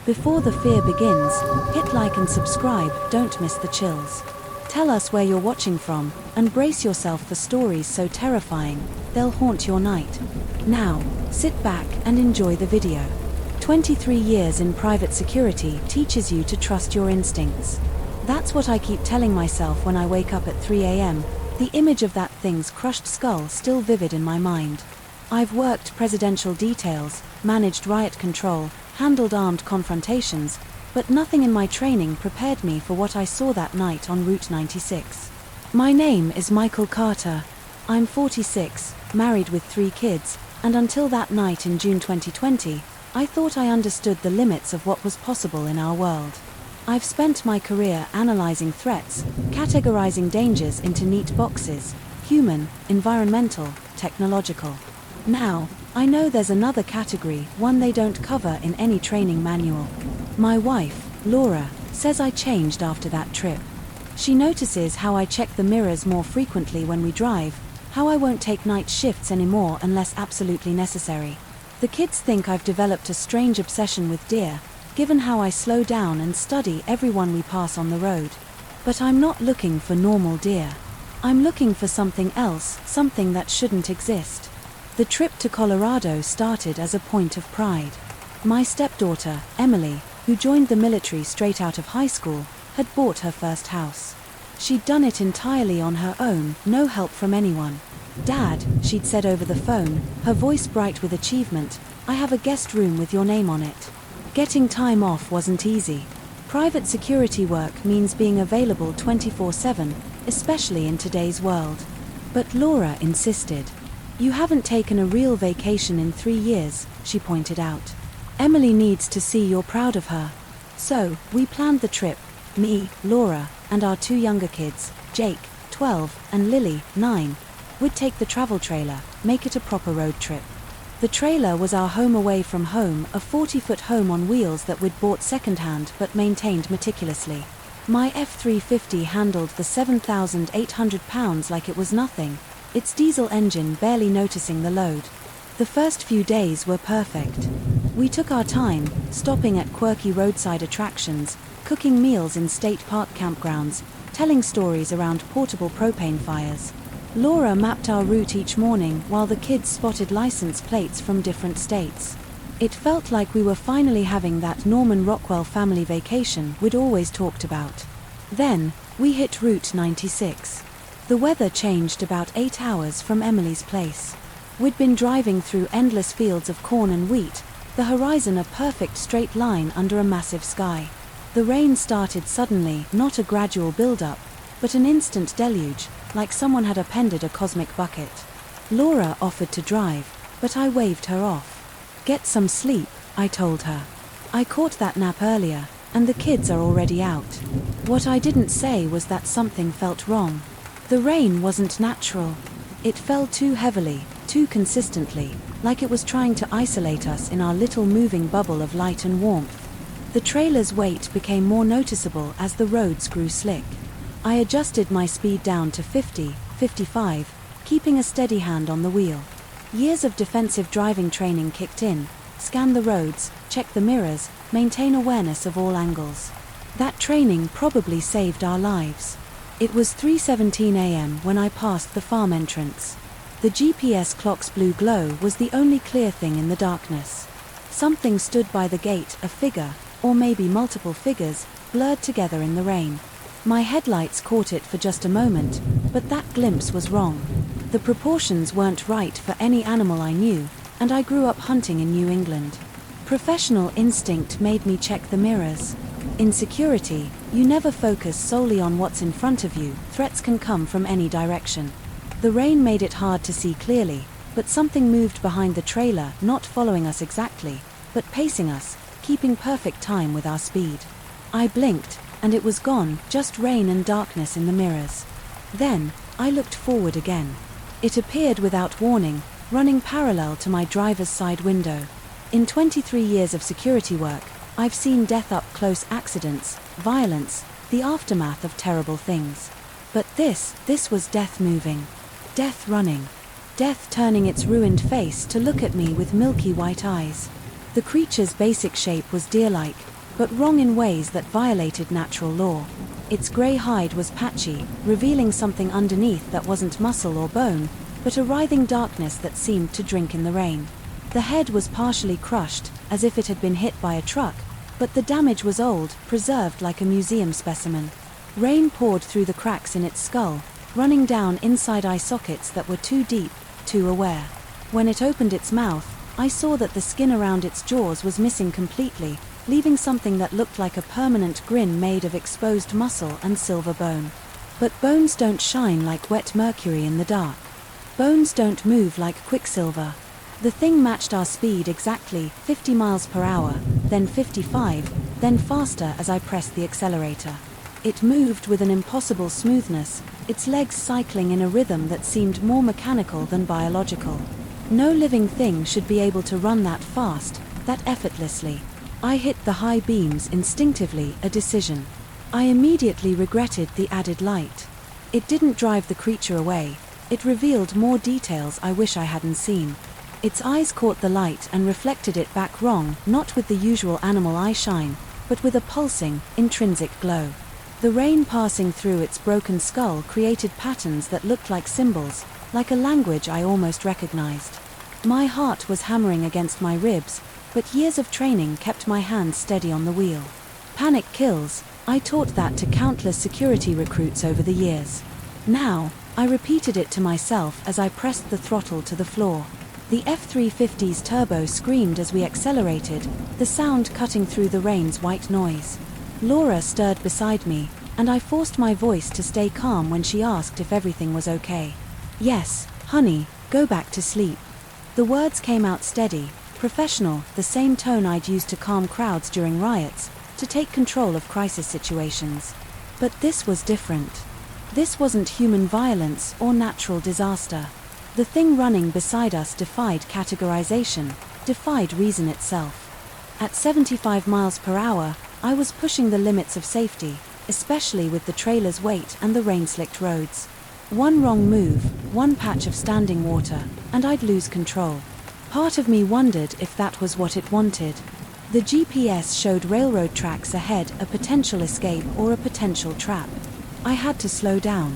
Before the fear begins, hit like and subscribe, don't miss the chills. Tell us where you're watching from, and brace yourself for stories so terrifying, they'll haunt your night. Now, sit back and enjoy the video. 23 years in private security teaches you to trust your instincts. That's what I keep telling myself when I wake up at 3 a.m., the image of that thing's crushed skull still vivid in my mind. I've worked presidential details, managed riot control, handled armed confrontations, but nothing in my training prepared me for what I saw that night on Route 96. My name is Michael Carter. I'm 46, married with 3 kids, and until that night in June 2020, I thought I understood the limits of what was possible in our world. I've spent my career analyzing threats, categorizing dangers into neat boxes: human, environmental, technological. Now, I know there's another category, one they don't cover in any training manual. My wife, Laura, says I changed after that trip. She notices how I check the mirrors more frequently when we drive, how I won't take night shifts anymore unless absolutely necessary. The kids think I've developed a strange obsession with deer, given how I slow down and study everyone we pass on the road. But I'm not looking for normal deer. I'm looking for something else, something that shouldn't exist. The trip to Colorado started as a point of pride. My stepdaughter, Emily, who joined the military straight out of high school, had bought her first house. She'd done it entirely on her own, no help from anyone. "Dad," she'd said over the phone, her voice bright with achievement, "I have a guest room with your name on it." Getting time off wasn't easy. Private security work means being available 24/7, especially in today's world. But Laura insisted. "You haven't taken a real vacation in 3 years," she pointed out. "Emily needs to see you're proud of her." So, we planned the trip, me, Laura, and our 2 younger kids, Jake, 12, and Lily, 9. We'd take the travel trailer, make it a proper road trip. The trailer was our home away from home, a 40-foot home on wheels that we'd bought secondhand but maintained meticulously. My F-350 handled the 7,800 pounds like it was nothing, its diesel engine barely noticing the load. The first few days were perfect. We took our time, stopping at quirky roadside attractions, cooking meals in state park campgrounds, telling stories around portable propane fires. Laura mapped our route each morning while the kids spotted license plates from different states. It felt like we were finally having that Norman Rockwell family vacation we'd always talked about. Then, we hit Route 96. The weather changed about 8 hours from Emily's place. We'd been driving through endless fields of corn and wheat, the horizon a perfect straight line under a massive sky. The rain started suddenly, not a gradual build-up, but an instant deluge, like someone had appended a cosmic bucket. Laura offered to drive, but I waved her off. "Get some sleep," I told her. "I caught that nap earlier, and the kids are already out." What I didn't say was that something felt wrong. The rain wasn't natural. It fell too heavily, too consistently, like it was trying to isolate us in our little moving bubble of light and warmth. The trailer's weight became more noticeable as the roads grew slick. I adjusted my speed down to 50, 55, keeping a steady hand on the wheel. Years of defensive driving training kicked in: scan the roads, check the mirrors, maintain awareness of all angles. That training probably saved our lives. It was 3:17 a.m. when I passed the farm entrance. The GPS clock's blue glow was the only clear thing in the darkness. Something stood by the gate, a figure, or maybe multiple figures, blurred together in the rain. My headlights caught it for just a moment, but that glimpse was wrong. The proportions weren't right for any animal I knew, and I grew up hunting in New England. Professional instinct made me check the mirrors. In security, you never focus solely on what's in front of you, threats can come from any direction. The rain made it hard to see clearly, but something moved behind the trailer, not following us exactly, but pacing us, keeping perfect time with our speed. I blinked, and it was gone, just rain and darkness in the mirrors. Then, I looked forward again. It appeared without warning, running parallel to my driver's side window. In 23 years of security work, I've seen death up close: accidents, violence, the aftermath of terrible things. But this was death moving. Death running. Death turning its ruined face to look at me with milky white eyes. The creature's basic shape was deer-like, but wrong in ways that violated natural law. Its grey hide was patchy, revealing something underneath that wasn't muscle or bone, but a writhing darkness that seemed to drink in the rain. The head was partially crushed, as if it had been hit by a truck, but the damage was old, preserved like a museum specimen. Rain poured through the cracks in its skull, running down inside eye sockets that were too deep, too aware. When it opened its mouth, I saw that the skin around its jaws was missing completely, leaving something that looked like a permanent grin made of exposed muscle and silver bone. But bones don't shine like wet mercury in the dark. Bones don't move like quicksilver. The thing matched our speed exactly, 50 miles per hour, then 55, then faster as I pressed the accelerator. It moved with an impossible smoothness, its legs cycling in a rhythm that seemed more mechanical than biological. No living thing should be able to run that fast, that effortlessly. I hit the high beams instinctively, a decision. I immediately regretted the added light. It didn't drive the creature away. It revealed more details I wish I hadn't seen. Its eyes caught the light and reflected it back wrong, not with the usual animal eye shine, but with a pulsing, intrinsic glow. The rain passing through its broken skull created patterns that looked like symbols, like a language I almost recognized. My heart was hammering against my ribs, but years of training kept my hands steady on the wheel. Panic kills, I taught that to countless security recruits over the years. Now, I repeated it to myself as I pressed the throttle to the floor. The F-350's turbo screamed as we accelerated, the sound cutting through the rain's white noise. Laura stirred beside me, and I forced my voice to stay calm when she asked if everything was okay. "Yes, honey, go back to sleep." The words came out steady, professional, the same tone I'd used to calm crowds during riots, to take control of crisis situations. But this was different. This wasn't human violence or natural disaster. The thing running beside us defied categorization, defied reason itself. At 75 miles per hour, I was pushing the limits of safety, especially with the trailer's weight and the rain-slicked roads. One wrong move, one patch of standing water, and I'd lose control. Part of me wondered if that was what it wanted. The GPS showed railroad tracks ahead, a potential escape or a potential trap. I had to slow down.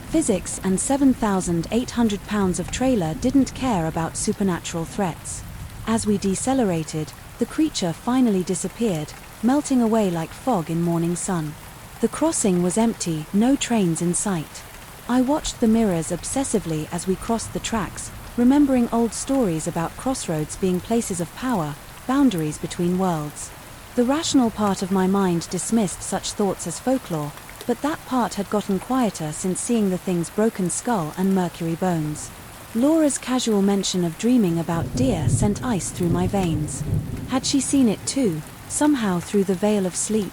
Physics and 7,800 pounds of trailer didn't care about supernatural threats. As we decelerated, the creature finally disappeared, melting away like fog in morning sun. The crossing was empty, no trains in sight. I watched the mirrors obsessively as we crossed the tracks, remembering old stories about crossroads being places of power, boundaries between worlds. The rational part of my mind dismissed such thoughts as folklore, but that part had gotten quieter since seeing the thing's broken skull and mercury bones. Laura's casual mention of dreaming about deer sent ice through my veins. Had she seen it too, somehow through the veil of sleep?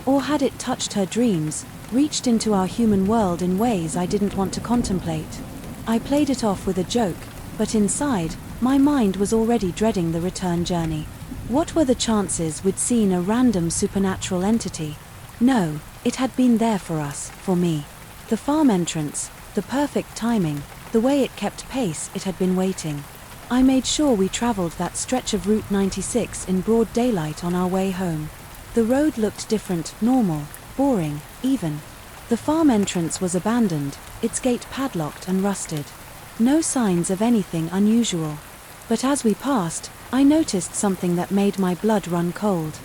Or had it touched her dreams, reached into our human world in ways I didn't want to contemplate? I played it off with a joke, but inside, my mind was already dreading the return journey. What were the chances we'd seen a random supernatural entity? No, it had been there for us, for me. The farm entrance, the perfect timing, the way it kept pace, it had been waiting. I made sure we traveled that stretch of Route 96 in broad daylight on our way home. The road looked different, normal, boring, even. The farm entrance was abandoned, its gate padlocked and rusted. No signs of anything unusual. But as we passed, I noticed something that made my blood run cold.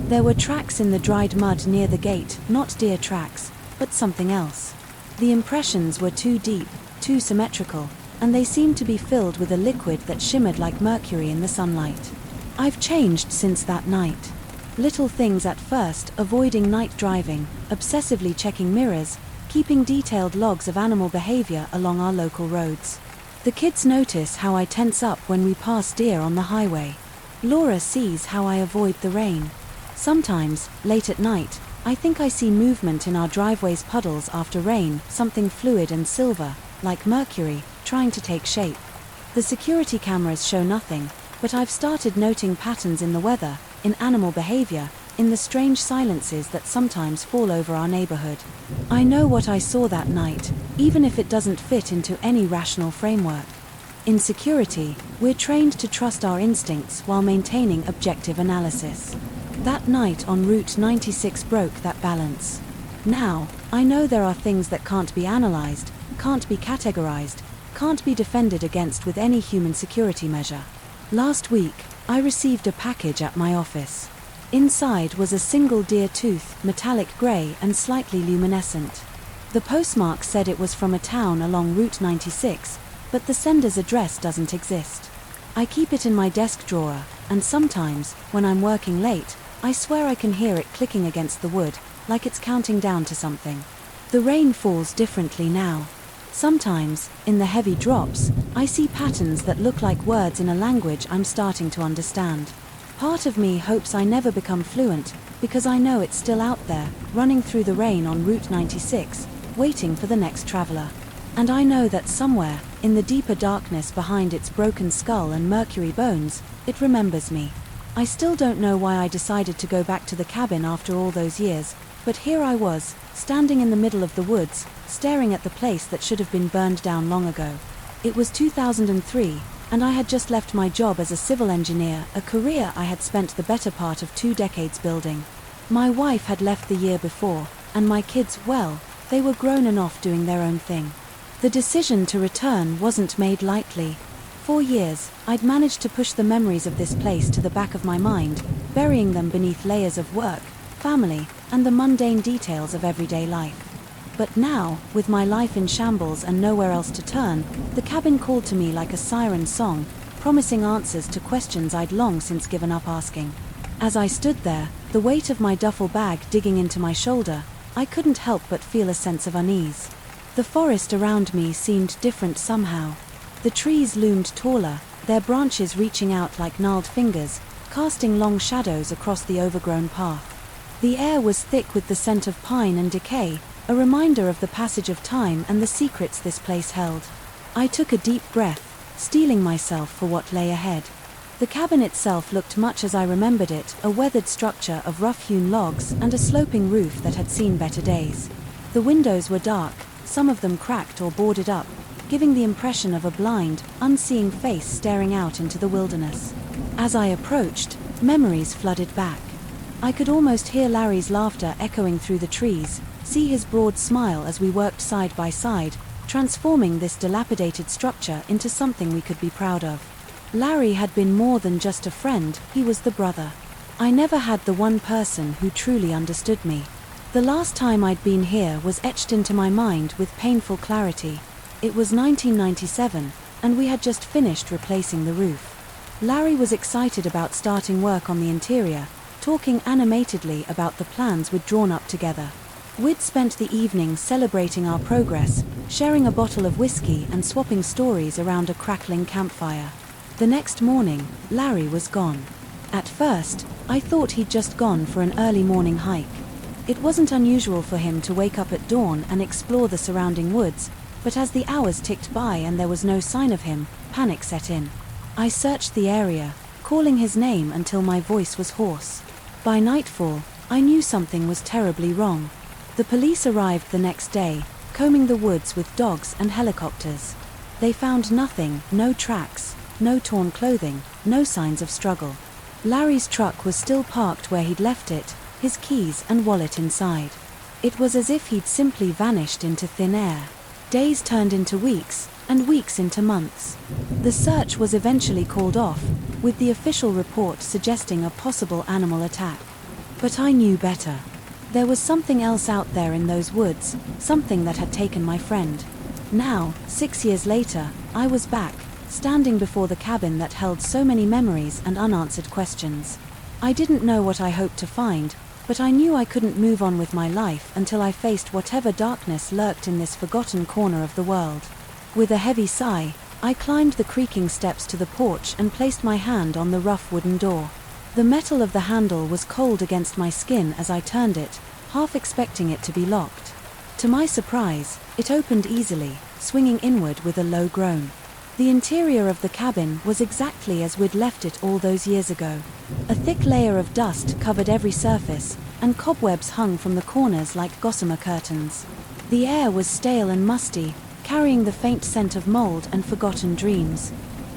There were tracks in the dried mud near the gate, not deer tracks, but something else. The impressions were too deep, too symmetrical, and they seemed to be filled with a liquid that shimmered like mercury in the sunlight. I've changed since that night. Little things at first, avoiding night driving, obsessively checking mirrors, keeping detailed logs of animal behavior along our local roads. The kids notice how I tense up when we pass deer on the highway. Laura sees how I avoid the rain. Sometimes, late at night, I think I see movement in our driveway's puddles after rain, something fluid and silver, like mercury, trying to take shape. The security cameras show nothing, but I've started noting patterns in the weather, in animal behavior, in the strange silences that sometimes fall over our neighborhood. I know what I saw that night, even if it doesn't fit into any rational framework. In security, we're trained to trust our instincts while maintaining objective analysis. That night on Route 96 broke that balance. Now, I know there are things that can't be analyzed, can't be categorized, can't be defended against with any human security measure. Last week, I received a package at my office. Inside was a single deer tooth, metallic grey and slightly luminescent. The postmark said it was from a town along Route 96, but the sender's address doesn't exist. I keep it in my desk drawer, and sometimes, when I'm working late, I swear I can hear it clicking against the wood, like it's counting down to something. The rain falls differently now. Sometimes, in the heavy drops, I see patterns that look like words in a language I'm starting to understand. Part of me hopes I never become fluent, because I know it's still out there, running through the rain on Route 96, waiting for the next traveler. And I know that somewhere, in the deeper darkness behind its broken skull and mercury bones, it remembers me. I still don't know why I decided to go back to the cabin after all those years, but here I was, standing in the middle of the woods, staring at the place that should have been burned down long ago. It was 2003, and I had just left my job as a civil engineer, a career I had spent the better part of 2 decades building. My wife had left the year before, and my kids, well, they were grown and off doing their own thing. The decision to return wasn't made lightly. For years, I'd managed to push the memories of this place to the back of my mind, burying them beneath layers of work, family, and the mundane details of everyday life. But now, with my life in shambles and nowhere else to turn, the cabin called to me like a siren song, promising answers to questions I'd long since given up asking. As I stood there, the weight of my duffel bag digging into my shoulder, I couldn't help but feel a sense of unease. The forest around me seemed different somehow. The trees loomed taller, their branches reaching out like gnarled fingers, casting long shadows across the overgrown path. The air was thick with the scent of pine and decay, a reminder of the passage of time and the secrets this place held. I took a deep breath, steeling myself for what lay ahead. The cabin itself looked much as I remembered it, a weathered structure of rough-hewn logs and a sloping roof that had seen better days. The windows were dark, some of them cracked or boarded up, giving the impression of a blind, unseeing face staring out into the wilderness. As I approached, memories flooded back. I could almost hear Larry's laughter echoing through the trees, see his broad smile as we worked side by side, transforming this dilapidated structure into something we could be proud of. Larry had been more than just a friend, he was the brother. I never had the one person who truly understood me. The last time I'd been here was etched into my mind with painful clarity. It was 1997, and we had just finished replacing the roof. Larry was excited about starting work on the interior, talking animatedly about the plans we'd drawn up together. We'd spent the evening celebrating our progress, sharing a bottle of whiskey and swapping stories around a crackling campfire. The next morning, Larry was gone. At first, I thought he'd just gone for an early morning hike. It wasn't unusual for him to wake up at dawn and explore the surrounding woods, but as the hours ticked by and there was no sign of him, panic set in. I searched the area, calling his name until my voice was hoarse. By nightfall, I knew something was terribly wrong. The police arrived the next day, combing the woods with dogs and helicopters. They found nothing, no tracks, no torn clothing, no signs of struggle. Larry's truck was still parked where he'd left it, his keys and wallet inside. It was as if he'd simply vanished into thin air. Days turned into weeks, and weeks into months. The search was eventually called off, with the official report suggesting a possible animal attack. But I knew better. There was something else out there in those woods, something that had taken my friend. Now, 6 years later, I was back, standing before the cabin that held so many memories and unanswered questions. I didn't know what I hoped to find, but I knew I couldn't move on with my life until I faced whatever darkness lurked in this forgotten corner of the world. With a heavy sigh, I climbed the creaking steps to the porch and placed my hand on the rough wooden door. The metal of the handle was cold against my skin as I turned it, half expecting it to be locked. To my surprise, it opened easily, swinging inward with a low groan. The interior of the cabin was exactly as we'd left it all those years ago. A thick layer of dust covered every surface, and cobwebs hung from the corners like gossamer curtains. The air was stale and musty, carrying the faint scent of mold and forgotten dreams.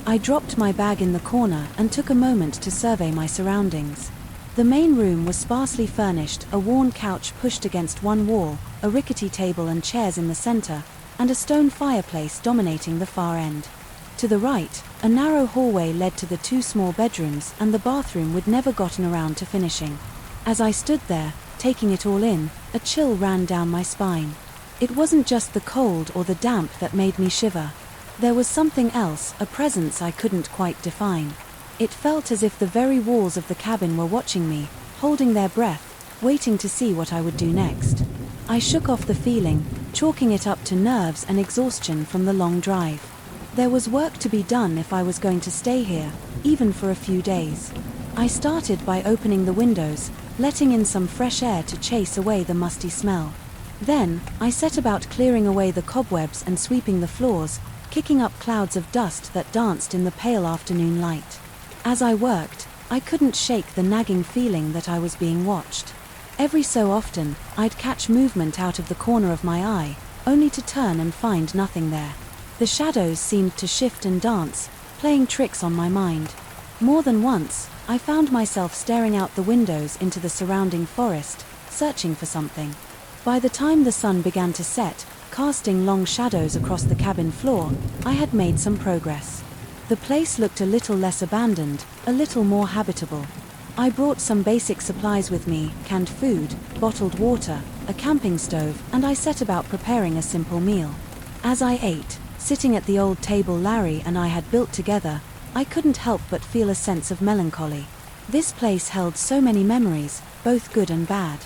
I dropped my bag in the corner and took a moment to survey my surroundings. The main room was sparsely furnished, a worn couch pushed against one wall, a rickety table and chairs in the center, and a stone fireplace dominating the far end. To the right, a narrow hallway led to the two small bedrooms and the bathroom we'd never gotten around to finishing. As I stood there, taking it all in, a chill ran down my spine. It wasn't just the cold or the damp that made me shiver. There was something else, a presence I couldn't quite define. It felt as if the very walls of the cabin were watching me, holding their breath, waiting to see what I would do next. I shook off the feeling, chalking it up to nerves and exhaustion from the long drive. There was work to be done if I was going to stay here, even for a few days. I started by opening the windows, letting in some fresh air to chase away the musty smell. Then, I set about clearing away the cobwebs and sweeping the floors, kicking up clouds of dust that danced in the pale afternoon light. As I worked, I couldn't shake the nagging feeling that I was being watched. Every so often, I'd catch movement out of the corner of my eye, only to turn and find nothing there. The shadows seemed to shift and dance, playing tricks on my mind. More than once, I found myself staring out the windows into the surrounding forest, searching for something. By the time the sun began to set, casting long shadows across the cabin floor, I had made some progress. The place looked a little less abandoned, a little more habitable. I brought some basic supplies with me, canned food, bottled water, a camping stove, and I set about preparing a simple meal. As I ate, sitting at the old table Larry and I had built together, I couldn't help but feel a sense of melancholy. This place held so many memories, both good and bad.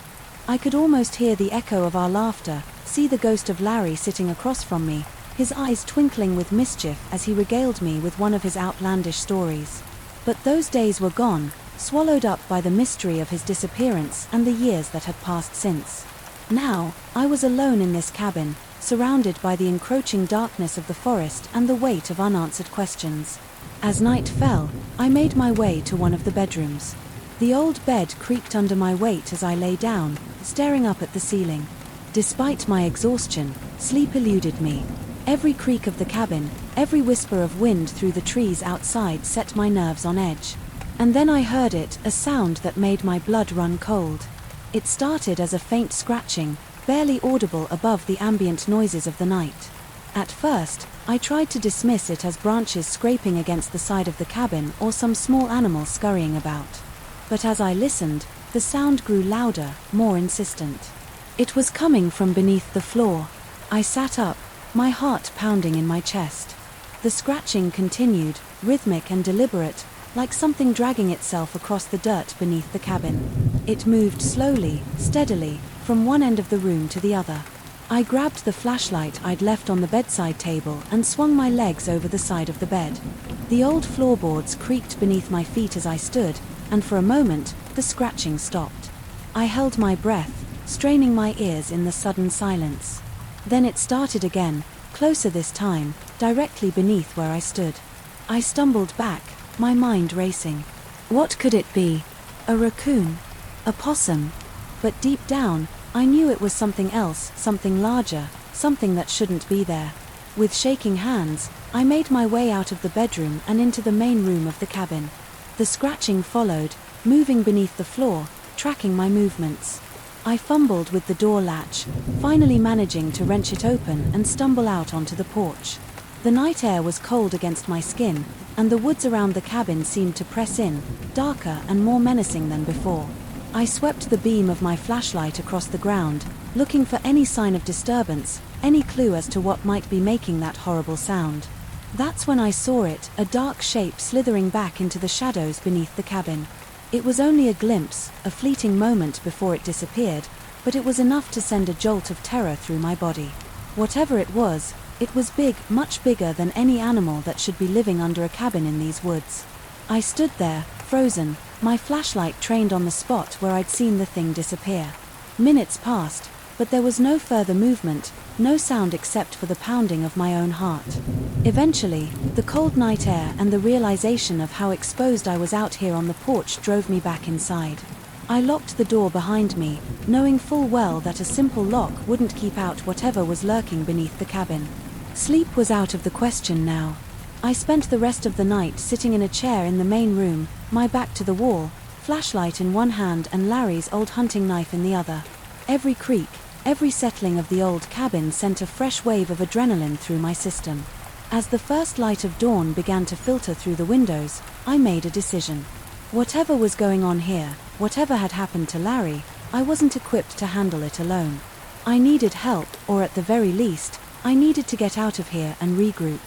I could almost hear the echo of our laughter, see the ghost of Larry sitting across from me, his eyes twinkling with mischief as he regaled me with one of his outlandish stories. But those days were gone, swallowed up by the mystery of his disappearance and the years that had passed since. Now, I was alone in this cabin, surrounded by the encroaching darkness of the forest and the weight of unanswered questions. As night fell, I made my way to one of the bedrooms. The old bed creaked under my weight as I lay down, staring up at the ceiling. Despite my exhaustion, sleep eluded me. Every creak of the cabin, every whisper of wind through the trees outside set my nerves on edge. And then I heard it, a sound that made my blood run cold. It started as a faint scratching, barely audible above the ambient noises of the night. At first, I tried to dismiss it as branches scraping against the side of the cabin or some small animal scurrying about. But as I listened, the sound grew louder, more insistent. It was coming from beneath the floor. I sat up, my heart pounding in my chest. The scratching continued, rhythmic and deliberate, like something dragging itself across the dirt beneath the cabin. It moved slowly, steadily, from one end of the room to the other. I grabbed the flashlight I'd left on the bedside table and swung my legs over the side of the bed. The old floorboards creaked beneath my feet as I stood, and for a moment, the scratching stopped. I held my breath, straining my ears in the sudden silence. Then it started again, closer this time, directly beneath where I stood. I stumbled back, my mind racing. What could it be? A raccoon? A possum? But deep down, I knew it was something else, something larger, something that shouldn't be there. With shaking hands, I made my way out of the bedroom and into the main room of the cabin. The scratching followed, moving beneath the floor, tracking my movements. I fumbled with the door latch, finally managing to wrench it open and stumble out onto the porch. The night air was cold against my skin, and the woods around the cabin seemed to press in, darker and more menacing than before. I swept the beam of my flashlight across the ground, looking for any sign of disturbance, any clue as to what might be making that horrible sound. That's when I saw it, a dark shape slithering back into the shadows beneath the cabin. It was only a glimpse, a fleeting moment before it disappeared, but it was enough to send a jolt of terror through my body. Whatever it was big, much bigger than any animal that should be living under a cabin in these woods. I stood there, frozen, my flashlight trained on the spot where I'd seen the thing disappear. Minutes passed, but there was no further movement, no sound except for the pounding of my own heart. Eventually, the cold night air and the realization of how exposed I was out here on the porch drove me back inside. I locked the door behind me, knowing full well that a simple lock wouldn't keep out whatever was lurking beneath the cabin. Sleep was out of the question now. I spent the rest of the night sitting in a chair in the main room, my back to the wall, flashlight in one hand and Larry's old hunting knife in the other. Every creak, every settling of the old cabin sent a fresh wave of adrenaline through my system. As the first light of dawn began to filter through the windows, I made a decision. Whatever was going on here, whatever had happened to Larry, I wasn't equipped to handle it alone. I needed help, or at the very least, I needed to get out of here and regroup.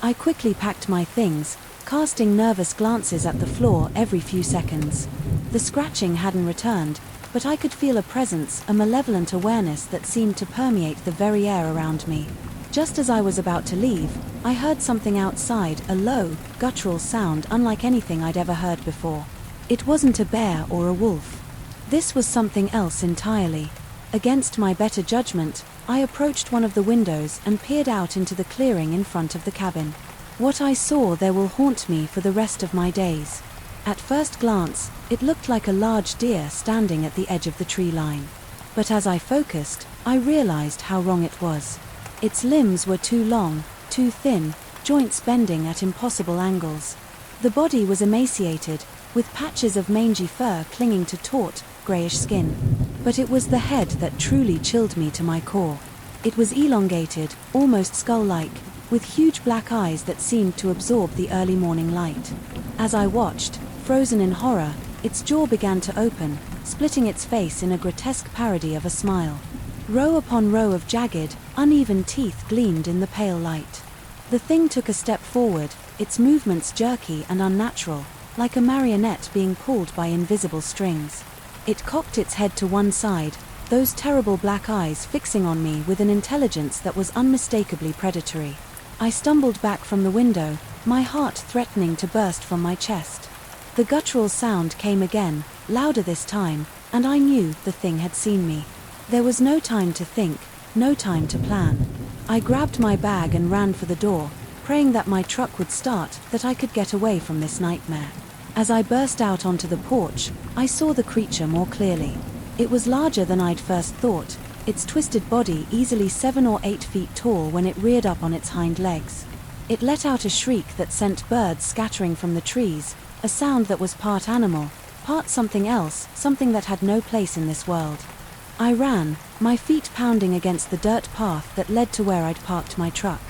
I quickly packed my things, casting nervous glances at the floor every few seconds. The scratching hadn't returned, but I could feel a presence, a malevolent awareness that seemed to permeate the very air around me. Just as I was about to leave, I heard something outside, a low, guttural sound unlike anything I'd ever heard before. It wasn't a bear or a wolf. This was something else entirely. Against my better judgment, I approached one of the windows and peered out into the clearing in front of the cabin. What I saw there will haunt me for the rest of my days. At first glance, it looked like a large deer standing at the edge of the tree line. But as I focused, I realized how wrong it was. Its limbs were too long, too thin, joints bending at impossible angles. The body was emaciated, with patches of mangy fur clinging to taut, greyish skin. But it was the head that truly chilled me to my core. It was elongated, almost skull-like, with huge black eyes that seemed to absorb the early morning light. As I watched, frozen in horror, its jaw began to open, splitting its face in a grotesque parody of a smile. Row upon row of jagged, uneven teeth gleamed in the pale light. The thing took a step forward, its movements jerky and unnatural, like a marionette being pulled by invisible strings. It cocked its head to one side, those terrible black eyes fixing on me with an intelligence that was unmistakably predatory. I stumbled back from the window, my heart threatening to burst from my chest. The guttural sound came again, louder this time, and I knew the thing had seen me. There was no time to think, no time to plan. I grabbed my bag and ran for the door, praying that my truck would start, that I could get away from this nightmare. As I burst out onto the porch, I saw the creature more clearly. It was larger than I'd first thought, its twisted body easily 7 or 8 feet tall when it reared up on its hind legs. It let out a shriek that sent birds scattering from the trees, a sound that was part animal, part something else, something that had no place in this world. I ran, my feet pounding against the dirt path that led to where I'd parked my truck.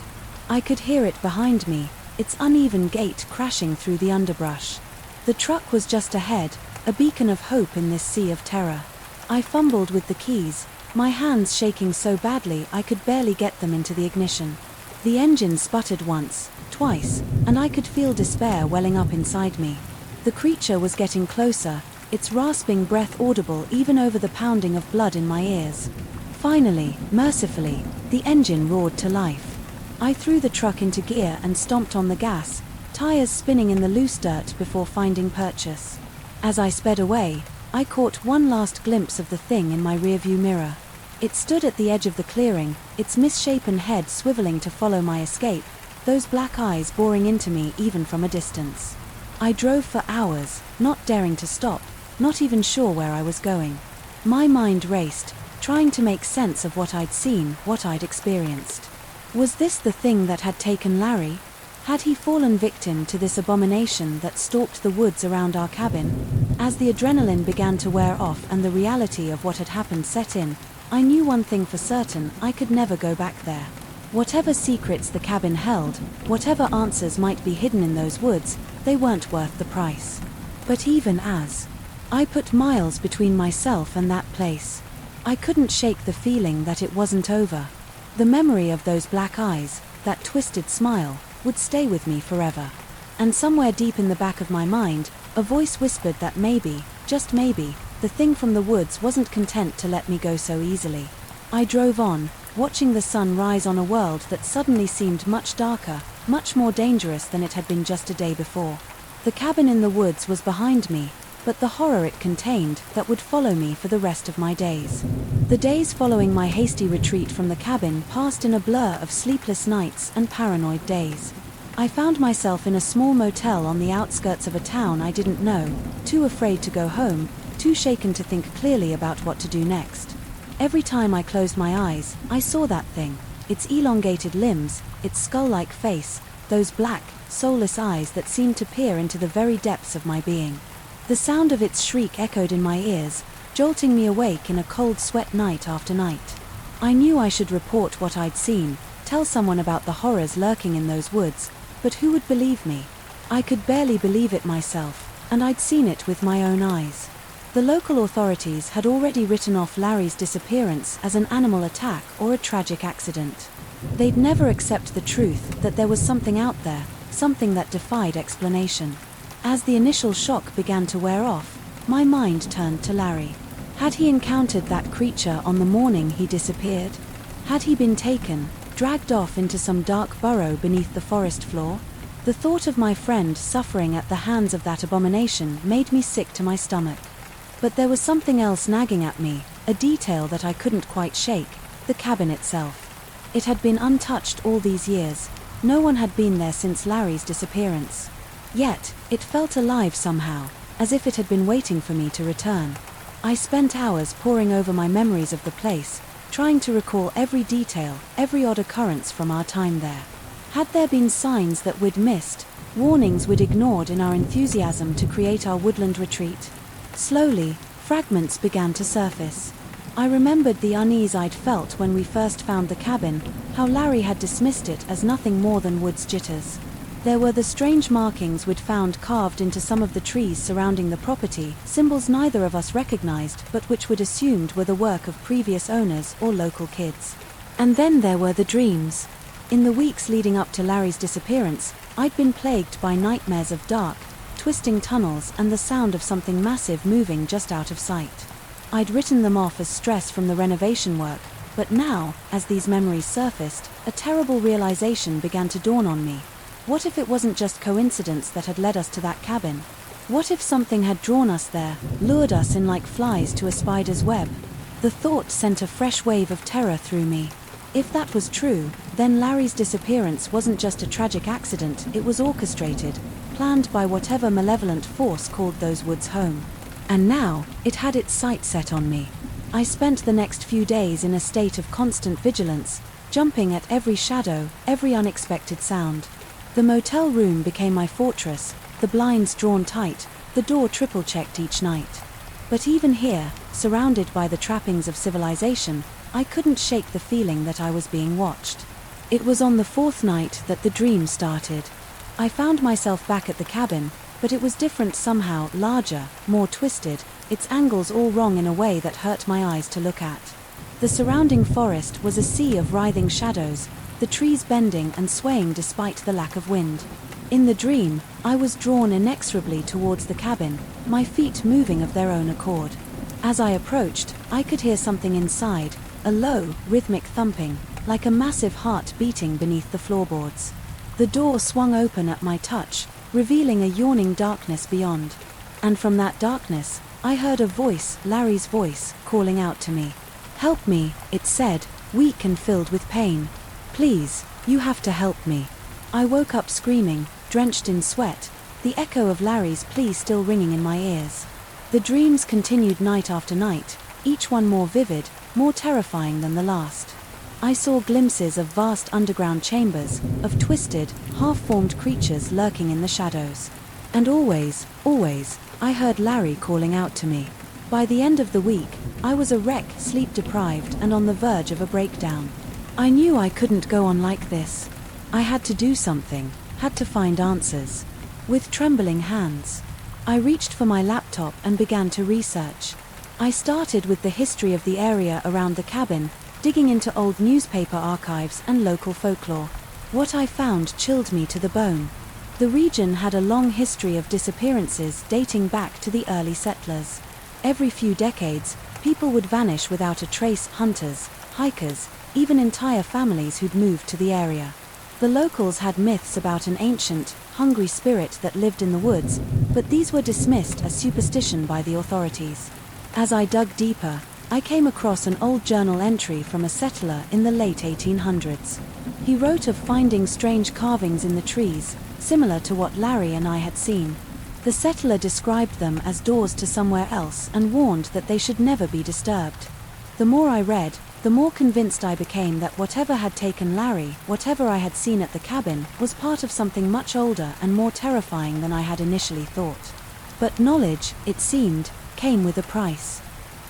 I could hear it behind me, its uneven gait crashing through the underbrush. The truck was just ahead, a beacon of hope in this sea of terror. I fumbled with the keys, my hands shaking so badly I could barely get them into the ignition. The engine sputtered once, twice, and I could feel despair welling up inside me. The creature was getting closer, its rasping breath audible even over the pounding of blood in my ears. Finally, mercifully, the engine roared to life. I threw the truck into gear and stomped on the gas, tires spinning in the loose dirt before finding purchase. As I sped away, I caught one last glimpse of the thing in my rearview mirror. It stood at the edge of the clearing, its misshapen head swiveling to follow my escape, those black eyes boring into me even from a distance. I drove for hours, not daring to stop, not even sure where I was going. My mind raced, trying to make sense of what I'd seen, what I'd experienced. Was this the thing that had taken Larry? Had he fallen victim to this abomination that stalked the woods around our cabin? As the adrenaline began to wear off and the reality of what had happened set in, I knew one thing for certain: I could never go back there. Whatever secrets the cabin held, whatever answers might be hidden in those woods, they weren't worth the price. But even as I put miles between myself and that place, I couldn't shake the feeling that it wasn't over. The memory of those black eyes, that twisted smile, would stay with me forever. And somewhere deep in the back of my mind, a voice whispered that maybe, just maybe, the thing from the woods wasn't content to let me go so easily. I drove on, watching the sun rise on a world that suddenly seemed much darker, much more dangerous than it had been just a day before. The cabin in the woods was behind me, but the horror it contained that would follow me for the rest of my days. The days following my hasty retreat from the cabin passed in a blur of sleepless nights and paranoid days. I found myself in a small motel on the outskirts of a town I didn't know, too afraid to go home, too shaken to think clearly about what to do next. Every time I closed my eyes, I saw that thing, its elongated limbs, its skull-like face, those black, soulless eyes that seemed to peer into the very depths of my being. The sound of its shriek echoed in my ears, jolting me awake in a cold sweat night after night. I knew I should report what I'd seen, tell someone about the horrors lurking in those woods, but who would believe me? I could barely believe it myself, and I'd seen it with my own eyes. The local authorities had already written off Larry's disappearance as an animal attack or a tragic accident. They'd never accept the truth that there was something out there, something that defied explanation. As the initial shock began to wear off, my mind turned to Larry. Had he encountered that creature on the morning he disappeared? Had he been taken, dragged off into some dark burrow beneath the forest floor? The thought of my friend suffering at the hands of that abomination made me sick to my stomach. But there was something else nagging at me, a detail that I couldn't quite shake: the cabin itself. It had been untouched all these years. No one had been there since Larry's disappearance. Yet, it felt alive somehow, as if it had been waiting for me to return. I spent hours poring over my memories of the place, trying to recall every detail, every odd occurrence from our time there. Had there been signs that we'd missed, warnings we'd ignored in our enthusiasm to create our woodland retreat? Slowly, fragments began to surface. I remembered the unease I'd felt when we first found the cabin, how Larry had dismissed it as nothing more than woods jitters. There were the strange markings we'd found carved into some of the trees surrounding the property, symbols neither of us recognized but which we'd assumed were the work of previous owners or local kids. And then there were the dreams. In the weeks leading up to Larry's disappearance, I'd been plagued by nightmares of dark, twisting tunnels and the sound of something massive moving just out of sight. I'd written them off as stress from the renovation work, but now, as these memories surfaced, a terrible realization began to dawn on me. What if it wasn't just coincidence that had led us to that cabin? What if something had drawn us there, lured us in like flies to a spider's web? The thought sent a fresh wave of terror through me. If that was true, then Larry's disappearance wasn't just a tragic accident, it was orchestrated, planned by whatever malevolent force called those woods home. And now, it had its sights set on me. I spent the next few days in a state of constant vigilance, jumping at every shadow, every unexpected sound. The motel room became my fortress, the blinds drawn tight, the door triple-checked each night. But even here, surrounded by the trappings of civilization, I couldn't shake the feeling that I was being watched. It was on the fourth night that the dream started. I found myself back at the cabin, but it was different somehow, larger, more twisted, its angles all wrong in a way that hurt my eyes to look at. The surrounding forest was a sea of writhing shadows, the trees bending and swaying despite the lack of wind. In the dream, I was drawn inexorably towards the cabin, my feet moving of their own accord. As I approached, I could hear something inside, a low, rhythmic thumping, like a massive heart beating beneath the floorboards. The door swung open at my touch, revealing a yawning darkness beyond. And from that darkness, I heard a voice, Larry's voice, calling out to me. "Help me," it said, weak and filled with pain. "Please, you have to help me." I woke up screaming, drenched in sweat, the echo of Larry's plea still ringing in my ears. The dreams continued night after night, each one more vivid, more terrifying than the last. I saw glimpses of vast underground chambers, of twisted, half-formed creatures lurking in the shadows. And always, I heard Larry calling out to me. By the end of the week, I was a wreck, sleep-deprived and on the verge of a breakdown. I knew I couldn't go on like this. I had to do something, had to find answers. With trembling hands, I reached for my laptop and began to research. I started with the history of the area around the cabin, digging into old newspaper archives and local folklore. What I found chilled me to the bone. The region had a long history of disappearances dating back to the early settlers. Every few decades, people would vanish without a trace: hunters, hikers, even entire families who'd moved to the area. The locals had myths about an ancient, hungry spirit that lived in the woods, but these were dismissed as superstition by the authorities. As I dug deeper, I came across an old journal entry from a settler in the late 1800s. He wrote of finding strange carvings in the trees, similar to what Larry and I had seen. The settler described them as doors to somewhere else and warned that they should never be disturbed. The more I read, the more convinced I became that whatever had taken Larry, whatever I had seen at the cabin, was part of something much older and more terrifying than I had initially thought. But knowledge, it seemed, came with a price.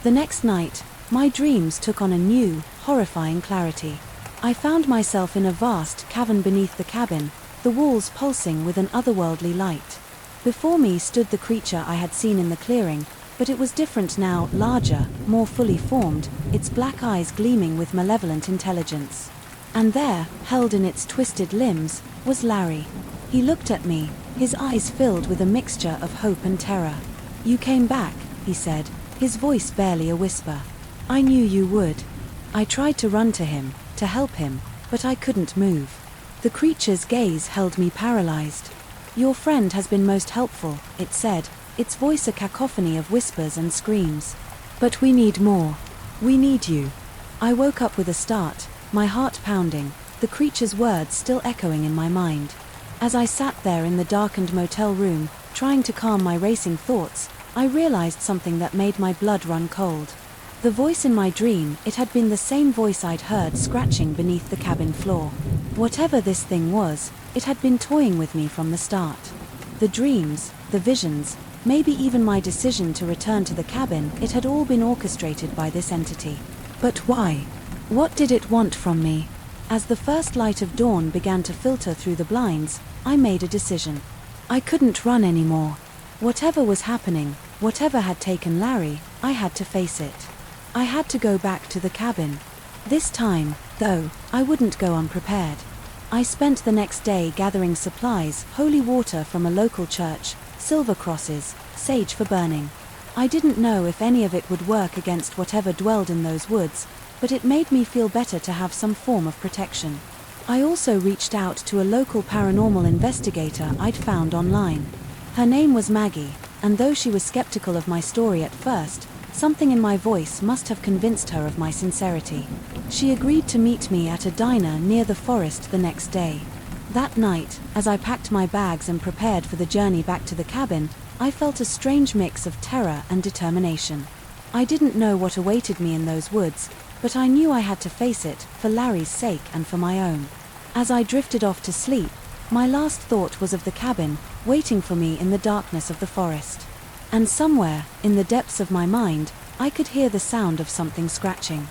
The next night, my dreams took on a new, horrifying clarity. I found myself in a vast cavern beneath the cabin, the walls pulsing with an otherworldly light. Before me stood the creature I had seen in the clearing, but it was different now, larger, more fully formed, its black eyes gleaming with malevolent intelligence. And there, held in its twisted limbs, was Larry. He looked at me, his eyes filled with a mixture of hope and terror. "You came back," he said, his voice barely a whisper. "I knew you would." I tried to run to him, to help him, but I couldn't move. The creature's gaze held me paralyzed. "Your friend has been most helpful," it said, its voice a cacophony of whispers and screams. "But we need more. We need you." I woke up with a start, my heart pounding, the creature's words still echoing in my mind. As I sat there in the darkened motel room, trying to calm my racing thoughts, I realized something that made my blood run cold. The voice in my dream, it had been the same voice I'd heard scratching beneath the cabin floor. Whatever this thing was, it had been toying with me from the start. The dreams, the visions, maybe even my decision to return to the cabin, it had all been orchestrated by this entity. But why? What did it want from me? As the first light of dawn began to filter through the blinds, I made a decision. I couldn't run anymore. Whatever was happening, whatever had taken Larry, I had to face it. I had to go back to the cabin. This time, though, I wouldn't go unprepared. I spent the next day gathering supplies, holy water from a local church, silver crosses, sage for burning. I didn't know if any of it would work against whatever dwelled in those woods, but it made me feel better to have some form of protection. I also reached out to a local paranormal investigator I'd found online. Her name was Maggie, and though she was skeptical of my story at first, something in my voice must have convinced her of my sincerity. She agreed to meet me at a diner near the forest the next day. That night, as I packed my bags and prepared for the journey back to the cabin, I felt a strange mix of terror and determination. I didn't know what awaited me in those woods, but I knew I had to face it, for Larry's sake and for my own. As I drifted off to sleep, my last thought was of the cabin, waiting for me in the darkness of the forest. And somewhere, in the depths of my mind, I could hear the sound of something scratching.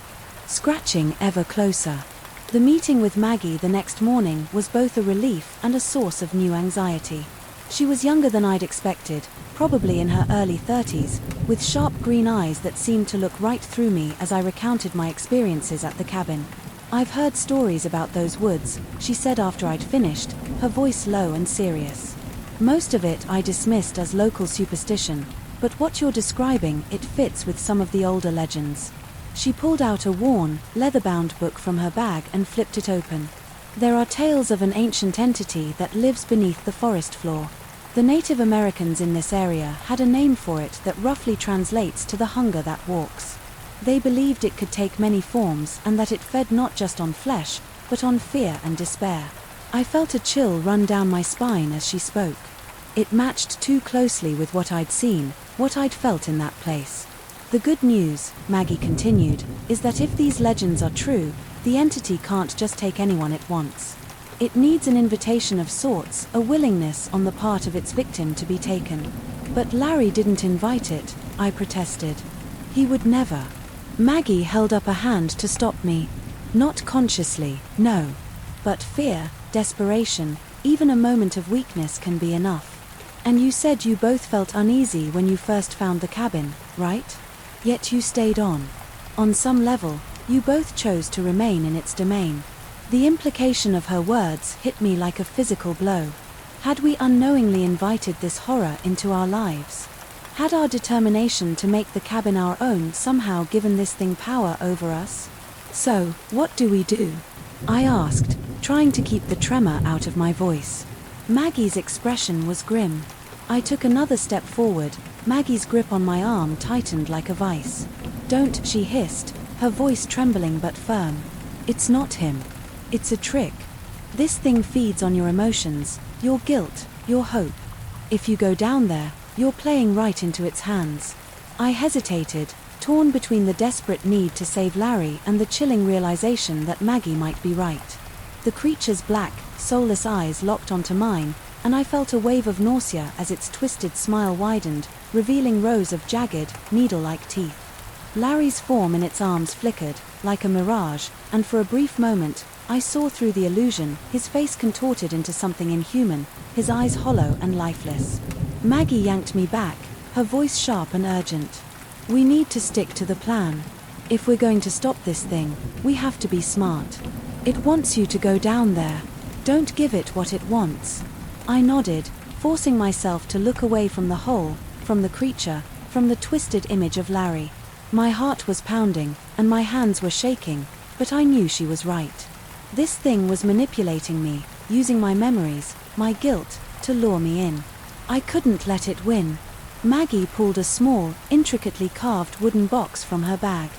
Scratching ever closer. The meeting with Maggie the next morning was both a relief and a source of new anxiety. She was younger than I'd expected, probably in her early 30s, with sharp green eyes that seemed to look right through me as I recounted my experiences at the cabin. "I've heard stories about those woods," she said after I'd finished, her voice low and serious. "Most of it I dismissed as local superstition, but what you're describing, it fits with some of the older legends." She pulled out a worn, leather-bound book from her bag and flipped it open. There are tales of an ancient entity that lives beneath the forest floor. The Native Americans in this area had a name for it that roughly translates to the hunger that walks. They believed it could take many forms and that it fed not just on flesh, but on fear and despair. I felt a chill run down my spine as she spoke. It matched too closely with what I'd seen, what I'd felt in that place. "The good news," Maggie continued, "is that if these legends are true, the entity can't just take anyone it wants. It needs an invitation of sorts, a willingness on the part of its victim to be taken." "But Larry didn't invite it," I protested. "He would never." Maggie held up a hand to stop me. "Not consciously, no. But fear, desperation, even a moment of weakness can be enough. And you said you both felt uneasy when you first found the cabin, right? Yet you stayed on. On some level, you both chose to remain in its domain." The implication of her words hit me like a physical blow. Had we unknowingly invited this horror into our lives? Had our determination to make the cabin our own somehow given this thing power over us? "So, what do we do?" I asked, trying to keep the tremor out of my voice. Maggie's expression was grim. I took another step forward, Maggie's grip on my arm tightened like a vice. "Don't," she hissed, her voice trembling but firm. "It's not him. It's a trick. This thing feeds on your emotions, your guilt, your hope. If you go down there, you're playing right into its hands." I hesitated, torn between the desperate need to save Larry and the chilling realization that Maggie might be right. The creature's black, soulless eyes locked onto mine, and I felt a wave of nausea as its twisted smile widened, revealing rows of jagged, needle-like teeth. Larry's form in its arms flickered, like a mirage, and for a brief moment, I saw through the illusion, his face contorted into something inhuman, his eyes hollow and lifeless. Maggie yanked me back, her voice sharp and urgent. "We need to stick to the plan. If we're going to stop this thing, we have to be smart. It wants you to go down there. Don't give it what it wants." I nodded, forcing myself to look away from the hole, from the creature, from the twisted image of Larry. My heart was pounding, and my hands were shaking, but I knew she was right. This thing was manipulating me, using my memories, my guilt, to lure me in. I couldn't let it win. Maggie pulled a small, intricately carved wooden box from her bag.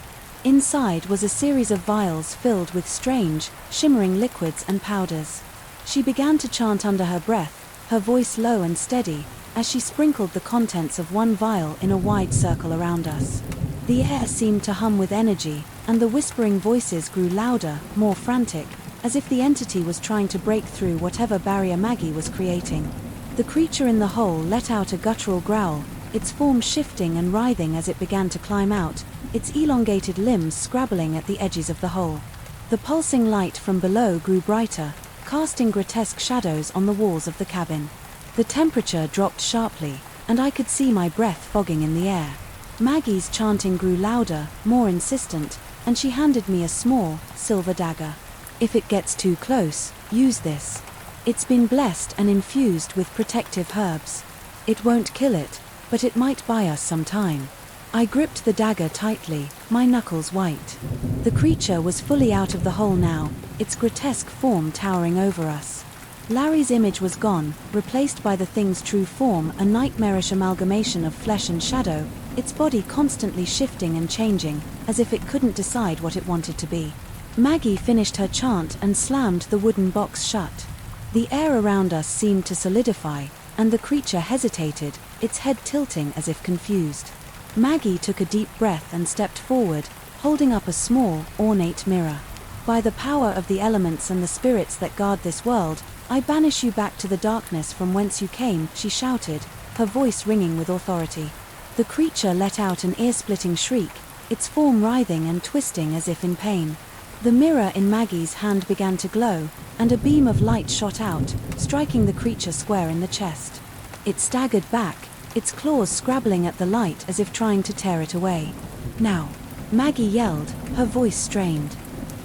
Inside was a series of vials filled with strange, shimmering liquids and powders. She began to chant under her breath, her voice low and steady, as she sprinkled the contents of one vial in a wide circle around us. The air seemed to hum with energy, and the whispering voices grew louder, more frantic, as if the entity was trying to break through whatever barrier Maggie was creating. The creature in the hole let out a guttural growl, its form shifting and writhing as it began to climb out, its elongated limbs scrabbling at the edges of the hole. The pulsing light from below grew brighter, casting grotesque shadows on the walls of the cabin. The temperature dropped sharply, and I could see my breath fogging in the air. Maggie's chanting grew louder, more insistent, and she handed me a small, silver dagger. "If it gets too close, use this. It's been blessed and infused with protective herbs. It won't kill it, but it might buy us some time." I gripped the dagger tightly, my knuckles white. The creature was fully out of the hole now, its grotesque form towering over us. Larry's image was gone, replaced by the thing's true form, a nightmarish amalgamation of flesh and shadow, its body constantly shifting and changing, as if it couldn't decide what it wanted to be. Maggie finished her chant and slammed the wooden box shut. The air around us seemed to solidify, and the creature hesitated, its head tilting as if confused. Maggie took a deep breath and stepped forward, holding up a small, ornate mirror. "By the power of the elements and the spirits that guard this world, I banish you back to the darkness from whence you came," she shouted, her voice ringing with authority. The creature let out an ear-splitting shriek, its form writhing and twisting as if in pain. The mirror in Maggie's hand began to glow, and a beam of light shot out, striking the creature square in the chest. It staggered back, its claws scrabbling at the light as if trying to tear it away. "Now!" Maggie yelled, her voice strained.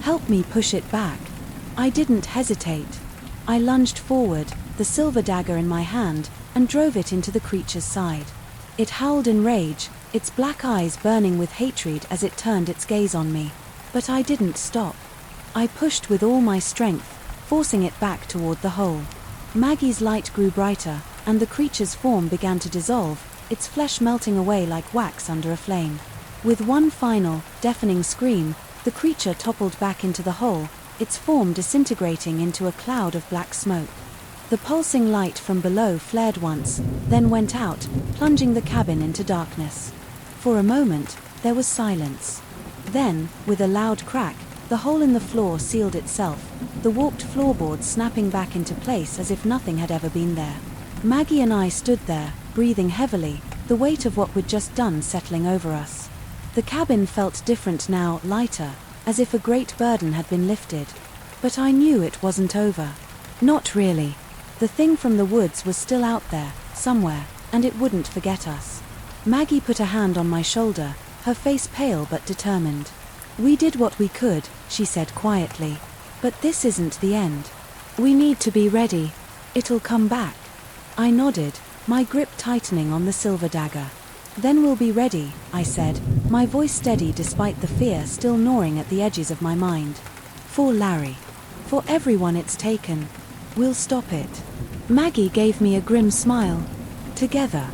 "Help me push it back." I didn't hesitate. I lunged forward, the silver dagger in my hand, and drove it into the creature's side. It howled in rage, its black eyes burning with hatred as it turned its gaze on me. But I didn't stop. I pushed with all my strength, forcing it back toward the hole. Maggie's light grew brighter, and the creature's form began to dissolve, its flesh melting away like wax under a flame. With one final, deafening scream, the creature toppled back into the hole, its form disintegrating into a cloud of black smoke. The pulsing light from below flared once, then went out, plunging the cabin into darkness. For a moment, there was silence. Then, with a loud crack, the hole in the floor sealed itself, the warped floorboards snapping back into place as if nothing had ever been there. Maggie and I stood there, breathing heavily, the weight of what we'd just done settling over us. The cabin felt different now, lighter, as if a great burden had been lifted. But I knew it wasn't over. Not really. The thing from the woods was still out there, somewhere, and it wouldn't forget us. Maggie put a hand on my shoulder, her face pale but determined. "We did what we could," she said quietly. "But this isn't the end. We need to be ready. It'll come back." I nodded, my grip tightening on the silver dagger. "Then we'll be ready," I said, my voice steady despite the fear still gnawing at the edges of my mind. "For Larry. For everyone it's taken. We'll stop it." Maggie gave me a grim smile. "Together."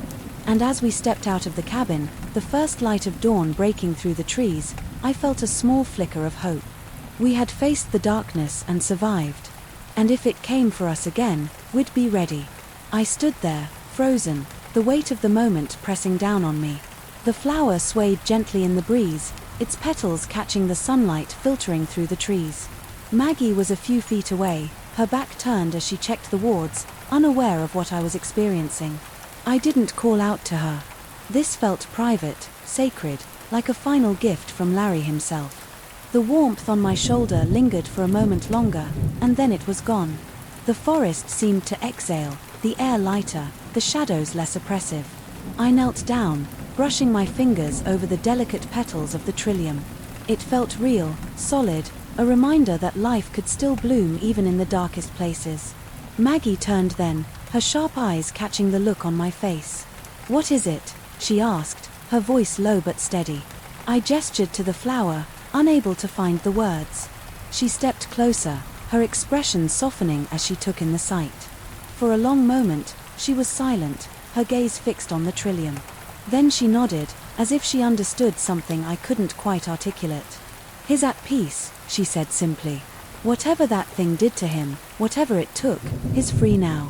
And as we stepped out of the cabin, the first light of dawn breaking through the trees, I felt a small flicker of hope. We had faced the darkness and survived. And if it came for us again, we'd be ready. I stood there, frozen, the weight of the moment pressing down on me. The flower swayed gently in the breeze, its petals catching the sunlight filtering through the trees. Maggie was a few feet away, her back turned as she checked the wards, unaware of what I was experiencing. I didn't call out to her. This felt private, sacred, like a final gift from Larry himself. The warmth on my shoulder lingered for a moment longer, and then it was gone. The forest seemed to exhale, the air lighter, the shadows less oppressive. I knelt down, brushing my fingers over the delicate petals of the trillium. It felt real, solid, a reminder that life could still bloom even in the darkest places. Maggie turned then, her sharp eyes catching the look on my face. "What is it?" she asked, her voice low but steady. I gestured to the flower, unable to find the words. She stepped closer, her expression softening as she took in the sight. For a long moment, she was silent, her gaze fixed on the trillium. Then she nodded, as if she understood something I couldn't quite articulate. "He's at peace," she said simply. "Whatever that thing did to him, whatever it took, he's free now."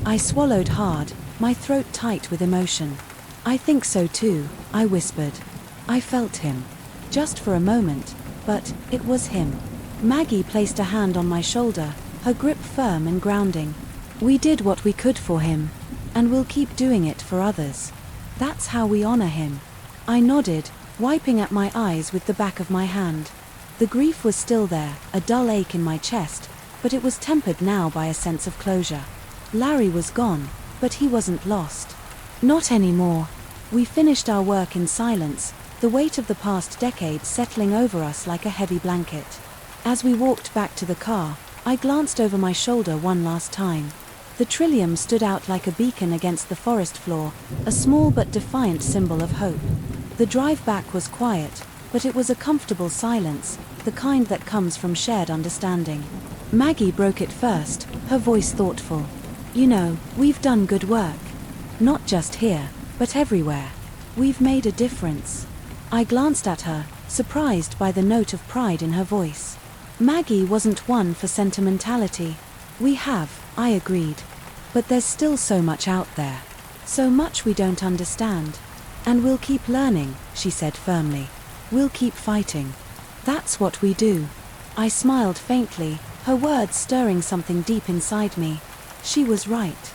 I swallowed hard, my throat tight with emotion. "I think so too," I whispered. I felt him. Just for a moment, but it was him. Maggie placed a hand on my shoulder, her grip firm and grounding. "We did what we could for him, and we'll keep doing it for others. That's how we honor him." I nodded, wiping at my eyes with the back of my hand. The grief was still there, a dull ache in my chest, but it was tempered now by a sense of closure. Larry was gone, but he wasn't lost. Not anymore. We finished our work in silence, the weight of the past decade settling over us like a heavy blanket. As we walked back to the car, I glanced over my shoulder one last time. The trillium stood out like a beacon against the forest floor, a small but defiant symbol of hope. The drive back was quiet, but it was a comfortable silence, the kind that comes from shared understanding. Maggie broke it first, her voice thoughtful. "You know, we've done good work. Not just here, but everywhere. We've made a difference." I glanced at her, surprised by the note of pride in her voice. Maggie wasn't one for sentimentality. "We have," I agreed. "But there's still so much out there. So much we don't understand. And we'll keep learning," she said firmly. "We'll keep fighting. That's what we do." I smiled faintly, her words stirring something deep inside me. She was right.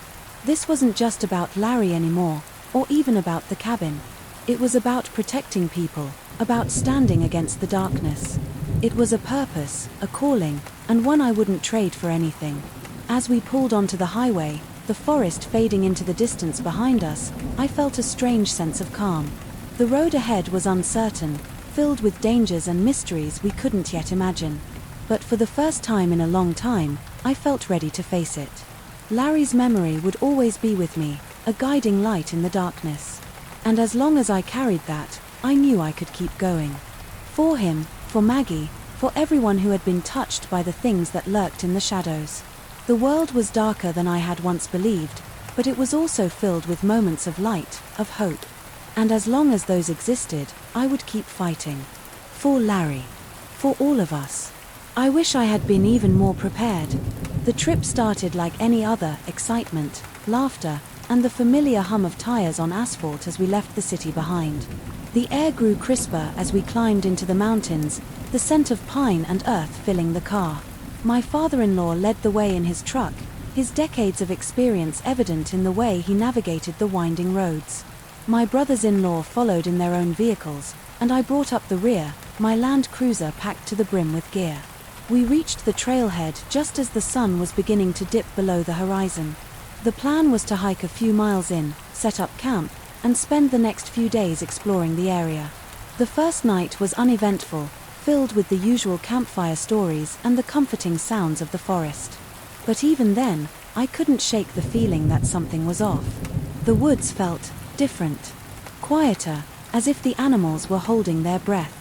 This wasn't just about Larry anymore, or even about the cabin. It was about protecting people, about standing against the darkness. It was a purpose, a calling, and one I wouldn't trade for anything. As we pulled onto the highway, the forest fading into the distance behind us, I felt a strange sense of calm. The road ahead was uncertain, filled with dangers and mysteries we couldn't yet imagine. But for the first time in a long time, I felt ready to face it. Larry's memory would always be with me, a guiding light in the darkness. And as long as I carried that, I knew I could keep going. For him, for Maggie, for everyone who had been touched by the things that lurked in the shadows. The world was darker than I had once believed, but it was also filled with moments of light, of hope. And as long as those existed, I would keep fighting. For Larry. For all of us. I wish I had been even more prepared. The trip started like any other, excitement, laughter, and the familiar hum of tires on asphalt as we left the city behind. The air grew crisper as we climbed into the mountains, the scent of pine and earth filling the car. My father-in-law led the way in his truck, his decades of experience evident in the way he navigated the winding roads. My brothers-in-law followed in their own vehicles, and I brought up the rear, my Land Cruiser packed to the brim with gear. We reached the trailhead just as the sun was beginning to dip below the horizon. The plan was to hike a few miles in, set up camp, and spend the next few days exploring the area. The first night was uneventful, filled with the usual campfire stories and the comforting sounds of the forest. But even then, I couldn't shake the feeling that something was off. The woods felt different, quieter, as if the animals were holding their breath.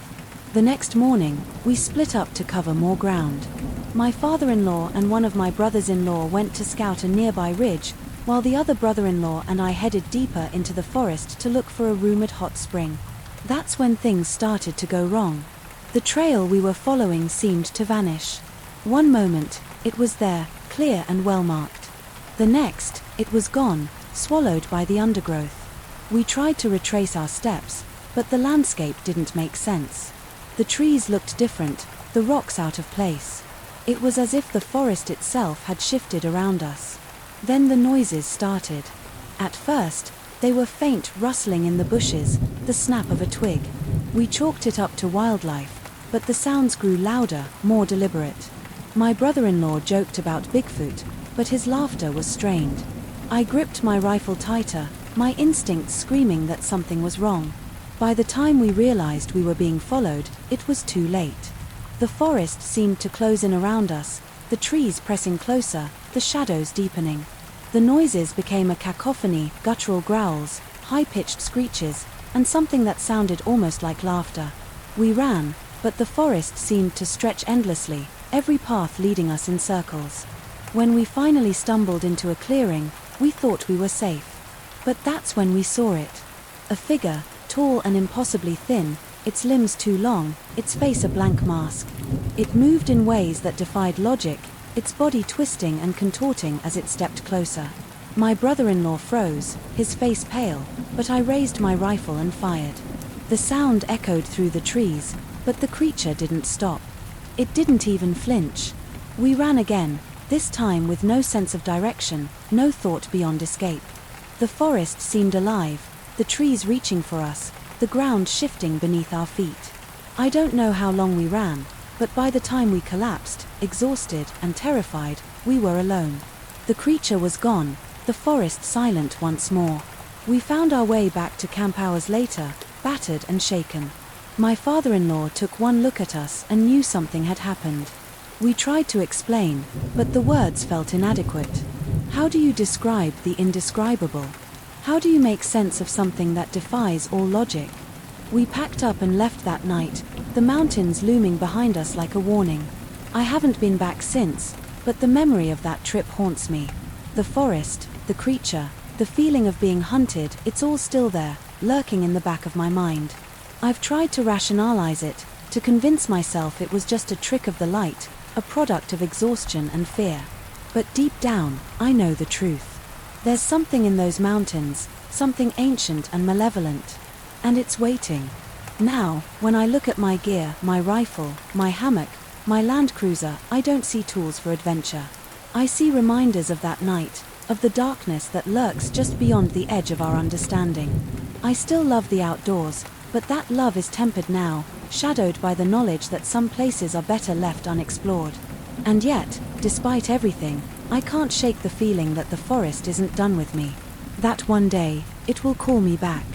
The next morning, we split up to cover more ground. My father-in-law and one of my brothers-in-law went to scout a nearby ridge, while the other brother-in-law and I headed deeper into the forest to look for a rumored hot spring. That's when things started to go wrong. The trail we were following seemed to vanish. One moment, it was there, clear and well-marked. The next, it was gone, swallowed by the undergrowth. We tried to retrace our steps, but the landscape didn't make sense. The trees looked different, the rocks out of place. It was as if the forest itself had shifted around us. Then the noises started. At first, they were faint rustling in the bushes, the snap of a twig. We chalked it up to wildlife, but the sounds grew louder, more deliberate. My brother-in-law joked about Bigfoot, but his laughter was strained. I gripped my rifle tighter, my instincts screaming that something was wrong. By the time we realized we were being followed, it was too late. The forest seemed to close in around us, the trees pressing closer, the shadows deepening. The noises became a cacophony, guttural growls, high-pitched screeches, and something that sounded almost like laughter. We ran, but the forest seemed to stretch endlessly, every path leading us in circles. When we finally stumbled into a clearing, we thought we were safe. But that's when we saw it. A figure, tall and impossibly thin, its limbs too long, its face a blank mask. It moved in ways that defied logic, its body twisting and contorting as it stepped closer. My brother-in-law froze, his face pale, but I raised my rifle and fired. The sound echoed through the trees, but the creature didn't stop. It didn't even flinch. We ran again, this time with no sense of direction, no thought beyond escape. The forest seemed alive, the trees reaching for us, the ground shifting beneath our feet. I don't know how long we ran, but by the time we collapsed, exhausted and terrified, we were alone. The creature was gone, the forest silent once more. We found our way back to camp hours later, battered and shaken. My father-in-law took one look at us and knew something had happened. We tried to explain, but the words felt inadequate. How do you describe the indescribable? How do you make sense of something that defies all logic? We packed up and left that night, the mountains looming behind us like a warning. I haven't been back since, but the memory of that trip haunts me. The forest, the creature, the feeling of being hunted, it's all still there, lurking in the back of my mind. I've tried to rationalize it, to convince myself it was just a trick of the light, a product of exhaustion and fear. But deep down, I know the truth. There's something in those mountains, something ancient and malevolent. And it's waiting. Now, when I look at my gear, my rifle, my hammock, my Land Cruiser, I don't see tools for adventure. I see reminders of that night, of the darkness that lurks just beyond the edge of our understanding. I still love the outdoors, but that love is tempered now, shadowed by the knowledge that some places are better left unexplored. And yet, despite everything, I can't shake the feeling that the forest isn't done with me. That one day, it will call me back.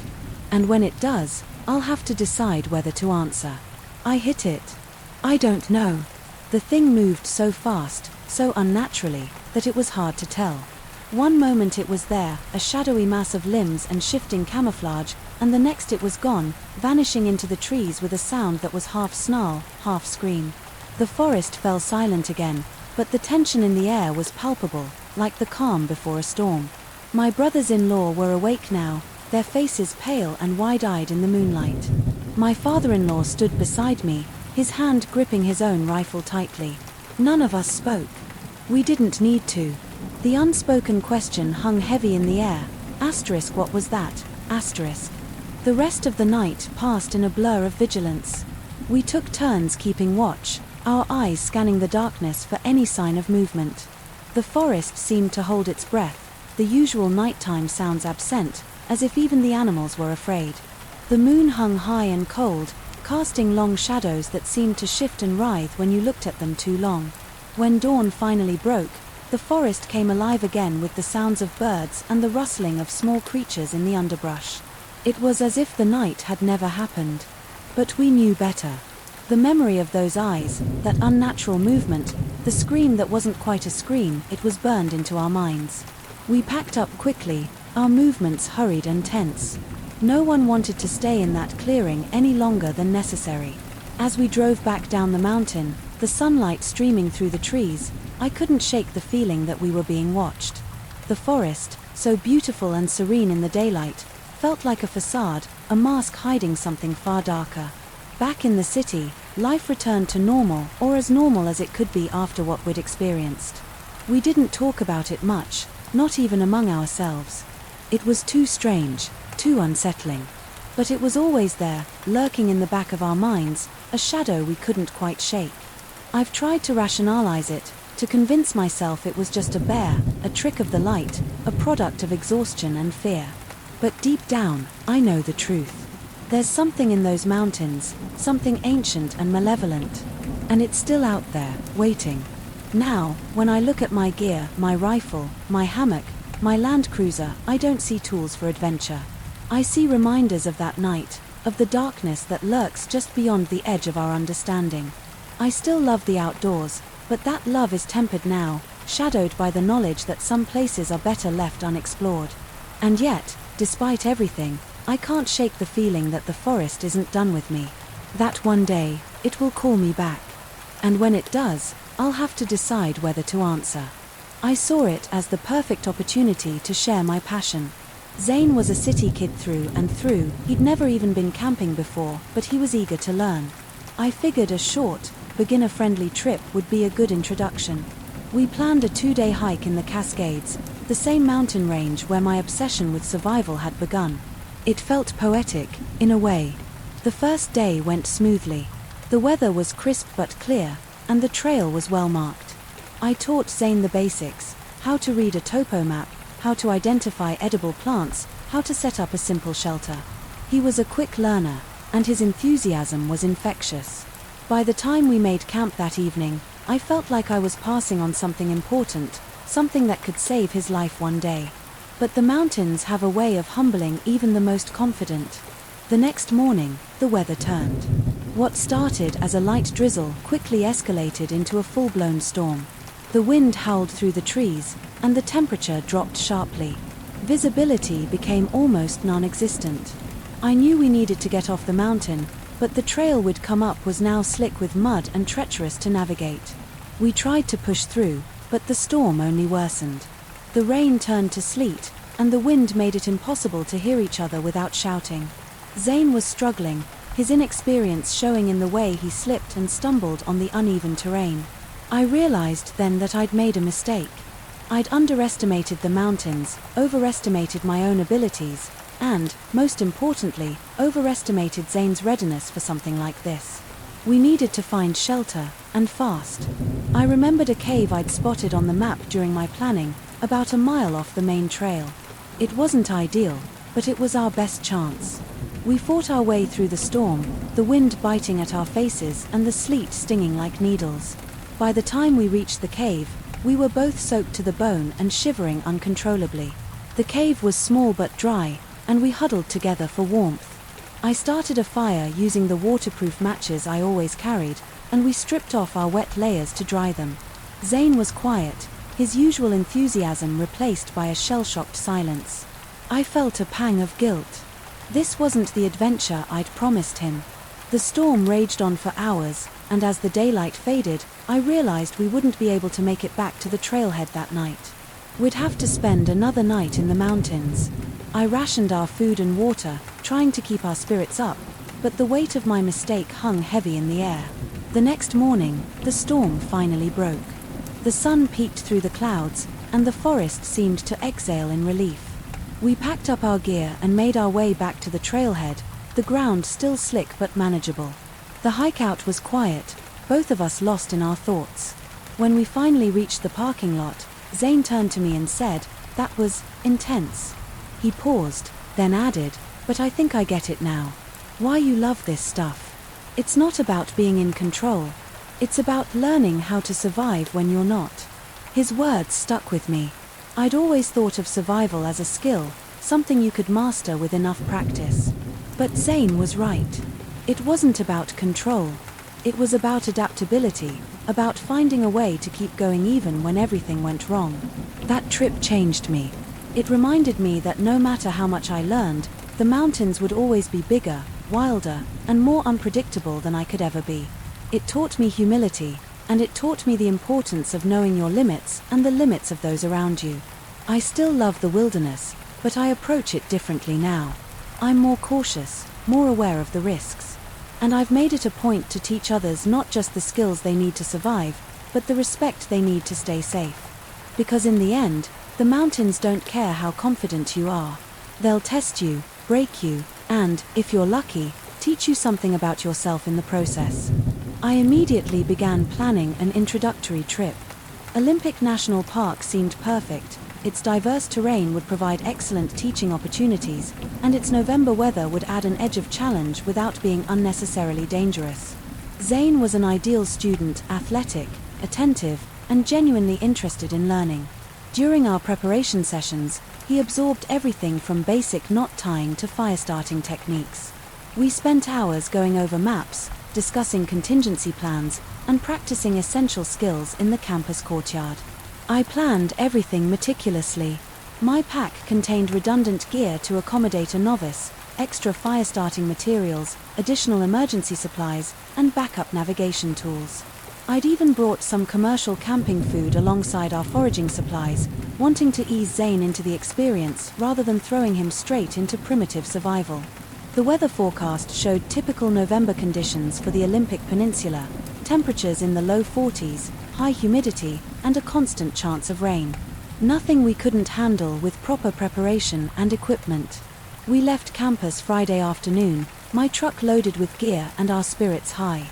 And when it does, I'll have to decide whether to answer. I hit it. I don't know. The thing moved so fast, so unnaturally, that it was hard to tell. One moment it was there, a shadowy mass of limbs and shifting camouflage, and the next it was gone, vanishing into the trees with a sound that was half snarl, half scream. The forest fell silent again, but the tension in the air was palpable, like the calm before a storm. My brothers-in-law were awake now, their faces pale and wide-eyed in the moonlight. My father-in-law stood beside me, his hand gripping his own rifle tightly. None of us spoke. We didn't need to. The unspoken question hung heavy in the air. Asterisk, what was that? Asterisk. The rest of the night passed in a blur of vigilance. We took turns keeping watch, our eyes scanning the darkness for any sign of movement. The forest seemed to hold its breath, the usual nighttime sounds absent, as if even the animals were afraid. The moon hung high and cold, casting long shadows that seemed to shift and writhe when you looked at them too long. When dawn finally broke, the forest came alive again with the sounds of birds and the rustling of small creatures in the underbrush. It was as if the night had never happened. But we knew better. The memory of those eyes, that unnatural movement, the scream that wasn't quite a scream, it was burned into our minds. We packed up quickly, our movements hurried and tense. No one wanted to stay in that clearing any longer than necessary. As we drove back down the mountain, the sunlight streaming through the trees, I couldn't shake the feeling that we were being watched. The forest, so beautiful and serene in the daylight, felt like a facade, a mask hiding something far darker. Back in the city, life returned to normal, or as normal as it could be after what we'd experienced. We didn't talk about it much, not even among ourselves. It was too strange, too unsettling. But it was always there, lurking in the back of our minds, a shadow we couldn't quite shake. I've tried to rationalize it, to convince myself it was just a bear, a trick of the light, a product of exhaustion and fear. But deep down, I know the truth. There's something in those mountains, something ancient and malevolent. And it's still out there, waiting. Now, when I look at my gear, my rifle, my hammock, my Land Cruiser, I don't see tools for adventure. I see reminders of that night, of the darkness that lurks just beyond the edge of our understanding. I still love the outdoors, but that love is tempered now, shadowed by the knowledge that some places are better left unexplored. And yet, despite everything, I can't shake the feeling that the forest isn't done with me. That one day, it will call me back. And when it does, I'll have to decide whether to answer. I saw it as the perfect opportunity to share my passion. Zane was a city kid through and through. He'd never even been camping before, but he was eager to learn. I figured a short, beginner-friendly trip would be a good introduction. We planned a 2-day hike in the Cascades, the same mountain range where my obsession with survival had begun. It felt poetic, in a way. The first day went smoothly. The weather was crisp but clear, and the trail was well marked. I taught Zane the basics: how to read a topo map, how to identify edible plants, how to set up a simple shelter. He was a quick learner, and his enthusiasm was infectious. By the time we made camp that evening, I felt like I was passing on something important, something that could save his life one day. But the mountains have a way of humbling even the most confident. The next morning, the weather turned. What started as a light drizzle quickly escalated into a full-blown storm. The wind howled through the trees, and the temperature dropped sharply. Visibility became almost non-existent. I knew we needed to get off the mountain, but the trail we'd come up was now slick with mud and treacherous to navigate. We tried to push through, but the storm only worsened. The rain turned to sleet, and the wind made it impossible to hear each other without shouting. Zane was struggling, his inexperience showing in the way he slipped and stumbled on the uneven terrain. I realized then that I'd made a mistake. I'd underestimated the mountains, overestimated my own abilities, and, most importantly, overestimated Zane's readiness for something like this. We needed to find shelter, and fast. I remembered a cave I'd spotted on the map during my planning, about a mile off the main trail. It wasn't ideal, but it was our best chance. We fought our way through the storm, the wind biting at our faces and the sleet stinging like needles. By the time we reached the cave, we were both soaked to the bone and shivering uncontrollably. The cave was small but dry, and we huddled together for warmth. I started a fire using the waterproof matches I always carried, and we stripped off our wet layers to dry them. Zane was quiet, his usual enthusiasm replaced by a shell-shocked silence. I felt a pang of guilt. This wasn't the adventure I'd promised him. The storm raged on for hours, and as the daylight faded, I realized we wouldn't be able to make it back to the trailhead that night. We'd have to spend another night in the mountains. I rationed our food and water, trying to keep our spirits up, but the weight of my mistake hung heavy in the air. The next morning, the storm finally broke. The sun peeked through the clouds, and the forest seemed to exhale in relief. We packed up our gear and made our way back to the trailhead, the ground still slick but manageable. The hike out was quiet, both of us lost in our thoughts. When we finally reached the parking lot, Zane turned to me and said, "That was intense." He paused, then added, "But I think I get it now. Why you love this stuff. It's not about being in control. It's about learning how to survive when you're not." His words stuck with me. I'd always thought of survival as a skill, something you could master with enough practice. But Zane was right. It wasn't about control. It was about adaptability, about finding a way to keep going even when everything went wrong. That trip changed me. It reminded me that no matter how much I learned, the mountains would always be bigger, wilder, and more unpredictable than I could ever be. It taught me humility, and it taught me the importance of knowing your limits and the limits of those around you. I still love the wilderness, but I approach it differently now. I'm more cautious, more aware of the risks. And I've made it a point to teach others not just the skills they need to survive, but the respect they need to stay safe. Because in the end, the mountains don't care how confident you are. They'll test you, break you, and, if you're lucky, teach you something about yourself in the process. I immediately began planning an introductory trip. Olympic National Park seemed perfect. Its diverse terrain would provide excellent teaching opportunities, and its November weather would add an edge of challenge without being unnecessarily dangerous. Zane was an ideal student, athletic, attentive, and genuinely interested in learning. During our preparation sessions, he absorbed everything from basic knot tying to fire starting techniques. We spent hours going over maps, discussing contingency plans, and practicing essential skills in the campus courtyard. I planned everything meticulously. My pack contained redundant gear to accommodate a novice, extra fire-starting materials, additional emergency supplies, and backup navigation tools. I'd even brought some commercial camping food alongside our foraging supplies, wanting to ease Zane into the experience rather than throwing him straight into primitive survival. The weather forecast showed typical November conditions for the Olympic Peninsula, temperatures in the low 40s, high humidity, and a constant chance of rain. Nothing we couldn't handle with proper preparation and equipment. We left campus Friday afternoon, my truck loaded with gear and our spirits high.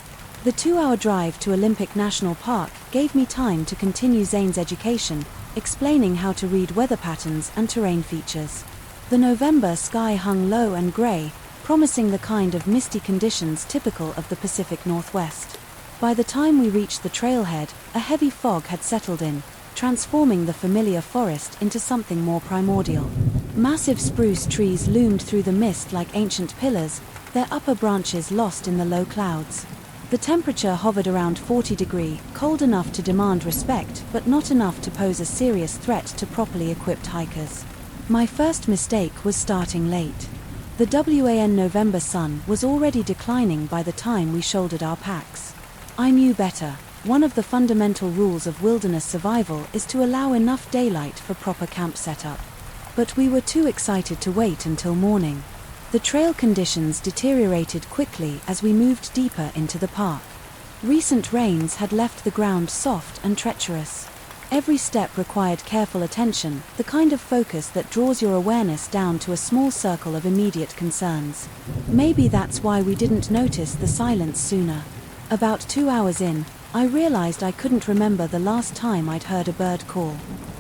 The 2-hour drive to Olympic National Park gave me time to continue Zane's education, explaining how to read weather patterns and terrain features. The November sky hung low and grey, promising the kind of misty conditions typical of the Pacific Northwest. By the time we reached the trailhead, a heavy fog had settled in, transforming the familiar forest into something more primordial. Massive spruce trees loomed through the mist like ancient pillars, their upper branches lost in the low clouds. The temperature hovered around 40 degrees, cold enough to demand respect, but not enough to pose a serious threat to properly equipped hikers. My first mistake was starting late. The WAN November sun was already declining by the time we shouldered our packs. I knew better. One of the fundamental rules of wilderness survival is to allow enough daylight for proper camp setup. But we were too excited to wait until morning. The trail conditions deteriorated quickly as we moved deeper into the park. Recent rains had left the ground soft and treacherous. Every step required careful attention, the kind of focus that draws your awareness down to a small circle of immediate concerns. Maybe that's why we didn't notice the silence sooner. About 2 hours in, I realized I couldn't remember the last time I'd heard a bird call.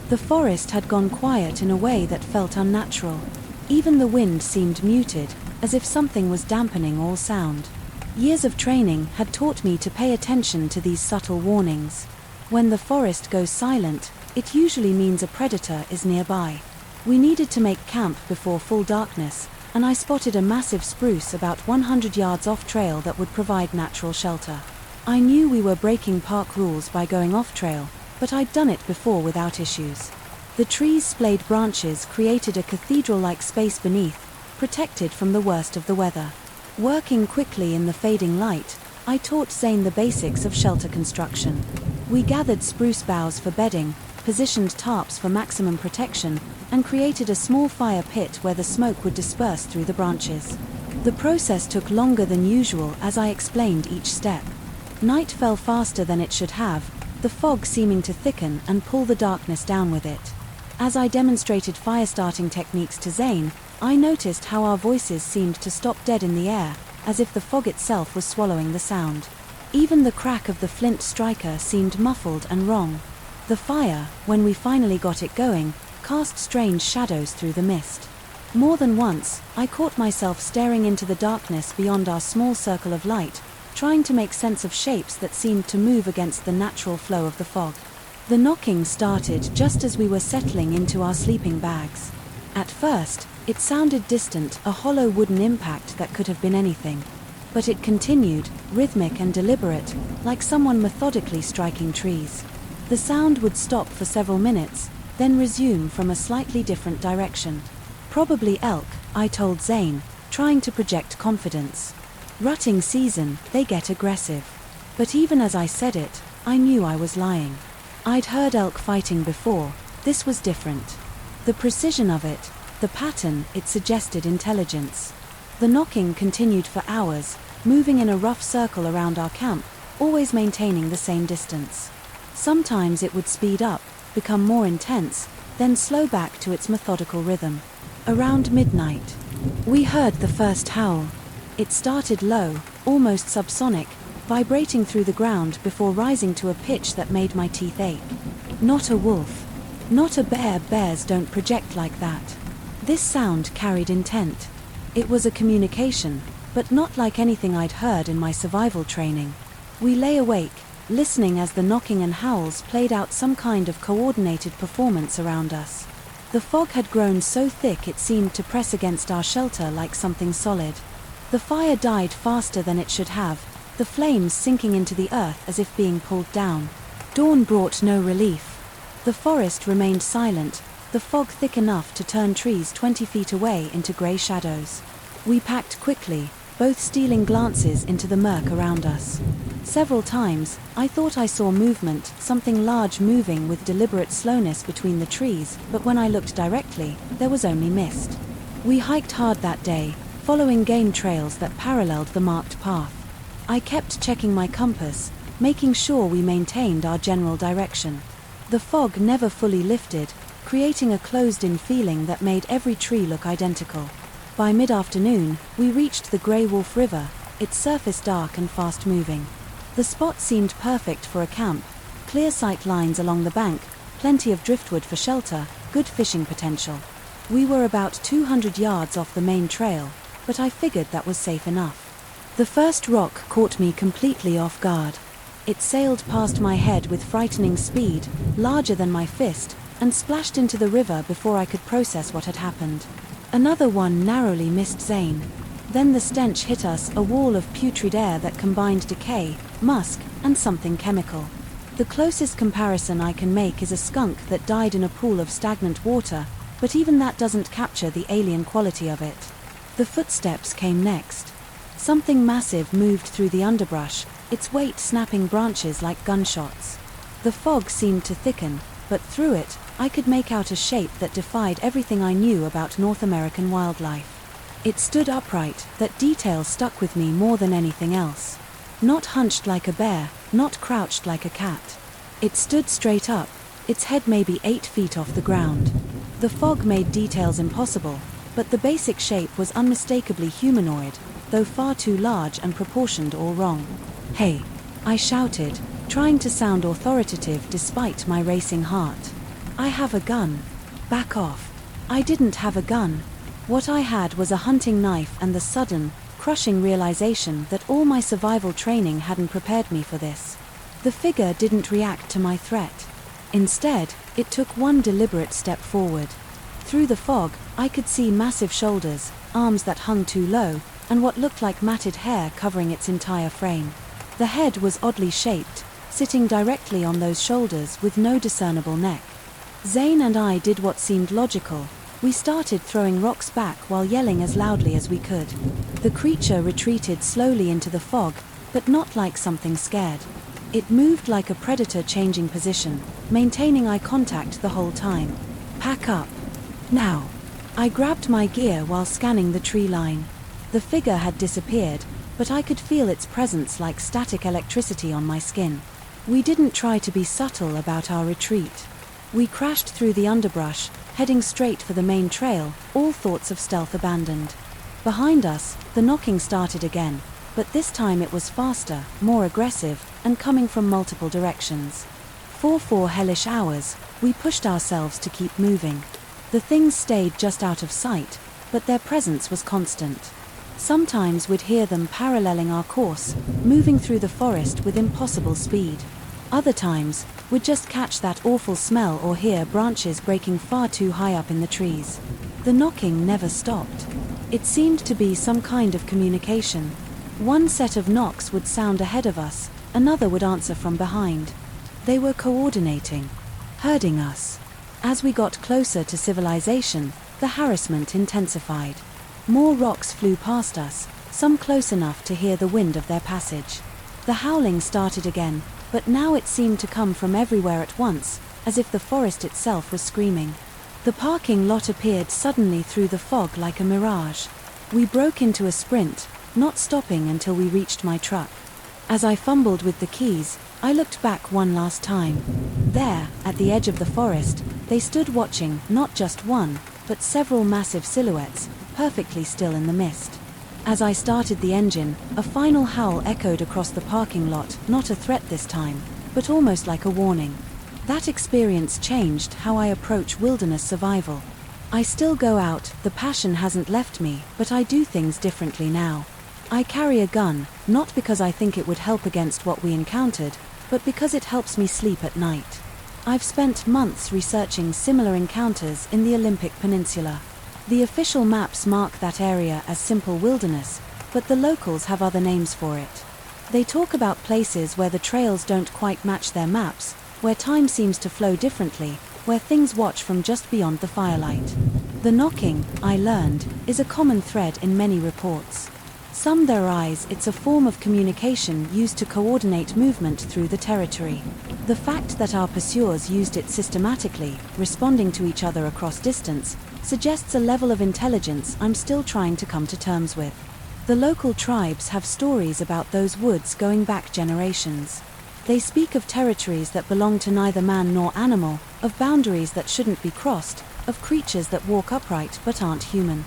The forest had gone quiet in a way that felt unnatural. Even the wind seemed muted, as if something was dampening all sound. Years of training had taught me to pay attention to these subtle warnings. When the forest goes silent, it usually means a predator is nearby. We needed to make camp before full darkness, and I spotted a massive spruce about 100 yards off trail that would provide natural shelter. I knew we were breaking park rules by going off trail, but I'd done it before without issues. The tree's splayed branches created a cathedral-like space beneath, protected from the worst of the weather. Working quickly in the fading light, I taught Zane the basics of shelter construction. We gathered spruce boughs for bedding, positioned tarps for maximum protection, and created a small fire pit where the smoke would disperse through the branches. The process took longer than usual as I explained each step. Night fell faster than it should have, the fog seeming to thicken and pull the darkness down with it. As I demonstrated fire-starting techniques to Zane, I noticed how our voices seemed to stop dead in the air, as if the fog itself was swallowing the sound. Even the crack of the flint striker seemed muffled and wrong. The fire, when we finally got it going, cast strange shadows through the mist. More than once, I caught myself staring into the darkness beyond our small circle of light, trying to make sense of shapes that seemed to move against the natural flow of the fog. The knocking started just as we were settling into our sleeping bags. At first, it sounded distant, a hollow wooden impact that could have been anything. But it continued, rhythmic and deliberate, like someone methodically striking trees. The sound would stop for several minutes, then resume from a slightly different direction. Probably elk, I told Zane, trying to project confidence. Rutting season, they get aggressive. But even as I said it, I knew I was lying. I'd heard elk fighting before, this was different. The precision of it, the pattern, it suggested intelligence. The knocking continued for hours, moving in a rough circle around our camp, always maintaining the same distance. Sometimes it would speed up, become more intense, then slow back to its methodical rhythm. Around midnight, we heard the first howl. It started low, almost subsonic, vibrating through the ground before rising to a pitch that made my teeth ache. Not a wolf. Not a bear. Bears don't project like that. This sound carried intent. It was a communication, but not like anything I'd heard in my survival training. We lay awake, listening as the knocking and howls played out some kind of coordinated performance around us. The fog had grown so thick it seemed to press against our shelter like something solid. The fire died faster than it should have, the flames sinking into the earth as if being pulled down. Dawn brought no relief. The forest remained silent, the fog thick enough to turn trees 20 feet away into grey shadows. We packed quickly, both stealing glances into the murk around us. Several times, I thought I saw movement, something large moving with deliberate slowness between the trees, but when I looked directly, there was only mist. We hiked hard that day, following game trails that paralleled the marked path. I kept checking my compass, making sure we maintained our general direction. The fog never fully lifted, creating a closed-in feeling that made every tree look identical. By mid-afternoon, we reached the Grey Wolf River, its surface dark and fast-moving. The spot seemed perfect for a camp, clear sight lines along the bank, plenty of driftwood for shelter, good fishing potential. We were about 200 yards off the main trail, but I figured that was safe enough. The first rock caught me completely off guard. It sailed past my head with frightening speed, larger than my fist, and splashed into the river before I could process what had happened. Another one narrowly missed Zane. Then the stench hit us, a wall of putrid air that combined decay, musk, and something chemical. The closest comparison I can make is a skunk that died in a pool of stagnant water, but even that doesn't capture the alien quality of it. The footsteps came next. Something massive moved through the underbrush, its weight snapping branches like gunshots. The fog seemed to thicken, but through it, I could make out a shape that defied everything I knew about North American wildlife. It stood upright, that detail stuck with me more than anything else. Not hunched like a bear, not crouched like a cat. It stood straight up, its head maybe 8 feet off the ground. The fog made details impossible, but the basic shape was unmistakably humanoid, though far too large and proportioned all wrong. "Hey!" I shouted, trying to sound authoritative despite my racing heart. "I have a gun. Back off." I didn't have a gun. What I had was a hunting knife and the sudden, crushing realization that all my survival training hadn't prepared me for this. The figure didn't react to my threat. Instead, it took one deliberate step forward. Through the fog, I could see massive shoulders, arms that hung too low, and what looked like matted hair covering its entire frame. The head was oddly shaped, sitting directly on those shoulders with no discernible neck. Zane and I did what seemed logical. We started throwing rocks back while yelling as loudly as we could. The creature retreated slowly into the fog, but not like something scared. It moved like a predator changing position, maintaining eye contact the whole time. "Pack up. Now." I grabbed my gear while scanning the tree line. The figure had disappeared, but I could feel its presence like static electricity on my skin. We didn't try to be subtle about our retreat. We crashed through the underbrush, heading straight for the main trail, all thoughts of stealth abandoned. Behind us, the knocking started again, but this time it was faster, more aggressive, and coming from multiple directions. For 4 hellish hours, we pushed ourselves to keep moving. The things stayed just out of sight, but their presence was constant. Sometimes we'd hear them paralleling our course, moving through the forest with impossible speed. Other times, we'd just catch that awful smell or hear branches breaking far too high up in the trees. The knocking never stopped. It seemed to be some kind of communication. One set of knocks would sound ahead of us, another would answer from behind. They were coordinating, herding us. As we got closer to civilization, the harassment intensified. More rocks flew past us, some close enough to hear the wind of their passage. The howling started again, but now it seemed to come from everywhere at once, as if the forest itself was screaming. The parking lot appeared suddenly through the fog like a mirage. We broke into a sprint, not stopping until we reached my truck. As I fumbled with the keys, I looked back one last time. There, at the edge of the forest, they stood watching not just one, but several massive silhouettes, perfectly still in the mist. As I started the engine, a final howl echoed across the parking lot, not a threat this time, but almost like a warning. That experience changed how I approach wilderness survival. I still go out, the passion hasn't left me, but I do things differently now. I carry a gun, not because I think it would help against what we encountered, but because it helps me sleep at night. I've spent months researching similar encounters in the Olympic Peninsula. The official maps mark that area as simple wilderness, but the locals have other names for it. They talk about places where the trails don't quite match their maps, where time seems to flow differently, where things watch from just beyond the firelight. The knocking, I learned, is a common thread in many reports. Some theorize it's a form of communication used to coordinate movement through the territory. The fact that our pursuers used it systematically, responding to each other across distance, suggests a level of intelligence I'm still trying to come to terms with. The local tribes have stories about those woods going back generations. They speak of territories that belong to neither man nor animal, of boundaries that shouldn't be crossed, of creatures that walk upright but aren't human.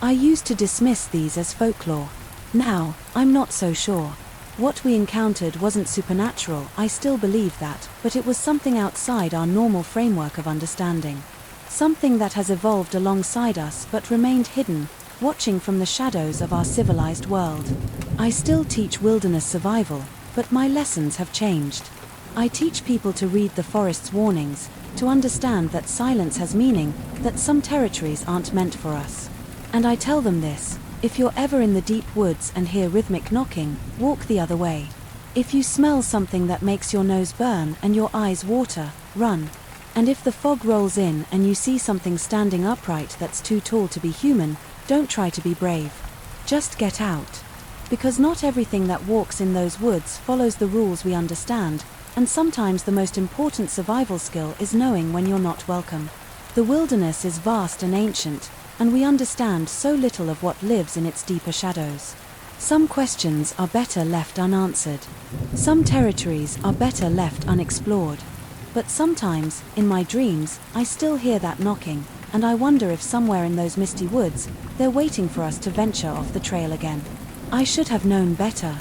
I used to dismiss these as folklore. Now, I'm not so sure. What we encountered wasn't supernatural, I still believe that, but it was something outside our normal framework of understanding. Something that has evolved alongside us but remained hidden, watching from the shadows of our civilized world. I still teach wilderness survival, but my lessons have changed. I teach people to read the forest's warnings, to understand that silence has meaning, that some territories aren't meant for us. And I tell them this: if you're ever in the deep woods and hear rhythmic knocking, walk the other way. If you smell something that makes your nose burn and your eyes water, run. And if the fog rolls in and you see something standing upright that's too tall to be human, don't try to be brave. Just get out. Because not everything that walks in those woods follows the rules we understand, and sometimes the most important survival skill is knowing when you're not welcome. The wilderness is vast and ancient, and we understand so little of what lives in its deeper shadows. Some questions are better left unanswered. Some territories are better left unexplored. But sometimes, in my dreams, I still hear that knocking, and I wonder if somewhere in those misty woods, they're waiting for us to venture off the trail again. I should have known better.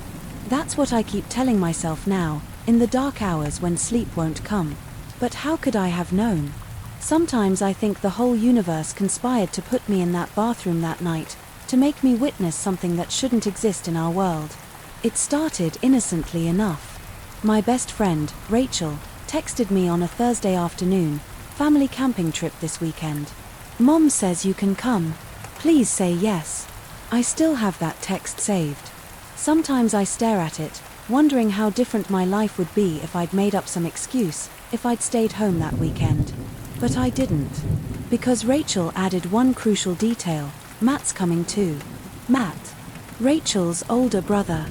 That's what I keep telling myself now, in the dark hours when sleep won't come. But how could I have known? Sometimes I think the whole universe conspired to put me in that bathroom that night, to make me witness something that shouldn't exist in our world. It started innocently enough. My best friend, Rachel, texted me on a Thursday afternoon, family camping trip this weekend. Mom says you can come. Please say yes. I still have that text saved. Sometimes I stare at it, wondering how different my life would be if I'd made up some excuse, if I'd stayed home that weekend. But I didn't. Because Rachel added one crucial detail: Matt's coming too. Matt, Rachel's older brother.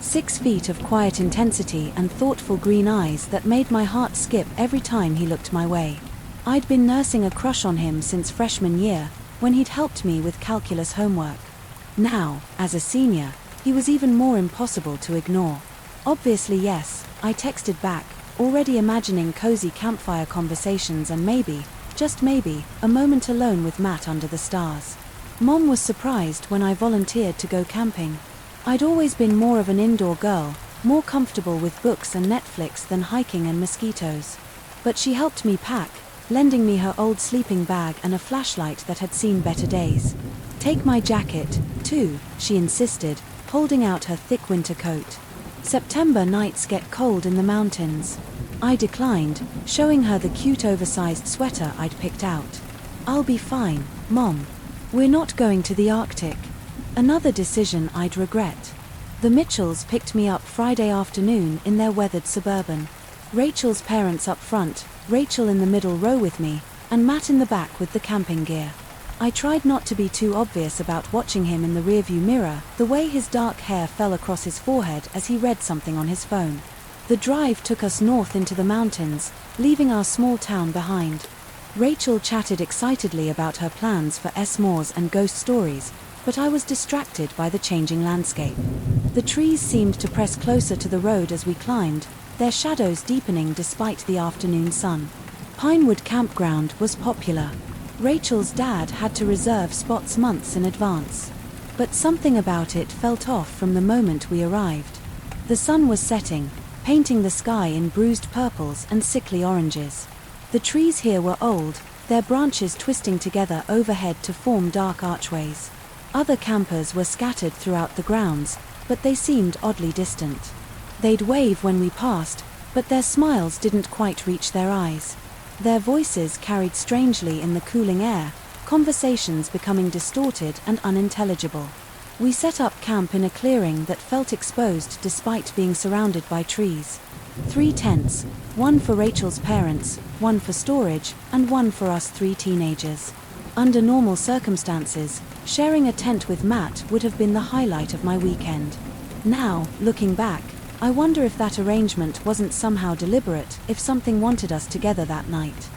6 feet of quiet intensity and thoughtful green eyes that made my heart skip every time he looked my way. I'd been nursing a crush on him since freshman year, when he'd helped me with calculus homework. Now, as a senior, he was even more impossible to ignore. Obviously yes, I texted back, already imagining cozy campfire conversations and maybe, just maybe, a moment alone with Matt under the stars. Mom was surprised when I volunteered to go camping. I'd always been more of an indoor girl, more comfortable with books and Netflix than hiking and mosquitoes. But she helped me pack, lending me her old sleeping bag and a flashlight that had seen better days. Take my jacket, too, she insisted, holding out her thick winter coat. September nights get cold in the mountains. I declined, showing her the cute oversized sweater I'd picked out. I'll be fine, Mom. We're not going to the Arctic. Another decision I'd regret. The Mitchells picked me up Friday afternoon in their weathered Suburban. Rachel's parents up front, Rachel in the middle row with me, and Matt in the back with the camping gear. I tried not to be too obvious about watching him in the rearview mirror, the way his dark hair fell across his forehead as he read something on his phone. The drive took us north into the mountains, leaving our small town behind. Rachel chatted excitedly about her plans for s'mores and ghost stories, but I was distracted by the changing landscape. The trees seemed to press closer to the road as we climbed, their shadows deepening despite the afternoon sun. Pinewood Campground was popular. Rachel's dad had to reserve spots months in advance. But something about it felt off from the moment we arrived. The sun was setting, painting the sky in bruised purples and sickly oranges. The trees here were old, their branches twisting together overhead to form dark archways. Other campers were scattered throughout the grounds, but they seemed oddly distant. They'd wave when we passed, but their smiles didn't quite reach their eyes. Their voices carried strangely in the cooling air, conversations becoming distorted and unintelligible. We set up camp in a clearing that felt exposed despite being surrounded by trees. 3 tents, one for Rachel's parents, one for storage, and one for us 3 teenagers. Under normal circumstances, sharing a tent with Matt would have been the highlight of my weekend. Now, looking back, I wonder if that arrangement wasn't somehow deliberate, if something wanted us together that night.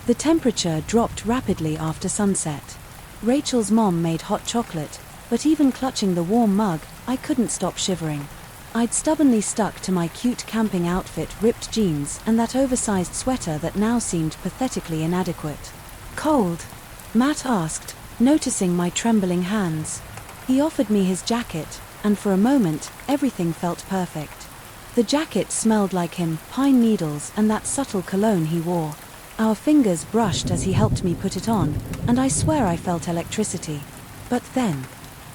The temperature dropped rapidly after sunset. Rachel's mom made hot chocolate, but even clutching the warm mug, I couldn't stop shivering. I'd stubbornly stuck to my cute camping outfit, ripped jeans, and that oversized sweater that now seemed pathetically inadequate. "Cold?" Matt asked, noticing my trembling hands. He offered me his jacket, and for a moment, everything felt perfect. The jacket smelled like him, pine needles and that subtle cologne he wore. Our fingers brushed as he helped me put it on, and I swear I felt electricity. But then,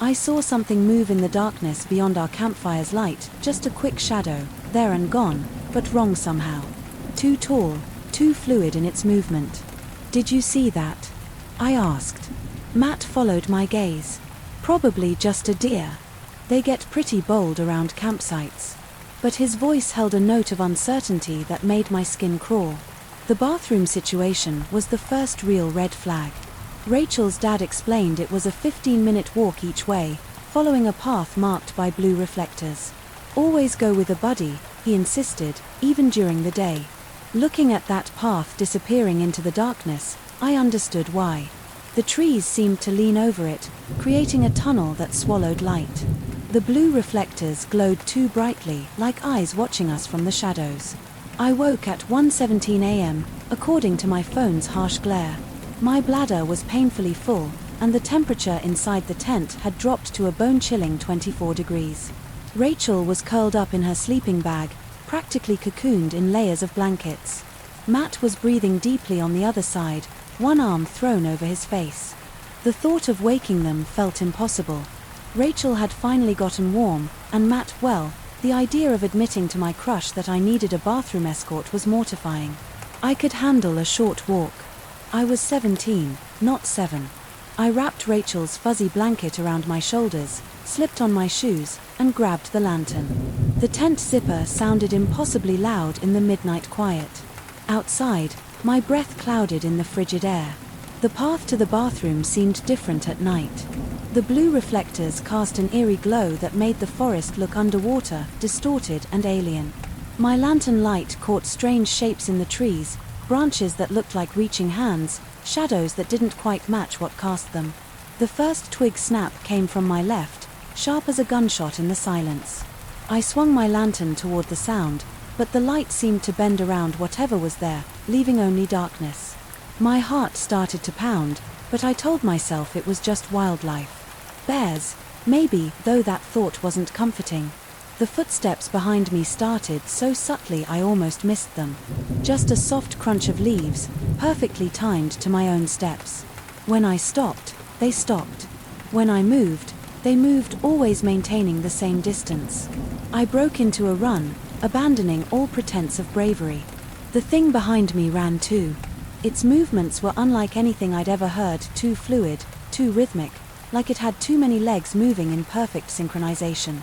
I saw something move in the darkness beyond our campfire's light, just a quick shadow, there and gone, but wrong somehow. Too tall, too fluid in its movement. "Did you see that?" I asked. Matt followed my gaze. "Probably just a deer. They get pretty bold around campsites." But his voice held a note of uncertainty that made my skin crawl. The bathroom situation was the first real red flag. Rachel's dad explained it was a 15-minute walk each way, following a path marked by blue reflectors. "Always go with a buddy," he insisted, even during the day. Looking at that path disappearing into the darkness, I understood why. The trees seemed to lean over it, creating a tunnel that swallowed light. The blue reflectors glowed too brightly, like eyes watching us from the shadows. I woke at 1:17 a.m., according to my phone's harsh glare. My bladder was painfully full, and the temperature inside the tent had dropped to a bone-chilling 24 degrees. Rachel was curled up in her sleeping bag, practically cocooned in layers of blankets. Matt was breathing deeply on the other side, one arm thrown over his face. The thought of waking them felt impossible. Rachel had finally gotten warm, and Matt, well, the idea of admitting to my crush that I needed a bathroom escort was mortifying. I could handle a short walk. I was 17, not 7. I wrapped Rachel's fuzzy blanket around my shoulders, slipped on my shoes, and grabbed the lantern. The tent zipper sounded impossibly loud in the midnight quiet. Outside, my breath clouded in the frigid air. The path to the bathroom seemed different at night. The blue reflectors cast an eerie glow that made the forest look underwater, distorted and alien. My lantern light caught strange shapes in the trees, branches that looked like reaching hands, shadows that didn't quite match what cast them. The first twig snap came from my left, sharp as a gunshot in the silence. I swung my lantern toward the sound, but the light seemed to bend around whatever was there, leaving only darkness. My heart started to pound, but I told myself it was just wildlife. Bears, maybe, though that thought wasn't comforting. The footsteps behind me started so subtly I almost missed them. Just a soft crunch of leaves, perfectly timed to my own steps. When I stopped, they stopped. When I moved, they moved, always maintaining the same distance. I broke into a run, abandoning all pretense of bravery. The thing behind me ran too. Its movements were unlike anything I'd ever heard, too fluid, too rhythmic, like it had too many legs moving in perfect synchronization.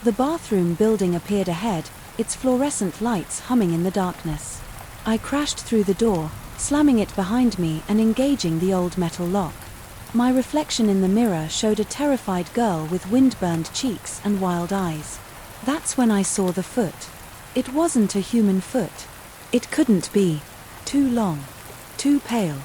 The bathroom building appeared ahead, its fluorescent lights humming in the darkness. I crashed through the door, slamming it behind me and engaging the old metal lock. My reflection in the mirror showed a terrified girl with wind-burned cheeks and wild eyes. That's when I saw the foot. It wasn't a human foot. It couldn't be. Too long. Too pale.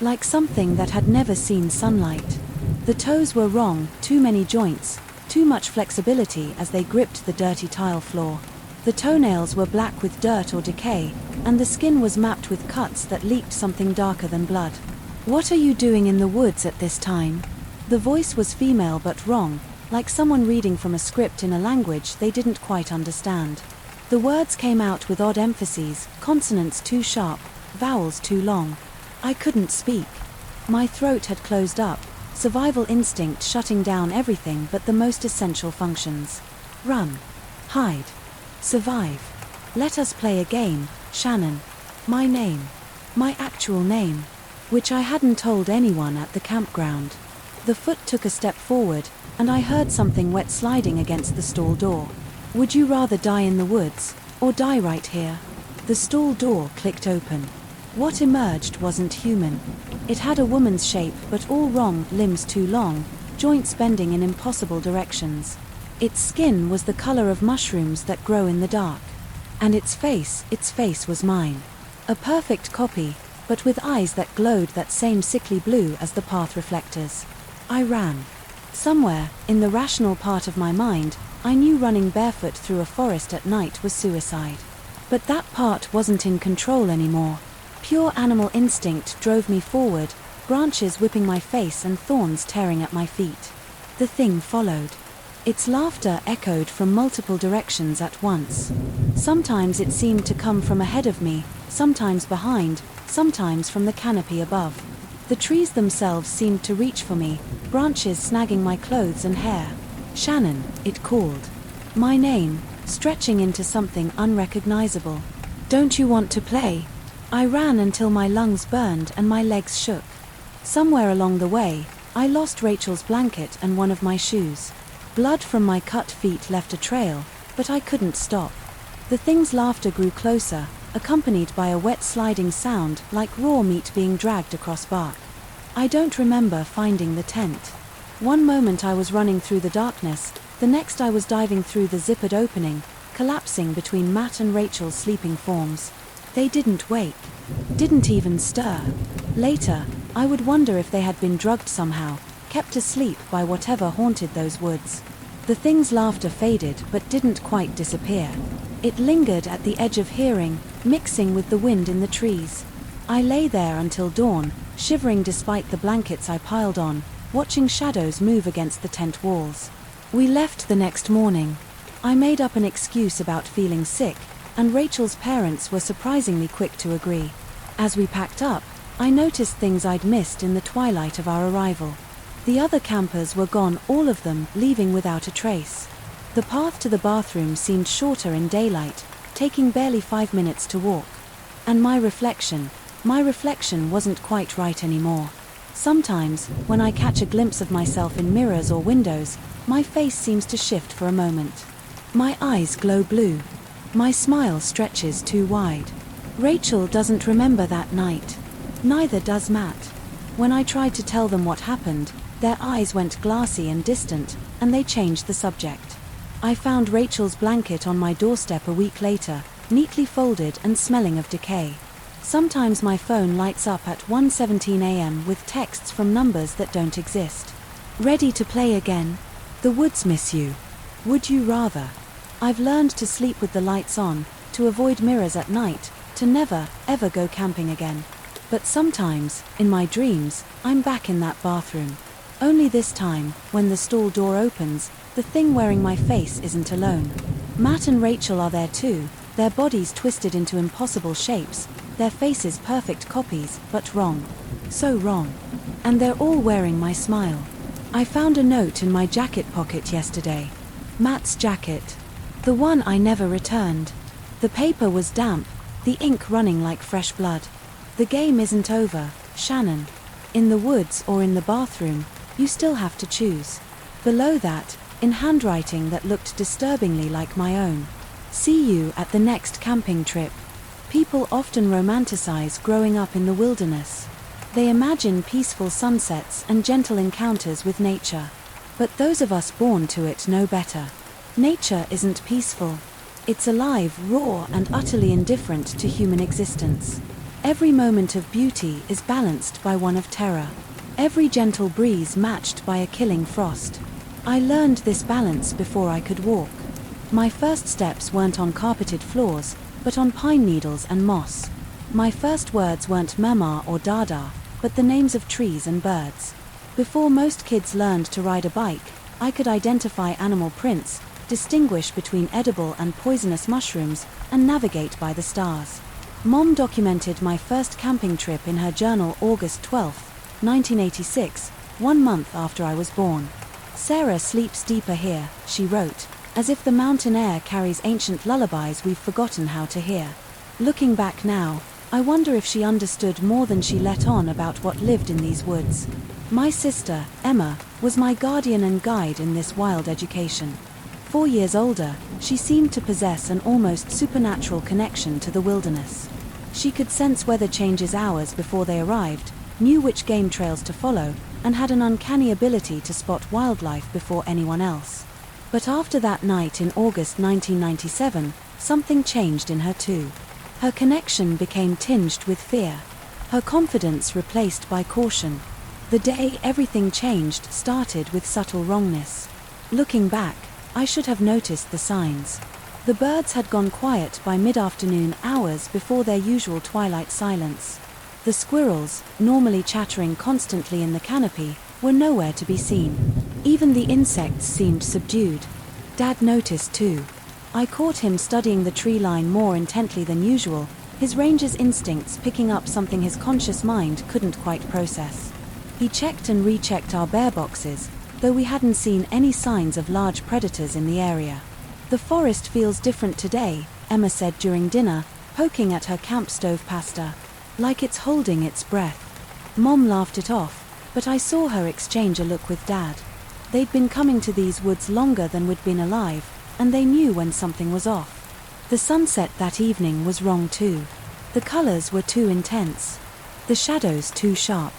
Like something that had never seen sunlight. The toes were wrong, too many joints, too much flexibility as they gripped the dirty tile floor. The toenails were black with dirt or decay, and the skin was mapped with cuts that leaked something darker than blood. "What are you doing in the woods at this time?" The voice was female but wrong, like someone reading from a script in a language they didn't quite understand. The words came out with odd emphases, consonants too sharp, vowels too long. I couldn't speak. My throat had closed up, survival instinct shutting down everything but the most essential functions. Run. Hide. Survive. Let us play a game, Shannon. My name. My actual name. Which I hadn't told anyone at the campground. The foot took a step forward, and I heard something wet sliding against the stall door. Would you rather die in the woods, or die right here? The stall door clicked open. What emerged wasn't human. It had a woman's shape but all wrong, limbs too long, joints bending in impossible directions. Its skin was the color of mushrooms that grow in the dark. And its face was mine. A perfect copy, but with eyes that glowed that same sickly blue as the path reflectors. I ran. Somewhere, in the rational part of my mind, I knew running barefoot through a forest at night was suicide. But that part wasn't in control anymore. Pure animal instinct drove me forward, branches whipping my face and thorns tearing at my feet. The thing followed. Its laughter echoed from multiple directions at once. Sometimes it seemed to come from ahead of me, sometimes behind, sometimes from the canopy above. The trees themselves seemed to reach for me, branches snagging my clothes and hair. Shannon, it called. My name, stretching into something unrecognizable. Don't you want to play? I ran until my lungs burned and my legs shook. Somewhere along the way, I lost Rachel's blanket and one of my shoes. Blood from my cut feet left a trail, but I couldn't stop. The thing's laughter grew closer, accompanied by a wet sliding sound like raw meat being dragged across bark. I don't remember finding the tent. One moment I was running through the darkness, the next I was diving through the zippered opening, collapsing between Matt and Rachel's sleeping forms. They didn't wake, didn't even stir. Later, I would wonder if they had been drugged somehow, kept asleep by whatever haunted those woods. The thing's laughter faded but didn't quite disappear. It lingered at the edge of hearing, mixing with the wind in the trees. I lay there until dawn, shivering despite the blankets I piled on, watching shadows move against the tent walls. We left the next morning. I made up an excuse about feeling sick, and Rachel's parents were surprisingly quick to agree. As we packed up, I noticed things I'd missed in the twilight of our arrival. The other campers were gone, all of them, leaving without a trace. The path to the bathroom seemed shorter in daylight, taking barely 5 minutes to walk. And my reflection wasn't quite right anymore. Sometimes, when I catch a glimpse of myself in mirrors or windows, my face seems to shift for a moment. My eyes glow blue. My smile stretches too wide. Rachel doesn't remember that night. Neither does Matt. When I tried to tell them what happened, their eyes went glassy and distant, and they changed the subject. I found Rachel's blanket on my doorstep a week later, neatly folded and smelling of decay. Sometimes my phone lights up at 1:17 a.m. with texts from numbers that don't exist. Ready to play again? The woods miss you. Would you rather? I've learned to sleep with the lights on, to avoid mirrors at night, to never, ever go camping again. But sometimes, in my dreams, I'm back in that bathroom. Only this time, when the stall door opens, the thing wearing my face isn't alone. Matt and Rachel are there too, their bodies twisted into impossible shapes, their faces perfect copies, but wrong. So wrong. And they're all wearing my smile. I found a note in my jacket pocket yesterday. Matt's jacket. The one I never returned. The paper was damp, the ink running like fresh blood. The game isn't over, Shannon. In the woods or in the bathroom, you still have to choose. Below that, in handwriting that looked disturbingly like my own. See you at the next camping trip. People often romanticize growing up in the wilderness. They imagine peaceful sunsets and gentle encounters with nature. But those of us born to it know better. Nature isn't peaceful. It's alive, raw, and utterly indifferent to human existence. Every moment of beauty is balanced by one of terror. Every gentle breeze matched by a killing frost. I learned this balance before I could walk. My first steps weren't on carpeted floors, but on pine needles and moss. My first words weren't mama or dada, but the names of trees and birds. Before most kids learned to ride a bike, I could identify animal prints, distinguish between edible and poisonous mushrooms, and navigate by the stars. Mom documented my first camping trip in her journal August 12, 1986, 1 month after I was born. "Sarah sleeps deeper here," she wrote, "as if the mountain air carries ancient lullabies we've forgotten how to hear." Looking back now, I wonder if she understood more than she let on about what lived in these woods. My sister, Emma, was my guardian and guide in this wild education. 4 years older, she seemed to possess an almost supernatural connection to the wilderness. She could sense weather changes hours before they arrived, knew which game trails to follow, and had an uncanny ability to spot wildlife before anyone else. But after that night in August 1997, something changed in her too. Her connection became tinged with fear. Her confidence replaced by caution. The day everything changed started with subtle wrongness. Looking back, I should have noticed the signs. The birds had gone quiet by mid-afternoon, hours before their usual twilight silence. The squirrels, normally chattering constantly in the canopy, were nowhere to be seen. Even the insects seemed subdued. Dad noticed too. I caught him studying the tree line more intently than usual, his ranger's instincts picking up something his conscious mind couldn't quite process. He checked and rechecked our bear boxes, though we hadn't seen any signs of large predators in the area. "The forest feels different today," Emma said during dinner, poking at her camp stove pasta. "Like it's holding its breath." Mom laughed it off, but I saw her exchange a look with Dad. They'd been coming to these woods longer than we'd been alive, and they knew when something was off. The sunset that evening was wrong too. The colors were too intense. The shadows too sharp.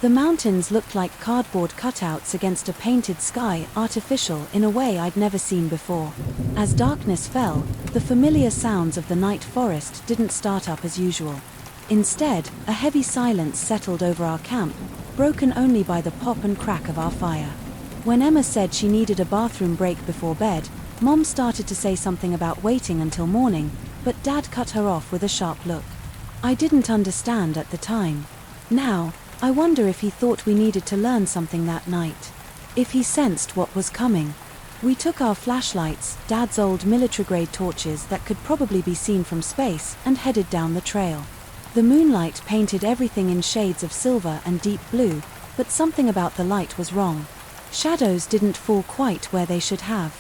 The mountains looked like cardboard cutouts against a painted sky, artificial in a way I'd never seen before. As darkness fell, the familiar sounds of the night forest didn't start up as usual. Instead, a heavy silence settled over our camp, broken only by the pop and crack of our fire. When Emma said she needed a bathroom break before bed, Mom started to say something about waiting until morning, but Dad cut her off with a sharp look. I didn't understand at the time. Now, I wonder if he thought we needed to learn something that night. If he sensed what was coming. We took our flashlights, Dad's old military-grade torches that could probably be seen from space, and headed down the trail. The moonlight painted everything in shades of silver and deep blue, but something about the light was wrong. Shadows didn't fall quite where they should have.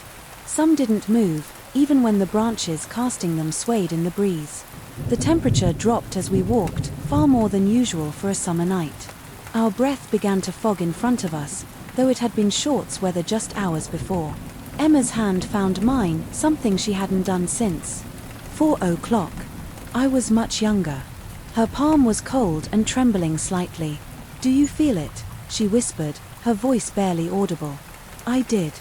Some didn't move, even when the branches casting them swayed in the breeze. The temperature dropped as we walked, far more than usual for a summer night. Our breath began to fog in front of us, though it had been shorts weather just hours before. Emma's hand found mine, something she hadn't done since. 4:00. I was much younger. Her palm was cold and trembling slightly. "Do you feel it?" she whispered, her voice barely audible. I did.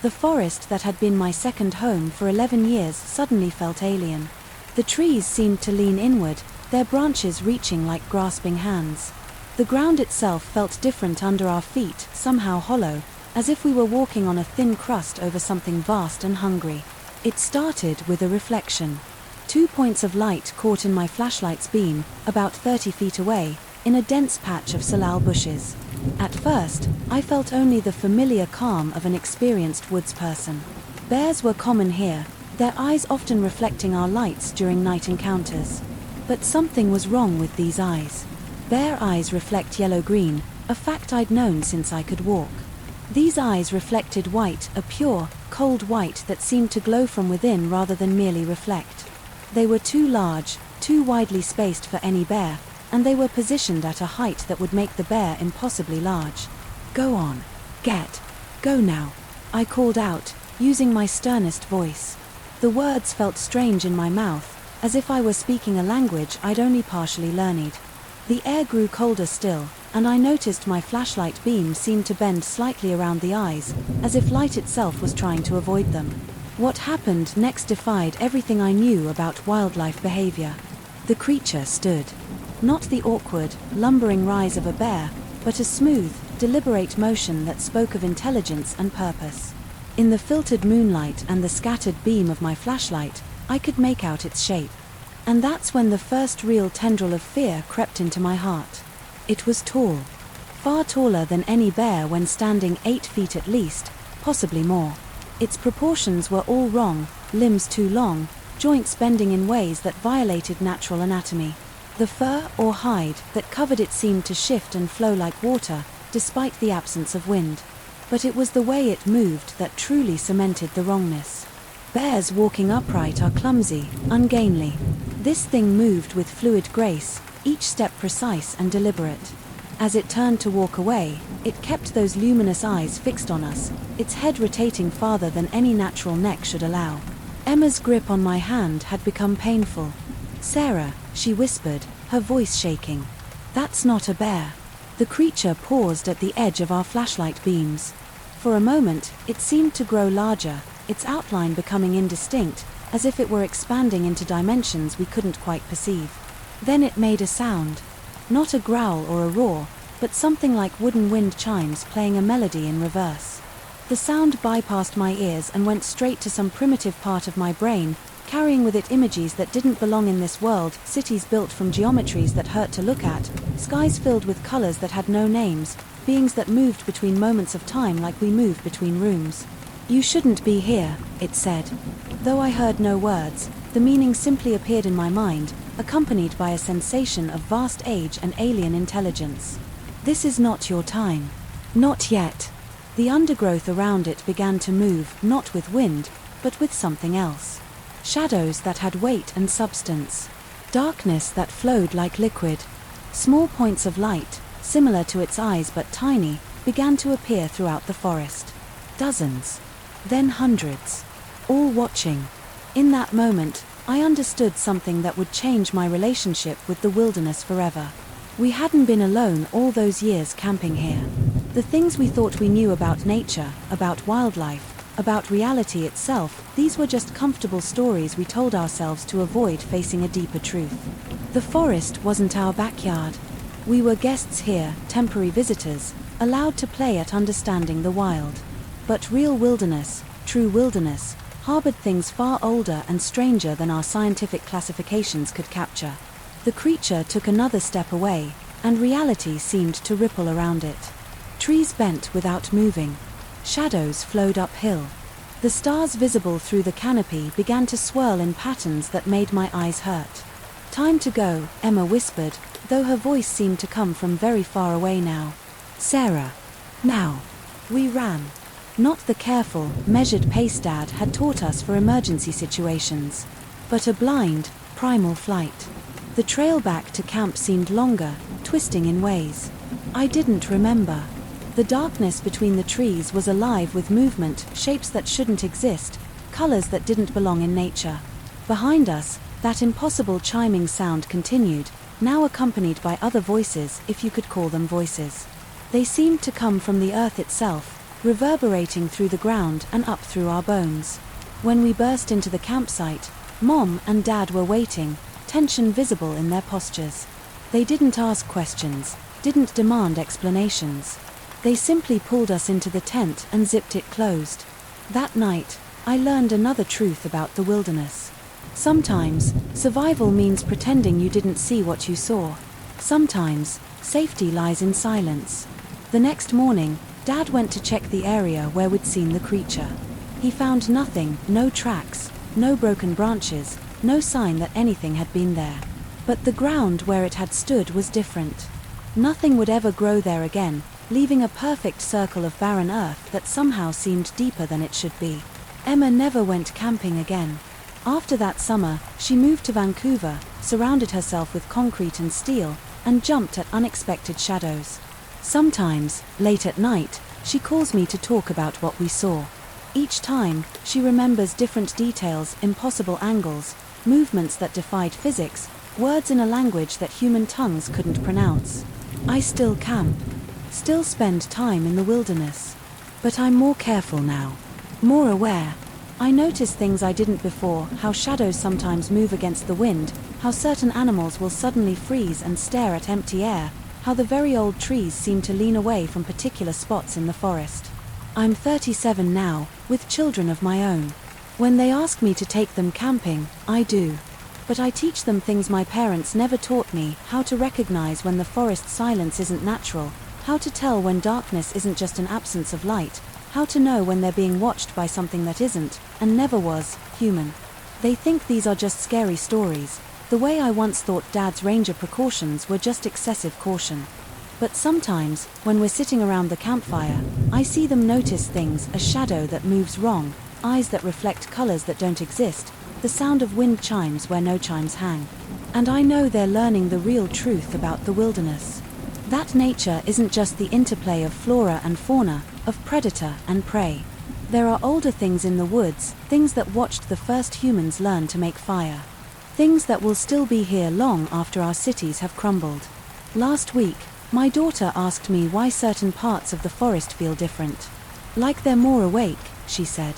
The forest that had been my second home for 11 years suddenly felt alien. The trees seemed to lean inward, their branches reaching like grasping hands. The ground itself felt different under our feet, somehow hollow, as if we were walking on a thin crust over something vast and hungry. It started with a reflection. 2 points of light caught in my flashlight's beam, about 30 feet away, in a dense patch of salal bushes. At first, I felt only the familiar calm of an experienced woods person. Bears were common here, their eyes often reflecting our lights during night encounters. But something was wrong with these eyes. Bear eyes reflect yellow-green, a fact I'd known since I could walk. These eyes reflected white, a pure, cold white that seemed to glow from within rather than merely reflect. They were too large, too widely spaced for any bear, and they were positioned at a height that would make the bear impossibly large. "Go on. Go now," I called out, using my sternest voice. The words felt strange in my mouth, as if I were speaking a language I'd only partially learned. The air grew colder still, and I noticed my flashlight beam seemed to bend slightly around the eyes, as if light itself was trying to avoid them. What happened next defied everything I knew about wildlife behavior. The creature stood. Not the awkward, lumbering rise of a bear, but a smooth, deliberate motion that spoke of intelligence and purpose. In the filtered moonlight and the scattered beam of my flashlight, I could make out its shape. And that's when the first real tendril of fear crept into my heart. It was tall. Far taller than any bear when standing 8 feet at least, possibly more. Its proportions were all wrong, limbs too long, joints bending in ways that violated natural anatomy. The fur or hide that covered it seemed to shift and flow like water, despite the absence of wind. But it was the way it moved that truly cemented the wrongness. Bears walking upright are clumsy, ungainly. This thing moved with fluid grace, each step precise and deliberate. As it turned to walk away, it kept those luminous eyes fixed on us, its head rotating farther than any natural neck should allow. Emma's grip on my hand had become painful. "Sarah," she whispered, her voice shaking. "That's not a bear." The creature paused at the edge of our flashlight beams. For a moment, it seemed to grow larger, its outline becoming indistinct, as if it were expanding into dimensions we couldn't quite perceive. Then it made a sound. Not a growl or a roar, but something like wooden wind chimes playing a melody in reverse. The sound bypassed my ears and went straight to some primitive part of my brain, carrying with it images that didn't belong in this world, cities built from geometries that hurt to look at, skies filled with colors that had no names, beings that moved between moments of time like we move between rooms. "You shouldn't be here," it said. Though I heard no words, the meaning simply appeared in my mind, accompanied by a sensation of vast age and alien intelligence. "This is not your time." Not yet. The undergrowth around it began to move, not with wind, but with something else. Shadows that had weight and substance. Darkness that flowed like liquid. Small points of light, similar to its eyes but tiny, began to appear throughout the forest. Dozens. Then hundreds. All watching. In that moment, I understood something that would change my relationship with the wilderness forever. We hadn't been alone all those years camping here. The things we thought we knew about nature, about wildlife, about reality itself, these were just comfortable stories we told ourselves to avoid facing a deeper truth. The forest wasn't our backyard. We were guests here, temporary visitors, allowed to play at understanding the wild. But real wilderness, true wilderness, harbored things far older and stranger than our scientific classifications could capture. The creature took another step away, and reality seemed to ripple around it. Trees bent without moving. Shadows flowed uphill. The stars visible through the canopy began to swirl in patterns that made my eyes hurt. "Time to go," Emma whispered, though her voice seemed to come from very far away now. "Sarah." Now. We ran. Not the careful, measured pace Dad had taught us for emergency situations, but a blind, primal flight. The trail back to camp seemed longer, twisting in ways I didn't remember. The darkness between the trees was alive with movement, shapes that shouldn't exist, colors that didn't belong in nature. Behind us, that impossible chiming sound continued, now accompanied by other voices, if you could call them voices. They seemed to come from the earth itself, reverberating through the ground and up through our bones. When we burst into the campsite, Mom and Dad were waiting, tension visible in their postures. They didn't ask questions, didn't demand explanations. They simply pulled us into the tent and zipped it closed. That night, I learned another truth about the wilderness. Sometimes, survival means pretending you didn't see what you saw. Sometimes, safety lies in silence. The next morning, Dad went to check the area where we'd seen the creature. He found nothing, no tracks, no broken branches, no sign that anything had been there. But the ground where it had stood was different. Nothing would ever grow there again, leaving a perfect circle of barren earth that somehow seemed deeper than it should be. Emma never went camping again. After that summer, she moved to Vancouver, surrounded herself with concrete and steel, and jumped at unexpected shadows. Sometimes, late at night, she calls me to talk about what we saw. Each time, she remembers different details, impossible angles, movements that defied physics, words in a language that human tongues couldn't pronounce. I still camp, still spend time in the wilderness. But I'm more careful now, more aware. I notice things I didn't before, how shadows sometimes move against the wind, how certain animals will suddenly freeze and stare at empty air, how the very old trees seem to lean away from particular spots in the forest. I'm 37 now, with children of my own. When they ask me to take them camping, I do. But I teach them things my parents never taught me, how to recognize when the forest silence isn't natural, how to tell when darkness isn't just an absence of light, How to know when they're being watched by something that isn't, and never was, human. They think these are just scary stories, the way I once thought Dad's ranger precautions were just excessive caution. But sometimes, when we're sitting around the campfire, I see them notice things, a shadow that moves wrong, eyes that reflect colors that don't exist, the sound of wind chimes where no chimes hang. And I know they're learning the real truth about the wilderness. That nature isn't just the interplay of flora and fauna, of predator and prey. There are older things in the woods, things that watched the first humans learn to make fire. Things that will still be here long after our cities have crumbled. Last week, my daughter asked me why certain parts of the forest feel different. Like they're more awake, she said.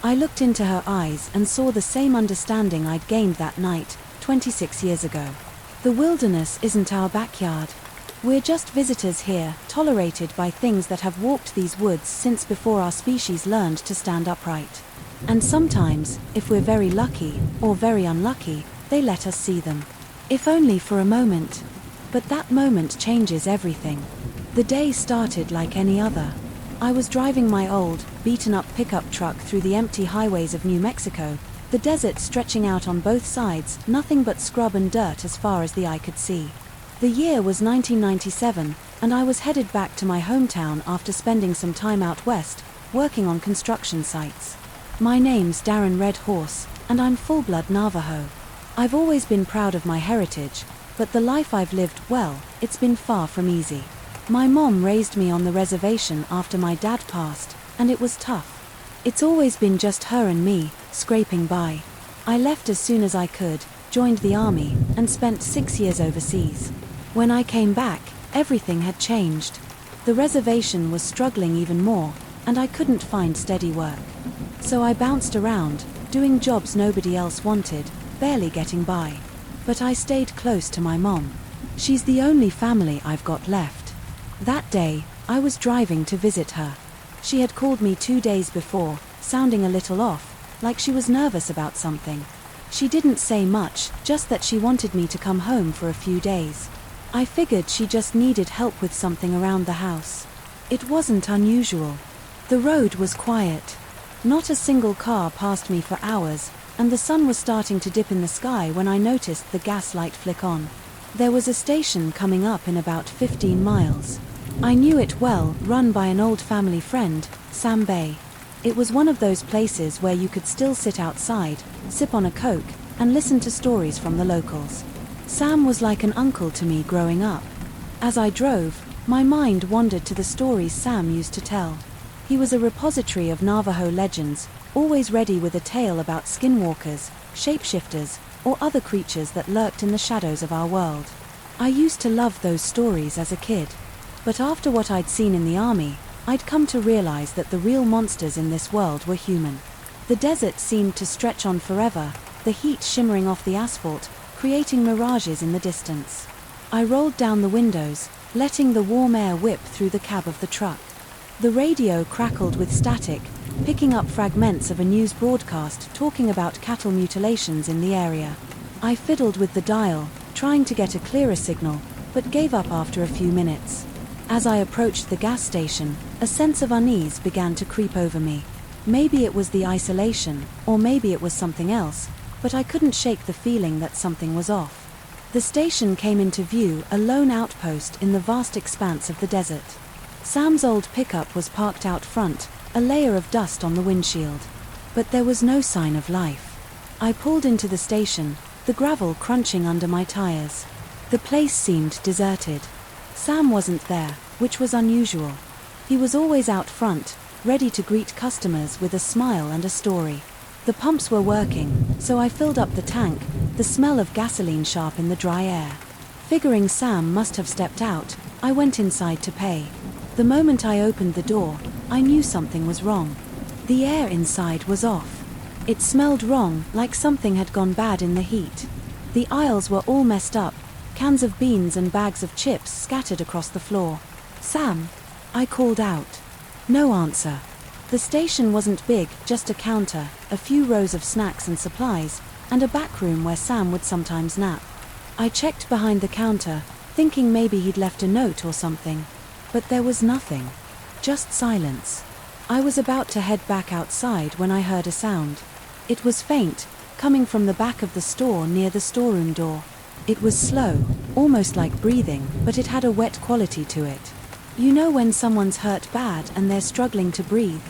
I looked into her eyes and saw the same understanding I'd gained that night, 26 years ago. The wilderness isn't our backyard. We're just visitors here, tolerated by things that have walked these woods since before our species learned to stand upright. And sometimes, if we're very lucky, or very unlucky, they let us see them. If only for a moment. But that moment changes everything. The day started like any other. I was driving my old, beaten-up pickup truck through the empty highways of New Mexico, the desert stretching out on both sides, nothing but scrub and dirt as far as the eye could see. The year was 1997, and I was headed back to my hometown after spending some time out west, working on construction sites. My name's Darren Red Horse, and I'm full-blood Navajo. I've always been proud of my heritage, but the life I've lived, well, it's been far from easy. My mom raised me on the reservation after my dad passed, and it was tough. It's always been just her and me, scraping by. I left as soon as I could, joined the army, and spent 6 years overseas. When I came back, everything had changed. The reservation was struggling even more, and I couldn't find steady work. So I bounced around, doing jobs nobody else wanted, barely getting by. But I stayed close to my mom. She's the only family I've got left. That day, I was driving to visit her. She had called me 2 days before, sounding a little off, like she was nervous about something. She didn't say much, just that she wanted me to come home for a few days. I figured she just needed help with something around the house. It wasn't unusual. The road was quiet. Not a single car passed me for hours, and the sun was starting to dip in the sky when I noticed the gas light flick on. There was a station coming up in about 15 miles. I knew it well, run by an old family friend, Sam Bay. It was one of those places where you could still sit outside, sip on a Coke, and listen to stories from the locals. Sam was like an uncle to me growing up. As I drove, my mind wandered to the stories Sam used to tell. He was a repository of Navajo legends, always ready with a tale about skinwalkers, shapeshifters, or other creatures that lurked in the shadows of our world. I used to love those stories as a kid. But after what I'd seen in the army, I'd come to realize that the real monsters in this world were human. The desert seemed to stretch on forever, the heat shimmering off the asphalt, creating mirages in the distance. I rolled down the windows, letting the warm air whip through the cab of the truck. The radio crackled with static, picking up fragments of a news broadcast talking about cattle mutilations in the area. I fiddled with the dial, trying to get a clearer signal, but gave up after a few minutes. As I approached the gas station, a sense of unease began to creep over me. Maybe it was the isolation, or maybe it was something else, but I couldn't shake the feeling that something was off. The station came into view, a lone outpost in the vast expanse of the desert. Sam's old pickup was parked out front, a layer of dust on the windshield. But there was no sign of life. I pulled into the station, the gravel crunching under my tires. The place seemed deserted. Sam wasn't there, which was unusual. He was always out front, ready to greet customers with a smile and a story. The pumps were working, so I filled up the tank, the smell of gasoline sharp in the dry air. Figuring Sam must have stepped out, I went inside to pay. The moment I opened the door, I knew something was wrong. The air inside was off. It smelled wrong, like something had gone bad in the heat. The aisles were all messed up, cans of beans and bags of chips scattered across the floor. "Sam," I called out. No answer. The station wasn't big, just a counter, a few rows of snacks and supplies, and a back room where Sam would sometimes nap. I checked behind the counter, thinking maybe he'd left a note or something. But there was nothing. Just silence. I was about to head back outside when I heard a sound. It was faint, coming from the back of the store near the storeroom door. It was slow, almost like breathing, but it had a wet quality to it. You know when someone's hurt bad and they're struggling to breathe?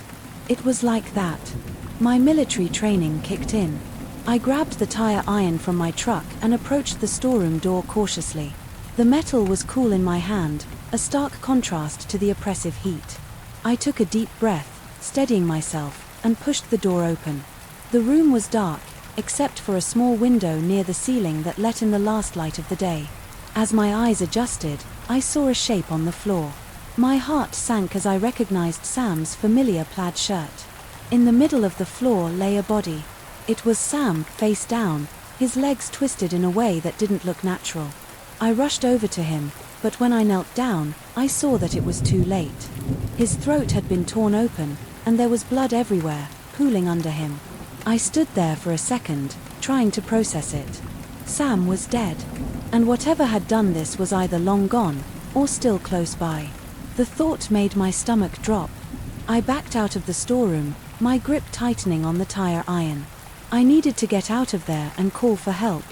It was like that. My military training kicked in. I grabbed the tire iron from my truck and approached the storeroom door cautiously. The metal was cool in my hand, a stark contrast to the oppressive heat. I took a deep breath, steadying myself, and pushed the door open. The room was dark, except for a small window near the ceiling that let in the last light of the day. As my eyes adjusted, I saw a shape on the floor. My heart sank as I recognized Sam's familiar plaid shirt. In the middle of the floor lay a body. It was Sam, face down, his legs twisted in a way that didn't look natural. I rushed over to him, but when I knelt down, I saw that it was too late. His throat had been torn open, and there was blood everywhere, pooling under him. I stood there for a second, trying to process it. Sam was dead, and whatever had done this was either long gone, or still close by. The thought made my stomach drop. I backed out of the storeroom, my grip tightening on the tire iron. I needed to get out of there and call for help.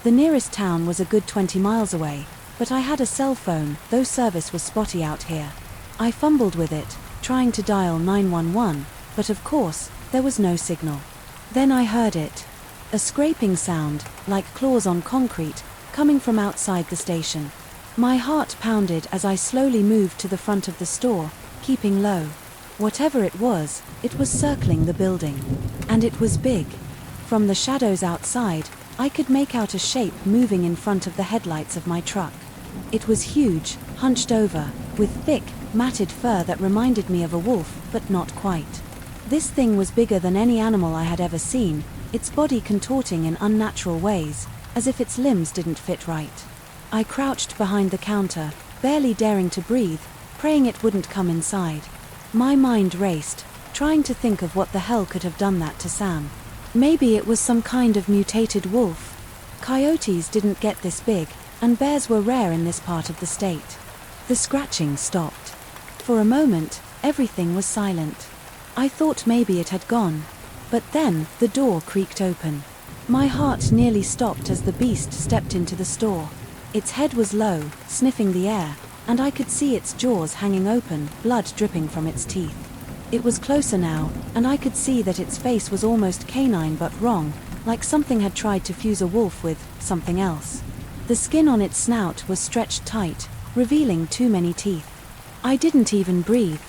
The nearest town was a good 20 miles away, but I had a cell phone, though service was spotty out here. I fumbled with it, trying to dial 911, but of course, there was no signal. Then I heard it. A scraping sound, like claws on concrete, coming from outside the station. My heart pounded as I slowly moved to the front of the store, keeping low. Whatever it was circling the building. And it was big. From the shadows outside, I could make out a shape moving in front of the headlights of my truck. It was huge, hunched over, with thick, matted fur that reminded me of a wolf, but not quite. This thing was bigger than any animal I had ever seen, its body contorting in unnatural ways, as if its limbs didn't fit right. I crouched behind the counter, barely daring to breathe, praying it wouldn't come inside. My mind raced, trying to think of what the hell could have done that to Sam. Maybe it was some kind of mutated wolf. Coyotes didn't get this big, and bears were rare in this part of the state. The scratching stopped. For a moment, everything was silent. I thought maybe it had gone. But then, the door creaked open. My heart nearly stopped as the beast stepped into the store. Its head was low, sniffing the air, and I could see its jaws hanging open, blood dripping from its teeth. It was closer now, and I could see that its face was almost canine but wrong, like something had tried to fuse a wolf with something else. The skin on its snout was stretched tight, revealing too many teeth. I didn't even breathe.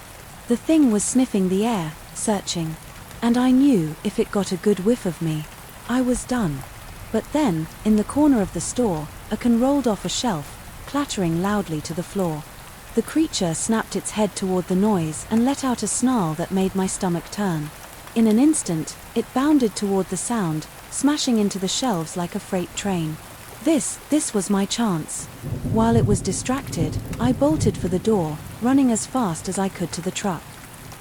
The thing was sniffing the air, searching. And I knew if it got a good whiff of me, I was done. But then, in the corner of the store, a can rolled off a shelf, clattering loudly to the floor. The creature snapped its head toward the noise and let out a snarl that made my stomach turn. In an instant, it bounded toward the sound, smashing into the shelves like a freight train. This was my chance. While it was distracted, I bolted for the door, running as fast as I could to the truck.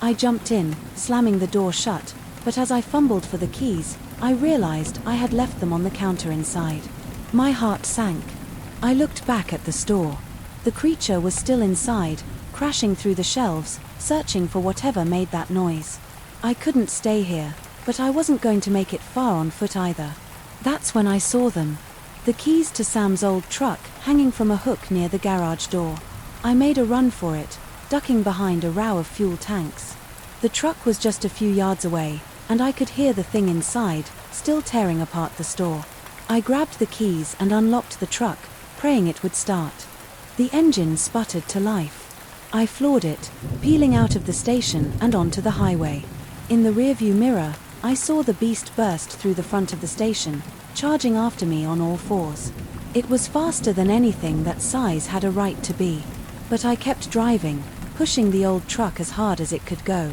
I jumped in, slamming the door shut, but as I fumbled for the keys, I realized I had left them on the counter inside. My heart sank. I looked back at the store. The creature was still inside, crashing through the shelves, searching for whatever made that noise. I couldn't stay here, but I wasn't going to make it far on foot either. That's when I saw them. The keys to Sam's old truck hanging from a hook near the garage door. I made a run for it, ducking behind a row of fuel tanks. The truck was just a few yards away, and I could hear the thing inside, still tearing apart the store. I grabbed the keys and unlocked the truck, praying it would start. The engine sputtered to life. I floored it, peeling out of the station and onto the highway. In the rearview mirror, I saw the beast burst through the front of the station, charging after me on all fours. It was faster than anything that size had a right to be. But I kept driving, pushing the old truck as hard as it could go.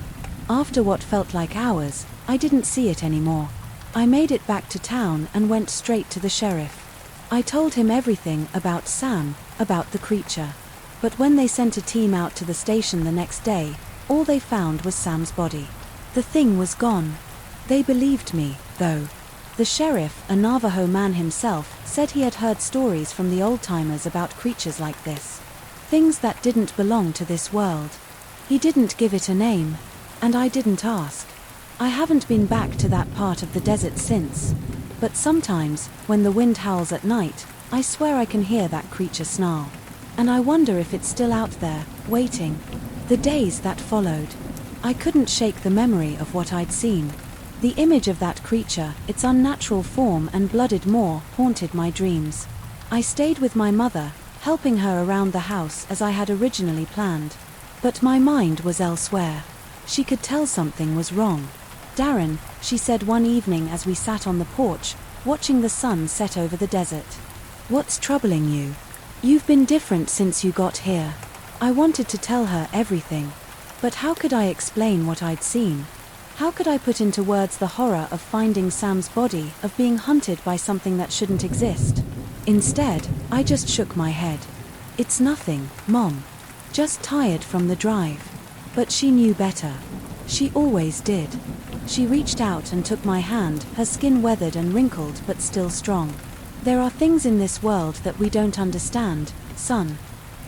After what felt like hours, I didn't see it anymore. I made it back to town and went straight to the sheriff. I told him everything about Sam, about the creature. But when they sent a team out to the station the next day, all they found was Sam's body. The thing was gone. They believed me, though. The sheriff, a Navajo man himself, said he had heard stories from the old-timers about creatures like this. Things that didn't belong to this world. He didn't give it a name. And I didn't ask. I haven't been back to that part of the desert since. But sometimes, when the wind howls at night, I swear I can hear that creature snarl. And I wonder if it's still out there, waiting. The days that followed, I couldn't shake the memory of what I'd seen. The image of that creature, its unnatural form and blooded maw, haunted my dreams. I stayed with my mother, helping her around the house as I had originally planned. But my mind was elsewhere. She could tell something was wrong. "Darren," she said one evening as we sat on the porch, watching the sun set over the desert. "What's troubling you? You've been different since you got here." I wanted to tell her everything. But how could I explain what I'd seen? How could I put into words the horror of finding Sam's body, of being hunted by something that shouldn't exist? Instead, I just shook my head. "It's nothing, Mom. Just tired from the drive." But she knew better. She always did. She reached out and took my hand, her skin weathered and wrinkled but still strong. "There are things in this world that we don't understand, son.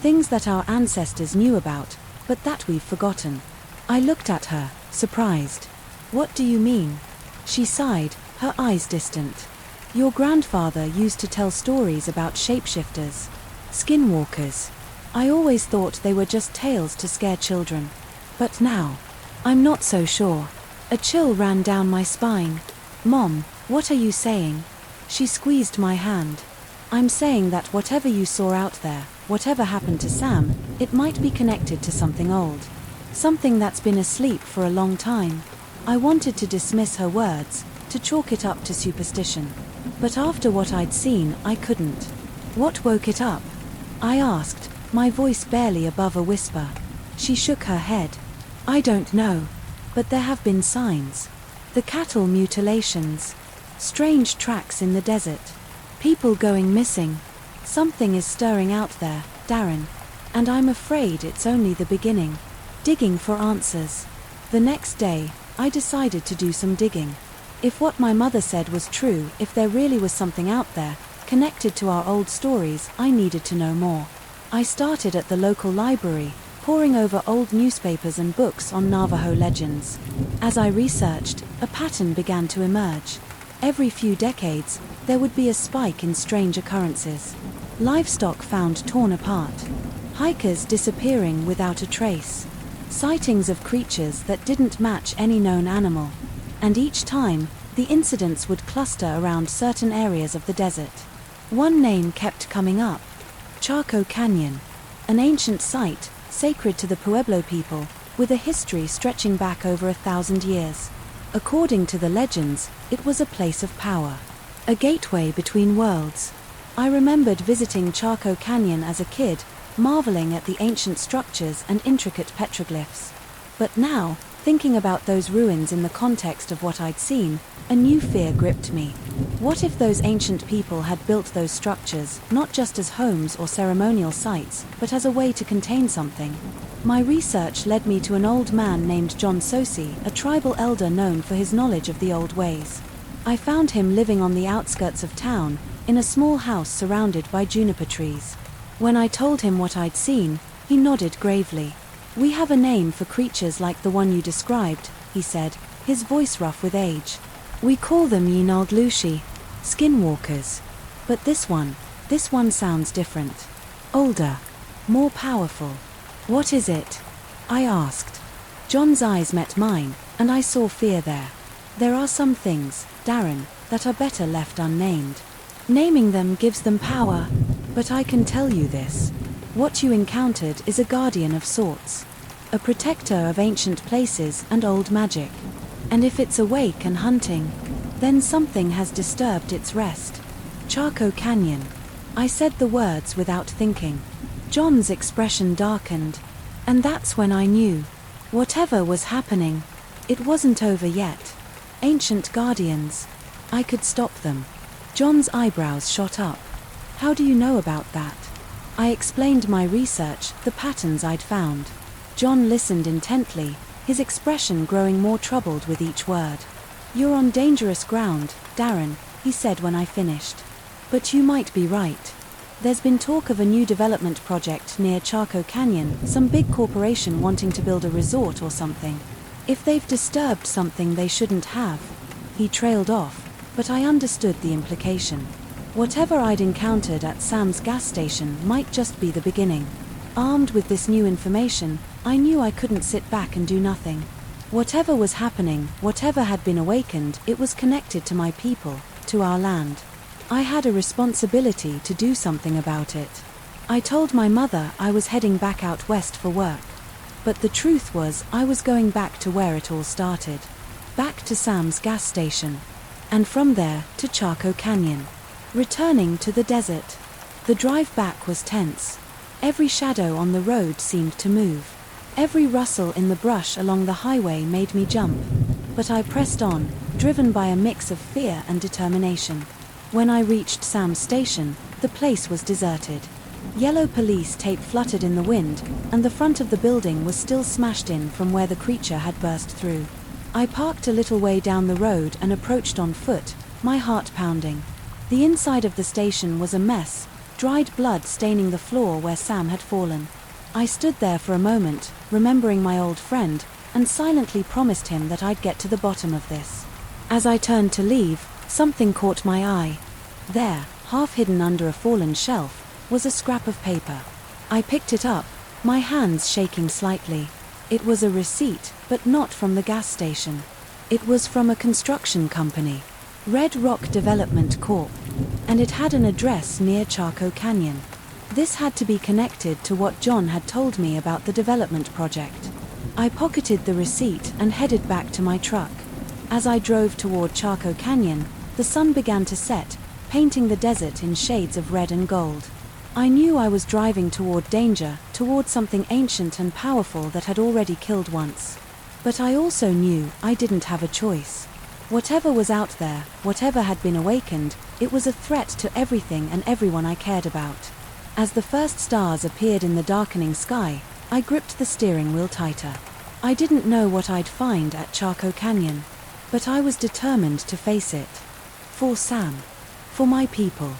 Things that our ancestors knew about, but that we've forgotten." I looked at her, surprised. "What do you mean?" She sighed, her eyes distant. "Your grandfather used to tell stories about shapeshifters, skinwalkers. I always thought they were just tales to scare children. But now, I'm not so sure." A chill ran down my spine. "Mom, what are you saying?" She squeezed my hand. "I'm saying that whatever you saw out there, whatever happened to Sam, it might be connected to something old. Something that's been asleep for a long time." I wanted to dismiss her words, to chalk it up to superstition. But after what I'd seen, I couldn't. "What woke it up?" I asked, my voice barely above a whisper. She shook her head. "I don't know. But there have been signs. The cattle mutilations. Strange tracks in the desert. People going missing. Something is stirring out there, Darren. And I'm afraid it's only the beginning." Digging for answers. The next day, I decided to do some digging. If what my mother said was true, if there really was something out there, connected to our old stories, I needed to know more. I started at the local library, poring over old newspapers and books on Navajo legends. As I researched, a pattern began to emerge. Every few decades, there would be a spike in strange occurrences. Livestock found torn apart. Hikers disappearing without a trace. Sightings of creatures that didn't match any known animal. And each time, the incidents would cluster around certain areas of the desert. One name kept coming up. Chaco Canyon. An ancient site, sacred to the Pueblo people, with a history stretching back over 1,000 years. According to the legends, it was a place of power. A gateway between worlds. I remembered visiting Chaco Canyon as a kid, marveling at the ancient structures and intricate petroglyphs. But now, thinking about those ruins in the context of what I'd seen, a new fear gripped me. What if those ancient people had built those structures, not just as homes or ceremonial sites, but as a way to contain something? My research led me to an old man named John Sosi, a tribal elder known for his knowledge of the old ways. I found him living on the outskirts of town, in a small house surrounded by juniper trees. When I told him what I'd seen, he nodded gravely. "We have a name for creatures like the one you described," he said, his voice rough with age. "We call them Yinaldlushi, skinwalkers. But this one sounds different. Older, more powerful. What is it?" I asked. John's eyes met mine, and I saw fear there. "There are some things, Darren, that are better left unnamed. Naming them gives them power. But I can tell you this. What you encountered is a guardian of sorts. A protector of ancient places and old magic. And if it's awake and hunting, then something has disturbed its rest. Chaco Canyon." I said the words without thinking. John's expression darkened. And that's when I knew. Whatever was happening, it wasn't over yet. Ancient guardians. I could stop them. John's eyebrows shot up. "How do you know about that?" I explained my research, the patterns I'd found. John listened intently, his expression growing more troubled with each word. "You're on dangerous ground, Darren," he said when I finished. "But you might be right. There's been talk of a new development project near Chaco Canyon, some big corporation wanting to build a resort or something. If they've disturbed something they shouldn't have. He trailed off, but I understood the implication. Whatever I'd encountered at Sam's gas station might just be the beginning. Armed with this new information, I knew I couldn't sit back and do nothing. Whatever was happening, whatever had been awakened, it was connected to my people, to our land. I had a responsibility to do something about it. I told my mother I was heading back out west for work. But the truth was, I was going back to where it all started. Back to Sam's gas station. And from there, to Chaco Canyon. Returning to the desert. The drive back was tense. Every shadow on the road seemed to move. Every rustle in the brush along the highway made me jump. But I pressed on, driven by a mix of fear and determination. When I reached Sam's station, the place was deserted. Yellow police tape fluttered in the wind, and the front of the building was still smashed in from where the creature had burst through. I parked a little way down the road and approached on foot, my heart pounding. The inside of the station was a mess, dried blood staining the floor where Sam had fallen. I stood there for a moment, remembering my old friend, and silently promised him that I'd get to the bottom of this. As I turned to leave, something caught my eye. There, half hidden under a fallen shelf, was a scrap of paper. I picked it up, my hands shaking slightly. It was a receipt, but not from the gas station. It was from a construction company, Red Rock Development Corp., and it had an address near Chaco Canyon. This had to be connected to what John had told me about the development project. I pocketed the receipt and headed back to my truck. As I drove toward Chaco Canyon, the sun began to set, painting the desert in shades of red and gold. I knew I was driving toward danger, toward something ancient and powerful that had already killed once. But I also knew I didn't have a choice. Whatever was out there, whatever had been awakened, it was a threat to everything and everyone I cared about. As the first stars appeared in the darkening sky, I gripped the steering wheel tighter. I didn't know what I'd find at Chaco Canyon, but I was determined to face it. For Sam. For my people.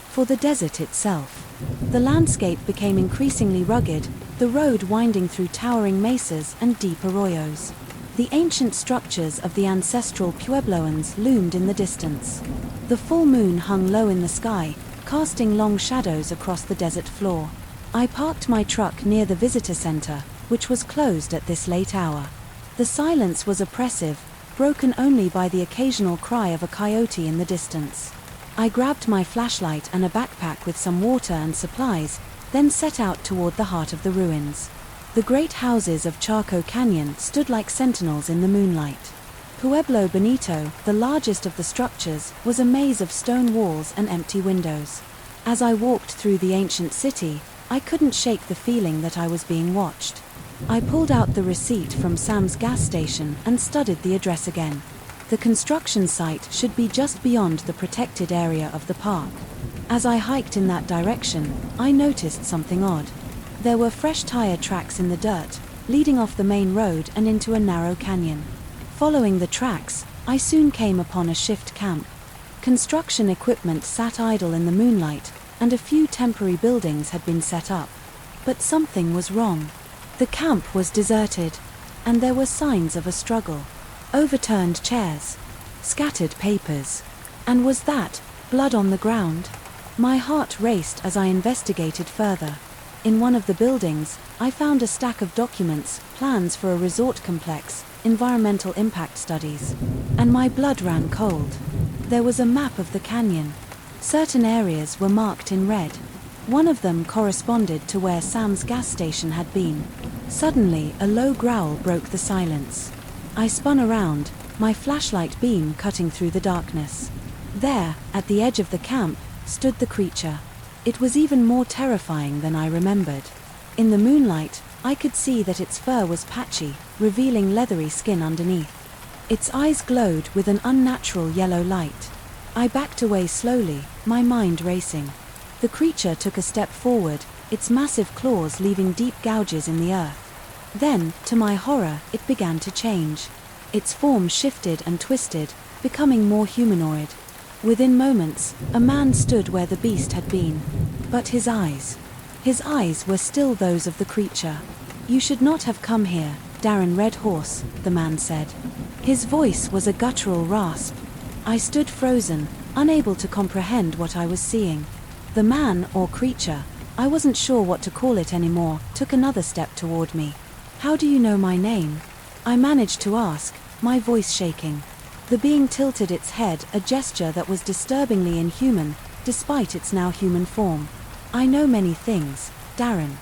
For the desert itself. The landscape became increasingly rugged, the road winding through towering mesas and deep arroyos. The ancient structures of the ancestral Puebloans loomed in the distance. The full moon hung low in the sky, casting long shadows across the desert floor. I parked my truck near the visitor center, which was closed at this late hour. The silence was oppressive, broken only by the occasional cry of a coyote in the distance. I grabbed my flashlight and a backpack with some water and supplies, then set out toward the heart of the ruins. The great houses of Chaco Canyon stood like sentinels in the moonlight. Pueblo Bonito, the largest of the structures, was a maze of stone walls and empty windows. As I walked through the ancient city, I couldn't shake the feeling that I was being watched. I pulled out the receipt from Sam's gas station and studied the address again. The construction site should be just beyond the protected area of the park. As I hiked in that direction, I noticed something odd. There were fresh tire tracks in the dirt, leading off the main road and into a narrow canyon. Following the tracks, I soon came upon a shift camp. Construction equipment sat idle in the moonlight, and a few temporary buildings had been set up. But something was wrong. The camp was deserted, and there were signs of a struggle. Overturned chairs, scattered papers. And was that blood on the ground? My heart raced as I investigated further. In one of the buildings, I found a stack of documents, plans for a resort complex, environmental impact studies. And my blood ran cold. There was a map of the canyon. Certain areas were marked in red. One of them corresponded to where Sam's gas station had been. Suddenly, a low growl broke the silence. I spun around, my flashlight beam cutting through the darkness. There, at the edge of the camp, stood the creature. It was even more terrifying than I remembered. In the moonlight, I could see that its fur was patchy, revealing leathery skin underneath. Its eyes glowed with an unnatural yellow light. I backed away slowly, my mind racing. The creature took a step forward, its massive claws leaving deep gouges in the earth. Then, to my horror, it began to change. Its form shifted and twisted, becoming more humanoid. Within moments, a man stood where the beast had been. But his eyes were still those of the creature. "You should not have come here," Darren Red Horse, the man said. His voice was a guttural rasp. I stood frozen, unable to comprehend what I was seeing. The man, or creature, I wasn't sure what to call it anymore, took another step toward me. How do you know my name? I managed to ask, my voice shaking. The being tilted its head, a gesture that was disturbingly inhuman, despite its now human form. I know many things, Darren.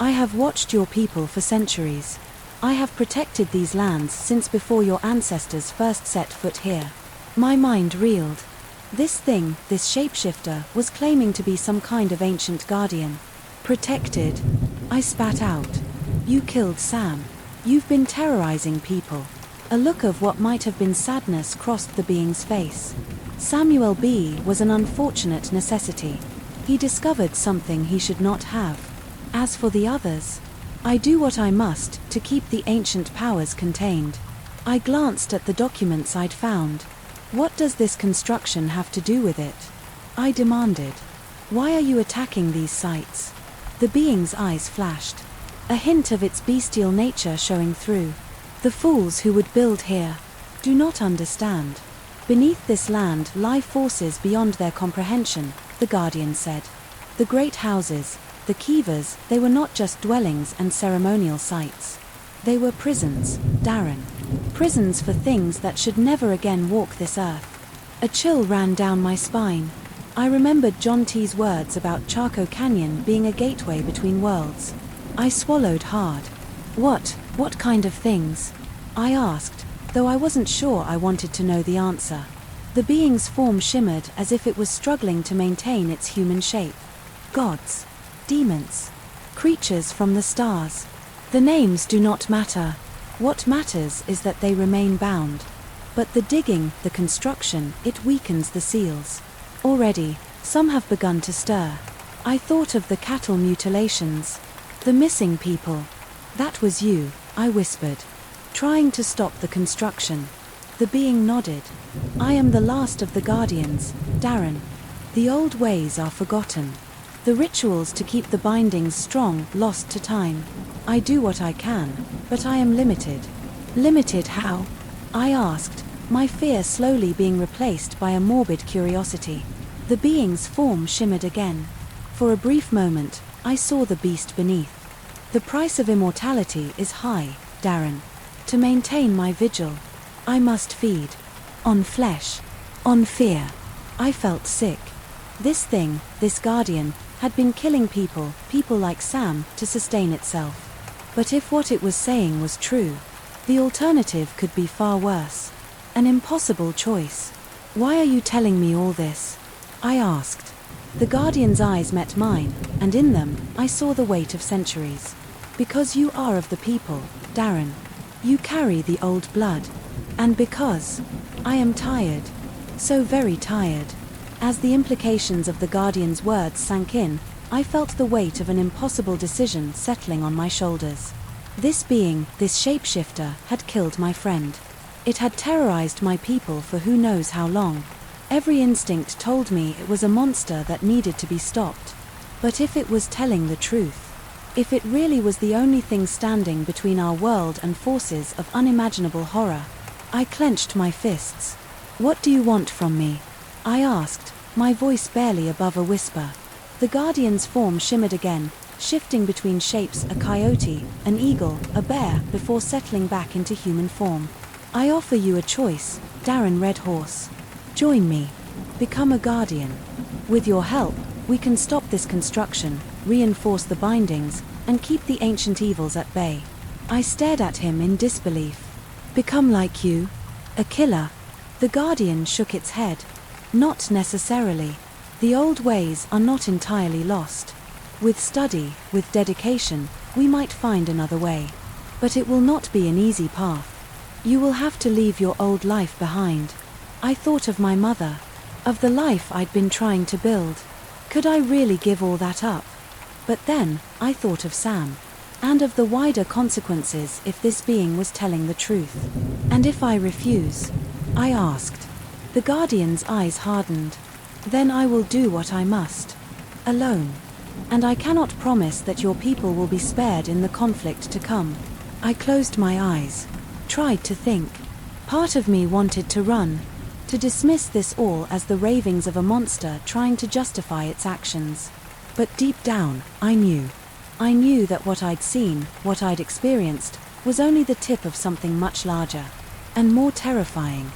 I have watched your people for centuries. I have protected these lands since before your ancestors first set foot here. My mind reeled. This thing, this shapeshifter, was claiming to be some kind of ancient guardian. Protected? I spat out. You killed Sam. You've been terrorizing people. A look of what might have been sadness crossed the being's face. Samuel B. was an unfortunate necessity. He discovered something he should not have. As for the others, I do what I must to keep the ancient powers contained. I glanced at the documents I'd found. What does this construction have to do with it? I demanded. Why are you attacking these sites? The being's eyes flashed, a hint of its bestial nature showing through. The fools who would build here do not understand. Beneath this land lie forces beyond their comprehension, the Guardian said. The great houses, the kivas, they were not just dwellings and ceremonial sites. They were prisons, Darren. Prisons for things that should never again walk this earth. A chill ran down my spine. I remembered John T's words about Chaco Canyon being a gateway between worlds. I swallowed hard. What kind of things? I asked, though I wasn't sure I wanted to know the answer. The being's form shimmered as if it was struggling to maintain its human shape. Gods. Demons. Creatures from the stars. The names do not matter. What matters is that they remain bound. But the digging, the construction, it weakens the seals. Already, some have begun to stir. I thought of the cattle mutilations. The missing people. That was you, I whispered. Trying to stop the construction. The being nodded. I am the last of the guardians, Darren. The old ways are forgotten. The rituals to keep the bindings strong, lost to time. I do what I can, but I am limited. Limited how? I asked, my fear slowly being replaced by a morbid curiosity. The being's form shimmered again. For a brief moment, I saw the beast beneath. The price of immortality is high, Darren. To maintain my vigil, I must feed. On flesh. On fear. I felt sick. This thing, this guardian, had been killing people like Sam, to sustain itself. But if what it was saying was true, the alternative could be far worse. An impossible choice. Why are you telling me all this? I asked. The guardian's eyes met mine, and in them, I saw the weight of centuries. Because you are of the people, Darren. You carry the old blood. And because I am tired. So very tired. As the implications of the Guardian's words sank in, I felt the weight of an impossible decision settling on my shoulders. This being, this shapeshifter, had killed my friend. It had terrorized my people for who knows how long. Every instinct told me it was a monster that needed to be stopped. But if it was telling the truth, if it really was the only thing standing between our world and forces of unimaginable horror, I clenched my fists. What do you want from me? I asked, my voice barely above a whisper. The Guardian's form shimmered again, shifting between shapes, a coyote, an eagle, a bear, before settling back into human form. I offer you a choice, Darren Red Horse. Join me. Become a Guardian. With your help, we can stop this construction, reinforce the bindings, and keep the ancient evils at bay. I stared at him in disbelief. Become like you? A killer? The Guardian shook its head. Not necessarily. The old ways are not entirely lost. With study, with dedication, we might find another way. But it will not be an easy path. You will have to leave your old life behind. I thought of my mother, of the life I'd been trying to build. Could I really give all that up? But then, I thought of Sam, and of the wider consequences if this being was telling the truth. And if I refuse? I asked. The Guardian's eyes hardened. Then I will do what I must. Alone. And I cannot promise that your people will be spared in the conflict to come. I closed my eyes, tried to think. Part of me wanted to run, to dismiss this all as the ravings of a monster trying to justify its actions. But deep down, I knew. I knew that what I'd seen, what I'd experienced, was only the tip of something much larger and more terrifying.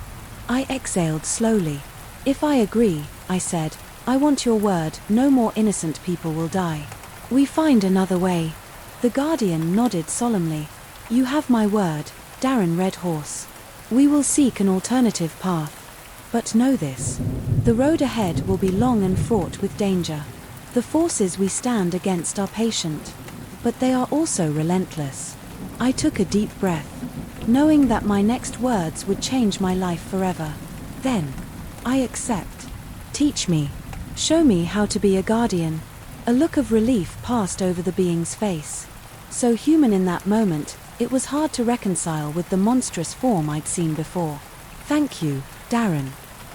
I exhaled slowly. If I agree, I said, I want your word, no more innocent people will die. We find another way. The Guardian nodded solemnly. You have my word, Darren Red Horse. We will seek an alternative path. But know this. The road ahead will be long and fraught with danger. The forces we stand against are patient, but they are also relentless. I took a deep breath, knowing that my next words would change my life forever. Then, I accept. Teach me. Show me how to be a guardian. A look of relief passed over the being's face. So human in that moment, it was hard to reconcile with the monstrous form I'd seen before. Thank you, Darren.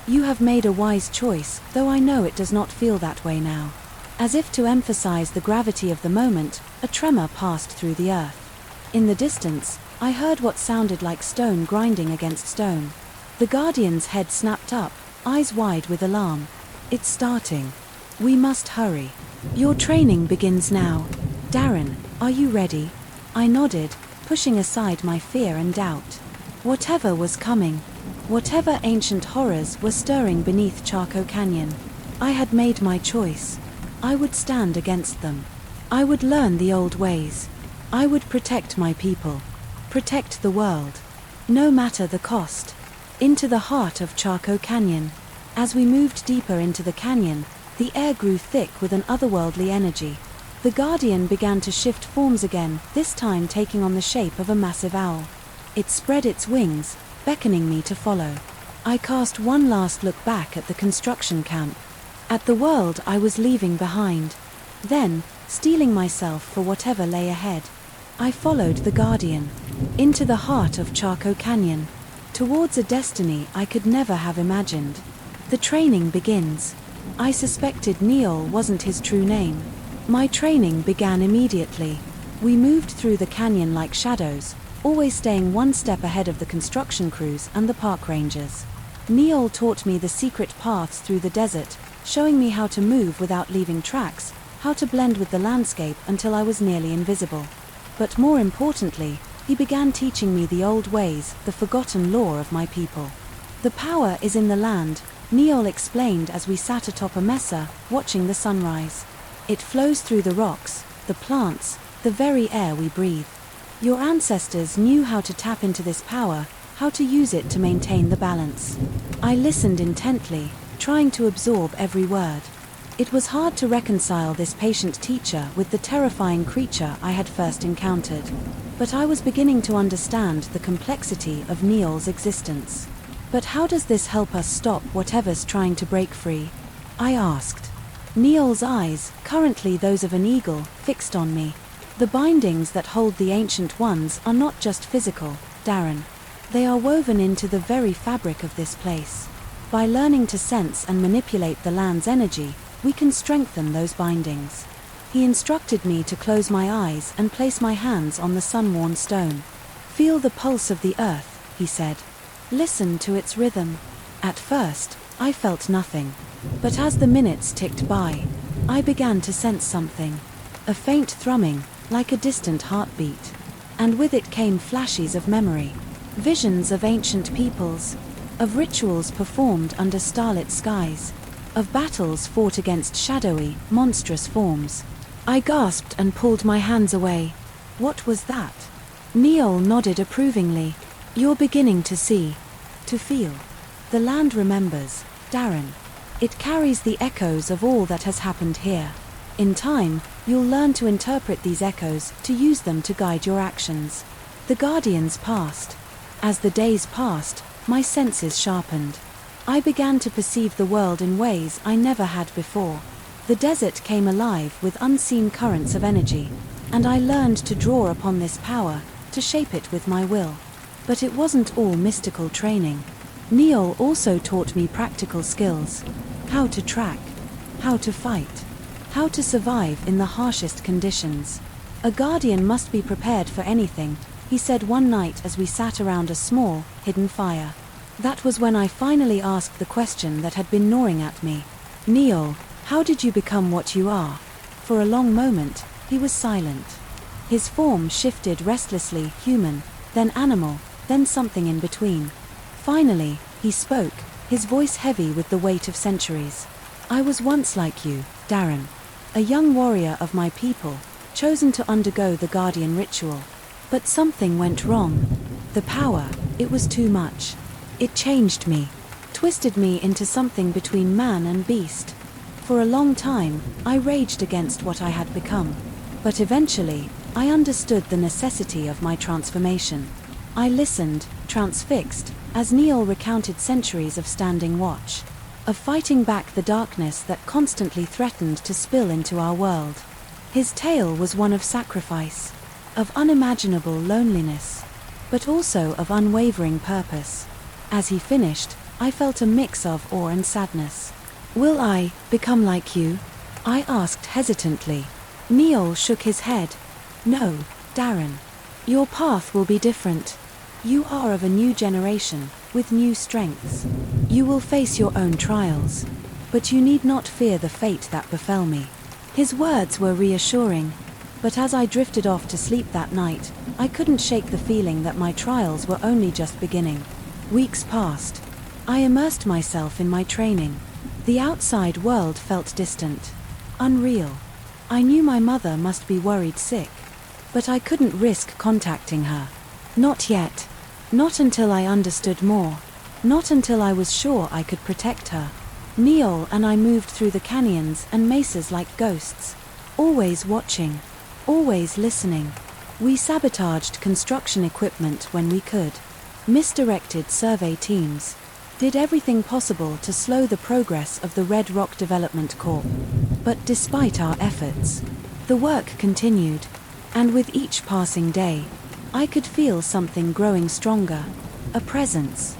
You have made a wise choice, though I know it does not feel that way now. As if to emphasize the gravity of the moment, a tremor passed through the earth. In the distance, I heard what sounded like stone grinding against stone. The Guardian's head snapped up, eyes wide with alarm. It's starting. We must hurry. Your training begins now. Darren, are you ready? I nodded, pushing aside my fear and doubt. Whatever was coming, whatever ancient horrors were stirring beneath Chaco Canyon, I had made my choice. I would stand against them. I would learn the old ways. I would protect my people. Protect the world. No matter the cost. Into the heart of Chaco Canyon. As we moved deeper into the canyon, the air grew thick with an otherworldly energy. The Guardian began to shift forms again, this time taking on the shape of a massive owl. It spread its wings, beckoning me to follow. I cast one last look back at the construction camp, at the world I was leaving behind. Then, steeling myself for whatever lay ahead, I followed the Guardian, into the heart of Chaco Canyon, towards a destiny I could never have imagined. The training begins. I suspected Neil wasn't his true name. My training began immediately. We moved through the canyon like shadows, always staying one step ahead of the construction crews and the park rangers. Neil taught me the secret paths through the desert, showing me how to move without leaving tracks, how to blend with the landscape until I was nearly invisible. But more importantly, he began teaching me the old ways, the forgotten lore of my people. The power is in the land, Neil explained as we sat atop a mesa, watching the sunrise. It flows through the rocks, the plants, the very air we breathe. Your ancestors knew how to tap into this power, how to use it to maintain the balance. I listened intently, trying to absorb every word. It was hard to reconcile this patient teacher with the terrifying creature I had first encountered. But I was beginning to understand the complexity of Neil's existence. But how does this help us stop whatever's trying to break free? I asked. Neil's eyes, currently those of an eagle, fixed on me. The bindings that hold the ancient ones are not just physical, Darren. They are woven into the very fabric of this place. By learning to sense and manipulate the land's energy, we can strengthen those bindings. He instructed me to close my eyes and place my hands on the sun-worn stone. Feel the pulse of the earth, he said. Listen to its rhythm. At first, I felt nothing. But as the minutes ticked by, I began to sense something. A faint thrumming, like a distant heartbeat. And with it came flashes of memory. Visions of ancient peoples. Of rituals performed under starlit skies. Of battles fought against shadowy, monstrous forms. I gasped and pulled my hands away. What was that? Neil nodded approvingly. You're beginning to see. To feel. The land remembers, Darren. It carries the echoes of all that has happened here. In time, you'll learn to interpret these echoes, to use them to guide your actions. The Guardians passed. As the days passed, my senses sharpened. I began to perceive the world in ways I never had before. The desert came alive with unseen currents of energy, and I learned to draw upon this power, to shape it with my will. But it wasn't all mystical training. Neil also taught me practical skills. How to track, how to fight, how to survive in the harshest conditions. A guardian must be prepared for anything, he said one night as we sat around a small, hidden fire. That was when I finally asked the question that had been gnawing at me. Neil, how did you become what you are? For a long moment, he was silent. His form shifted restlessly, human, then animal, then something in between. Finally, he spoke, his voice heavy with the weight of centuries. I was once like you, Darren. A young warrior of my people, chosen to undergo the guardian ritual. But something went wrong. The power, it was too much. It changed me, twisted me into something between man and beast. For a long time, I raged against what I had become. But eventually, I understood the necessity of my transformation. I listened, transfixed, as Neil recounted centuries of standing watch, of fighting back the darkness that constantly threatened to spill into our world. His tale was one of sacrifice, of unimaginable loneliness, but also of unwavering purpose. As he finished, I felt a mix of awe and sadness. Will I become like you? I asked hesitantly. Neil shook his head. No, Darren. Your path will be different. You are of a new generation, with new strengths. You will face your own trials. But you need not fear the fate that befell me. His words were reassuring. But as I drifted off to sleep that night, I couldn't shake the feeling that my trials were only just beginning. Weeks passed. I immersed myself in my training. The outside world felt distant, unreal. I knew my mother must be worried sick. But I couldn't risk contacting her. Not yet. Not until I understood more. Not until I was sure I could protect her. Neil and I moved through the canyons and mesas like ghosts. Always watching. Always listening. We sabotaged construction equipment when we could. Misdirected survey teams. Did everything possible to slow the progress of the Red Rock Development Corp. But despite our efforts, the work continued. And with each passing day, I could feel something growing stronger. A presence.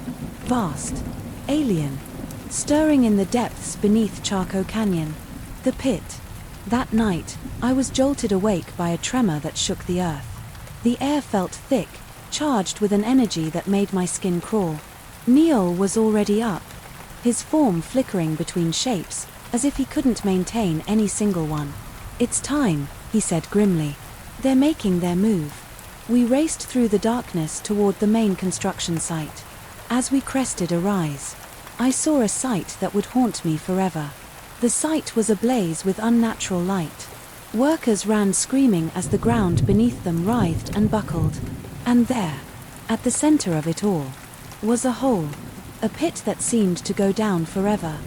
Vast. Alien. Stirring in the depths beneath Chaco Canyon. The pit. That night, I was jolted awake by a tremor that shook the earth. The air felt thick, charged with an energy that made my skin crawl. Neil was already up, his form flickering between shapes, as if he couldn't maintain any single one. It's time, he said grimly. They're making their move. We raced through the darkness toward the main construction site. As we crested a rise, I saw a sight that would haunt me forever. The site was ablaze with unnatural light. Workers ran screaming as the ground beneath them writhed and buckled. And there, at the center of it all, was a hole, a pit that seemed to go down forever,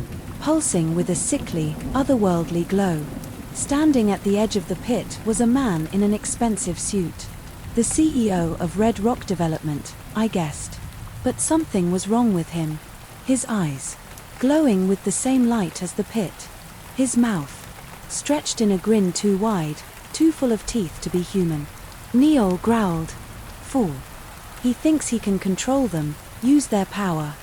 pulsing with a sickly, otherworldly glow. Standing at the edge of the pit was a man in an expensive suit. The CEO of Red Rock Development, I guessed. But something was wrong with him. His eyes, glowing with the same light as the pit. His mouth, stretched in a grin too wide, too full of teeth to be human. Neil growled. Fool. He thinks he can control them, use their power.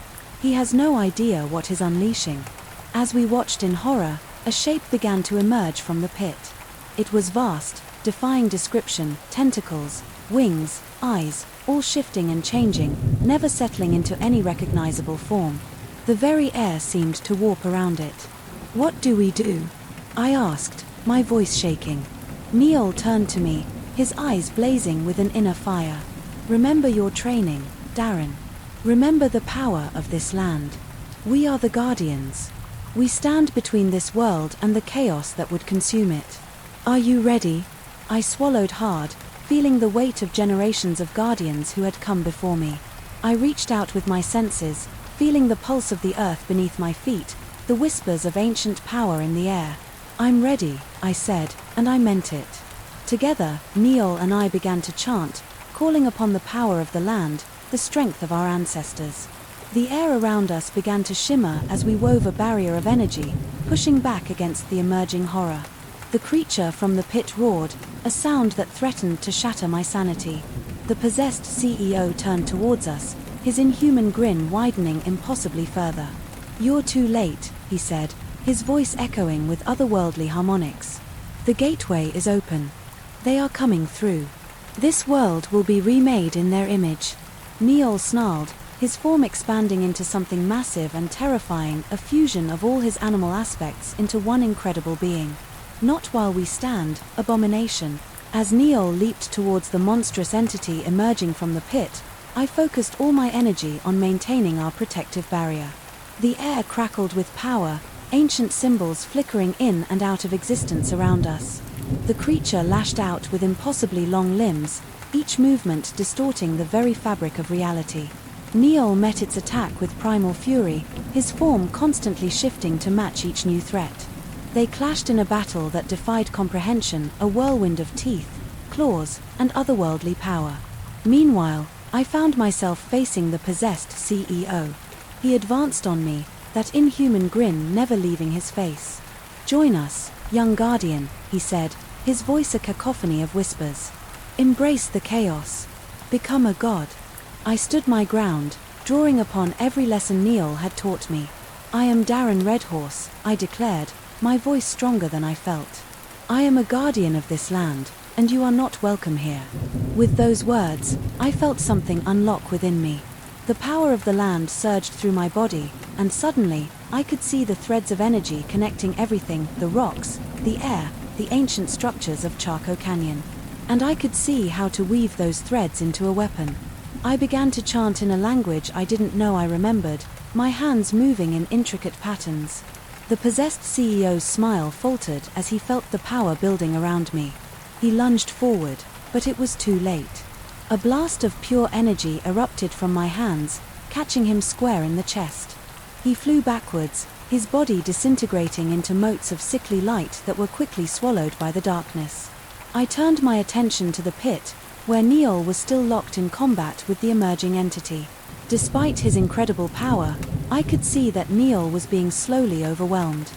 He has no idea what he's unleashing. As we watched in horror, a shape began to emerge from the pit. It was vast, defying description, tentacles, wings, eyes, all shifting and changing, never settling into any recognizable form. The very air seemed to warp around it. What do we do? I asked, my voice shaking. Neil turned to me, his eyes blazing with an inner fire. Remember your training, Darren. Remember the power of this land. We are the guardians. We stand between this world and the chaos that would consume it. Are you ready? I swallowed hard, feeling the weight of generations of guardians who had come before me. I reached out with my senses, feeling the pulse of the earth beneath my feet, the whispers of ancient power in the air. I'm ready, I said, and I meant it. Together, Neil and I began to chant, calling upon the power of the land, the strength of our ancestors. The air around us began to shimmer as we wove a barrier of energy, pushing back against the emerging horror. The creature from the pit roared, a sound that threatened to shatter my sanity. The possessed CEO turned towards us, his inhuman grin widening impossibly further. You're too late, he said, his voice echoing with otherworldly harmonics. The gateway is open. They are coming through. This world will be remade in their image. Neol snarled, his form expanding into something massive and terrifying, a fusion of all his animal aspects into one incredible being. Not while we stand, abomination. As Neol leaped towards the monstrous entity emerging from the pit, I focused all my energy on maintaining our protective barrier. The air crackled with power, ancient symbols flickering in and out of existence around us. The creature lashed out with impossibly long limbs, each movement distorting the very fabric of reality. Neol met its attack with primal fury, his form constantly shifting to match each new threat. They clashed in a battle that defied comprehension, a whirlwind of teeth, claws, and otherworldly power. Meanwhile, I found myself facing the possessed CEO. He advanced on me, that inhuman grin never leaving his face. "Join us, young guardian," he said, his voice a cacophony of whispers. "Embrace the chaos. Become a god." I stood my ground, drawing upon every lesson Neol had taught me. "I am Darren Redhorse," I declared, my voice stronger than I felt. "I am a guardian of this land, and you are not welcome here." With those words, I felt something unlock within me. The power of the land surged through my body, and suddenly, I could see the threads of energy connecting everything, the rocks, the air, the ancient structures of Chaco Canyon. And I could see how to weave those threads into a weapon. I began to chant in a language I didn't know I remembered, my hands moving in intricate patterns. The possessed CEO's smile faltered as he felt the power building around me. He lunged forward, but it was too late. A blast of pure energy erupted from my hands, catching him square in the chest. He flew backwards, his body disintegrating into motes of sickly light that were quickly swallowed by the darkness. I turned my attention to the pit, where Neol was still locked in combat with the emerging entity. Despite his incredible power, I could see that Neol was being slowly overwhelmed.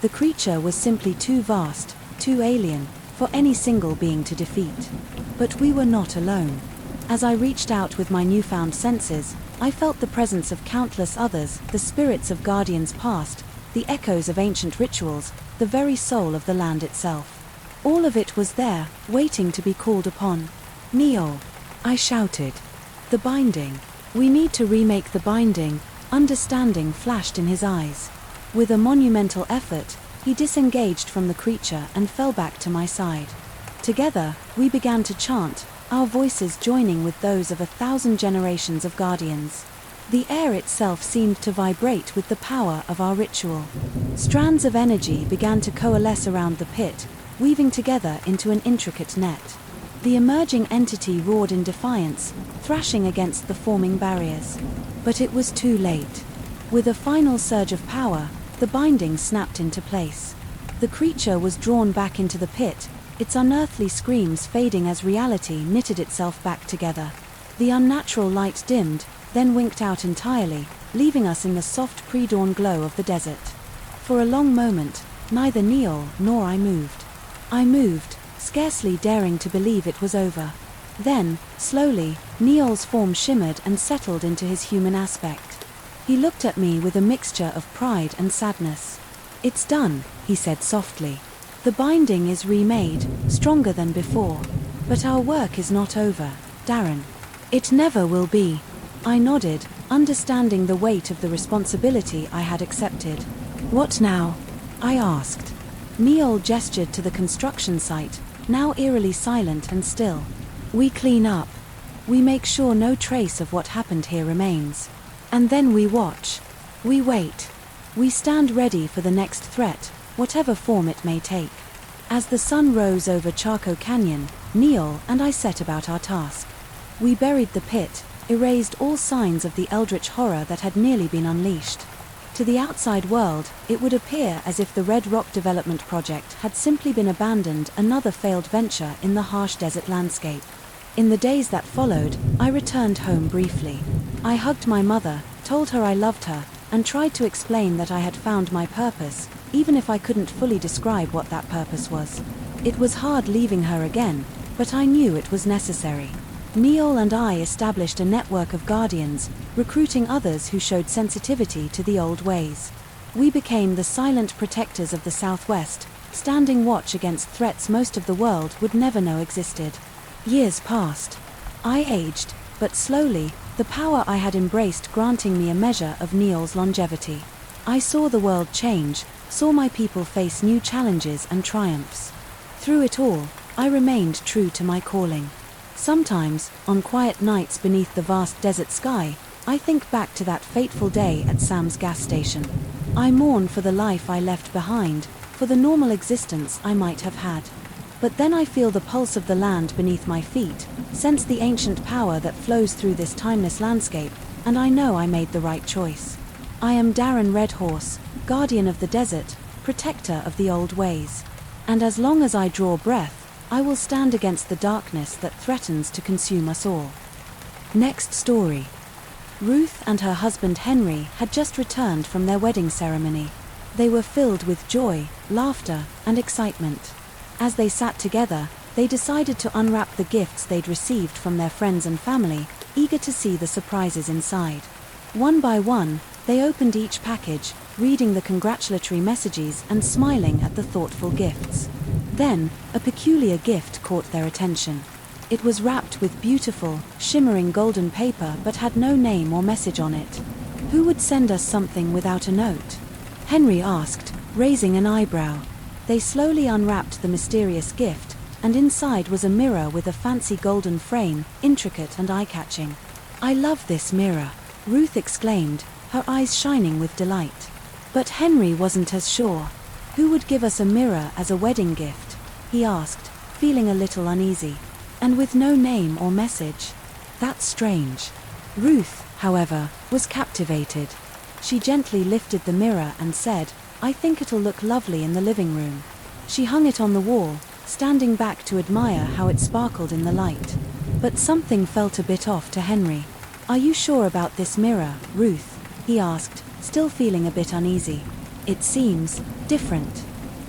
The creature was simply too vast, too alien, for any single being to defeat. But we were not alone. As I reached out with my newfound senses, I felt the presence of countless others, the spirits of guardians past, the echoes of ancient rituals, the very soul of the land itself. All of it was there, waiting to be called upon. "Neol," I shouted. "The binding. We need to remake the binding." Understanding flashed in his eyes. With a monumental effort, he disengaged from the creature and fell back to my side. Together, we began to chant, our voices joining with those of 1,000 generations of guardians. The air itself seemed to vibrate with the power of our ritual. Strands of energy began to coalesce around the pit, weaving together into an intricate net. The emerging entity roared in defiance, thrashing against the forming barriers. But it was too late. With a final surge of power, the binding snapped into place. The creature was drawn back into the pit, its unearthly screams fading as reality knitted itself back together. The unnatural light dimmed, then winked out entirely, leaving us in the soft pre-dawn glow of the desert. For a long moment, neither Neol nor I moved. I moved, scarcely daring to believe it was over. Then, slowly, Neol's form shimmered and settled into his human aspect. He looked at me with a mixture of pride and sadness. "It's done," he said softly. "The binding is remade, stronger than before. But our work is not over, Darren. It never will be." I nodded, understanding the weight of the responsibility I had accepted. "What now?" I asked. Neol gestured to the construction site, now eerily silent and still. "We clean up. We make sure no trace of what happened here remains. And then we watch. We wait. We stand ready for the next threat, whatever form it may take." As the sun rose over Chaco Canyon, Neol and I set about our task. We buried the pit, erased all signs of the eldritch horror that had nearly been unleashed. To the outside world, it would appear as if the Red Rock Development Project had simply been abandoned, another failed venture in the harsh desert landscape. In the days that followed, I returned home briefly. I hugged my mother, told her I loved her, and tried to explain that I had found my purpose, even if I couldn't fully describe what that purpose was. It was hard leaving her again, but I knew it was necessary. Neol and I established a network of guardians, recruiting others who showed sensitivity to the old ways. We became the silent protectors of the Southwest, standing watch against threats most of the world would never know existed. Years passed. I aged, but slowly, the power I had embraced granting me a measure of Neil's longevity. I saw the world change, saw my people face new challenges and triumphs. Through it all, I remained true to my calling. Sometimes, on quiet nights beneath the vast desert sky, I think back to that fateful day at Sam's gas station. I mourn for the life I left behind, for the normal existence I might have had. But then I feel the pulse of the land beneath my feet, sense the ancient power that flows through this timeless landscape, and I know I made the right choice. I am Darren Redhorse, guardian of the desert, protector of the old ways. And as long as I draw breath, I will stand against the darkness that threatens to consume us all. Next story. Ruth and her husband Henry had just returned from their wedding ceremony. They were filled with joy, laughter, and excitement. As they sat together, they decided to unwrap the gifts they'd received from their friends and family, eager to see the surprises inside. One by one, they opened each package, reading the congratulatory messages and smiling at the thoughtful gifts. Then, a peculiar gift caught their attention. It was wrapped with beautiful, shimmering golden paper but had no name or message on it. Who would send us something without a note? Henry asked, raising an eyebrow. They slowly unwrapped the mysterious gift, and inside was a mirror with a fancy golden frame, intricate and eye-catching. "I love this mirror," Ruth exclaimed, her eyes shining with delight. But Henry wasn't as sure. "Who would give us a mirror as a wedding gift?" he asked, feeling a little uneasy. "And with no name or message? That's strange." Ruth, however, was captivated. She gently lifted the mirror and said, "I think it'll look lovely in the living room." She hung it on the wall, standing back to admire how it sparkled in the light. But something felt a bit off to Henry. "Are you sure about this mirror, Ruth?" he asked, still feeling a bit uneasy. "It seems different."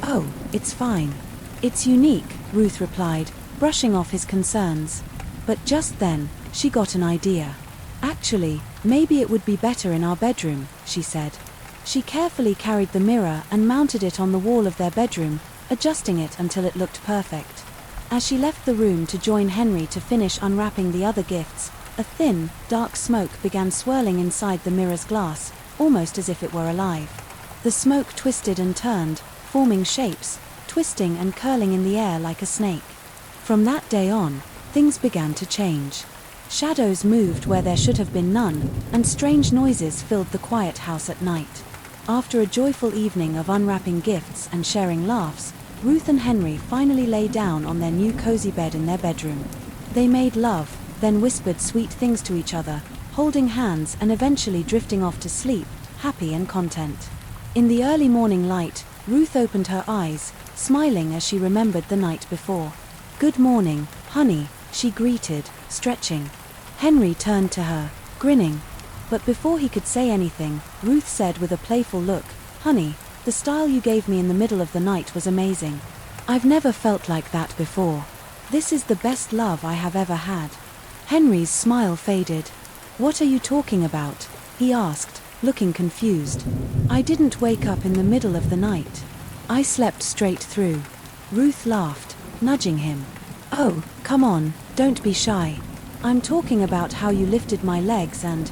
"Oh, it's fine. It's unique," Ruth replied, brushing off his concerns. But just then, she got an idea. "Actually, maybe it would be better in our bedroom," she said. She carefully carried the mirror and mounted it on the wall of their bedroom, adjusting it until it looked perfect. As she left the room to join Henry to finish unwrapping the other gifts, a thin, dark smoke began swirling inside the mirror's glass, almost as if it were alive. The smoke twisted and turned, forming shapes, twisting and curling in the air like a snake. From that day on, things began to change. Shadows moved where there should have been none, and strange noises filled the quiet house at night. After a joyful evening of unwrapping gifts and sharing laughs, Ruth and Henry finally lay down on their new cozy bed in their bedroom. They made love, then whispered sweet things to each other, holding hands and eventually drifting off to sleep, happy and content. In the early morning light, Ruth opened her eyes, smiling as she remembered the night before. "Good morning, honey," she greeted, stretching. Henry turned to her, grinning. But before he could say anything, Ruth said with a playful look, "Honey, the style you gave me in the middle of the night was amazing. I've never felt like that before. This is the best love I have ever had." Henry's smile faded. "What are you talking about?" he asked, looking confused. "I didn't wake up in the middle of the night. I slept straight through." Ruth laughed, nudging him. "Oh, come on, don't be shy. I'm talking about how you lifted my legs and,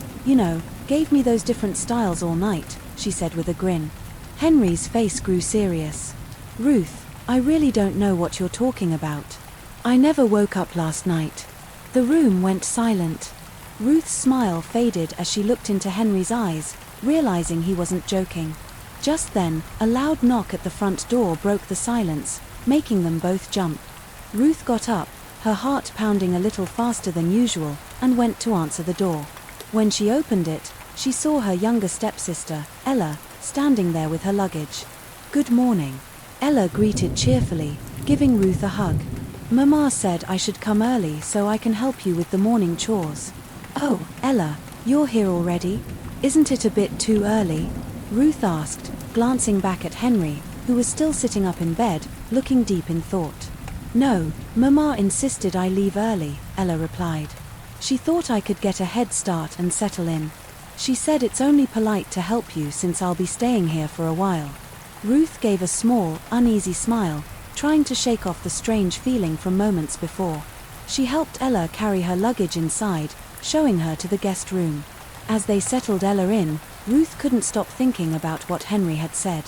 gave me those different styles all night," she said with a grin. Henry's face grew serious. "Ruth, I really don't know what you're talking about. I never woke up last night." The room went silent. Ruth's smile faded as she looked into Henry's eyes, realizing he wasn't joking. Just then, a loud knock at the front door broke the silence, making them both jump. Ruth got up, her heart pounding a little faster than usual, and went to answer the door. When she opened it, she saw her younger stepsister, Ella, standing there with her luggage. "Good morning," Ella greeted cheerfully, giving Ruth a hug. "Mama said I should come early so I can help you with the morning chores." "Oh, Ella, you're here already? Isn't it a bit too early?" Ruth asked, glancing back at Henry, who was still sitting up in bed, looking deep in thought. "No, Mama insisted I leave early," Ella replied. "She thought I could get a head start and settle in. She said it's only polite to help you since I'll be staying here for a while." Ruth gave a small, uneasy smile, trying to shake off the strange feeling from moments before. She helped Ella carry her luggage inside, showing her to the guest room. As they settled Ella in, Ruth couldn't stop thinking about what Henry had said.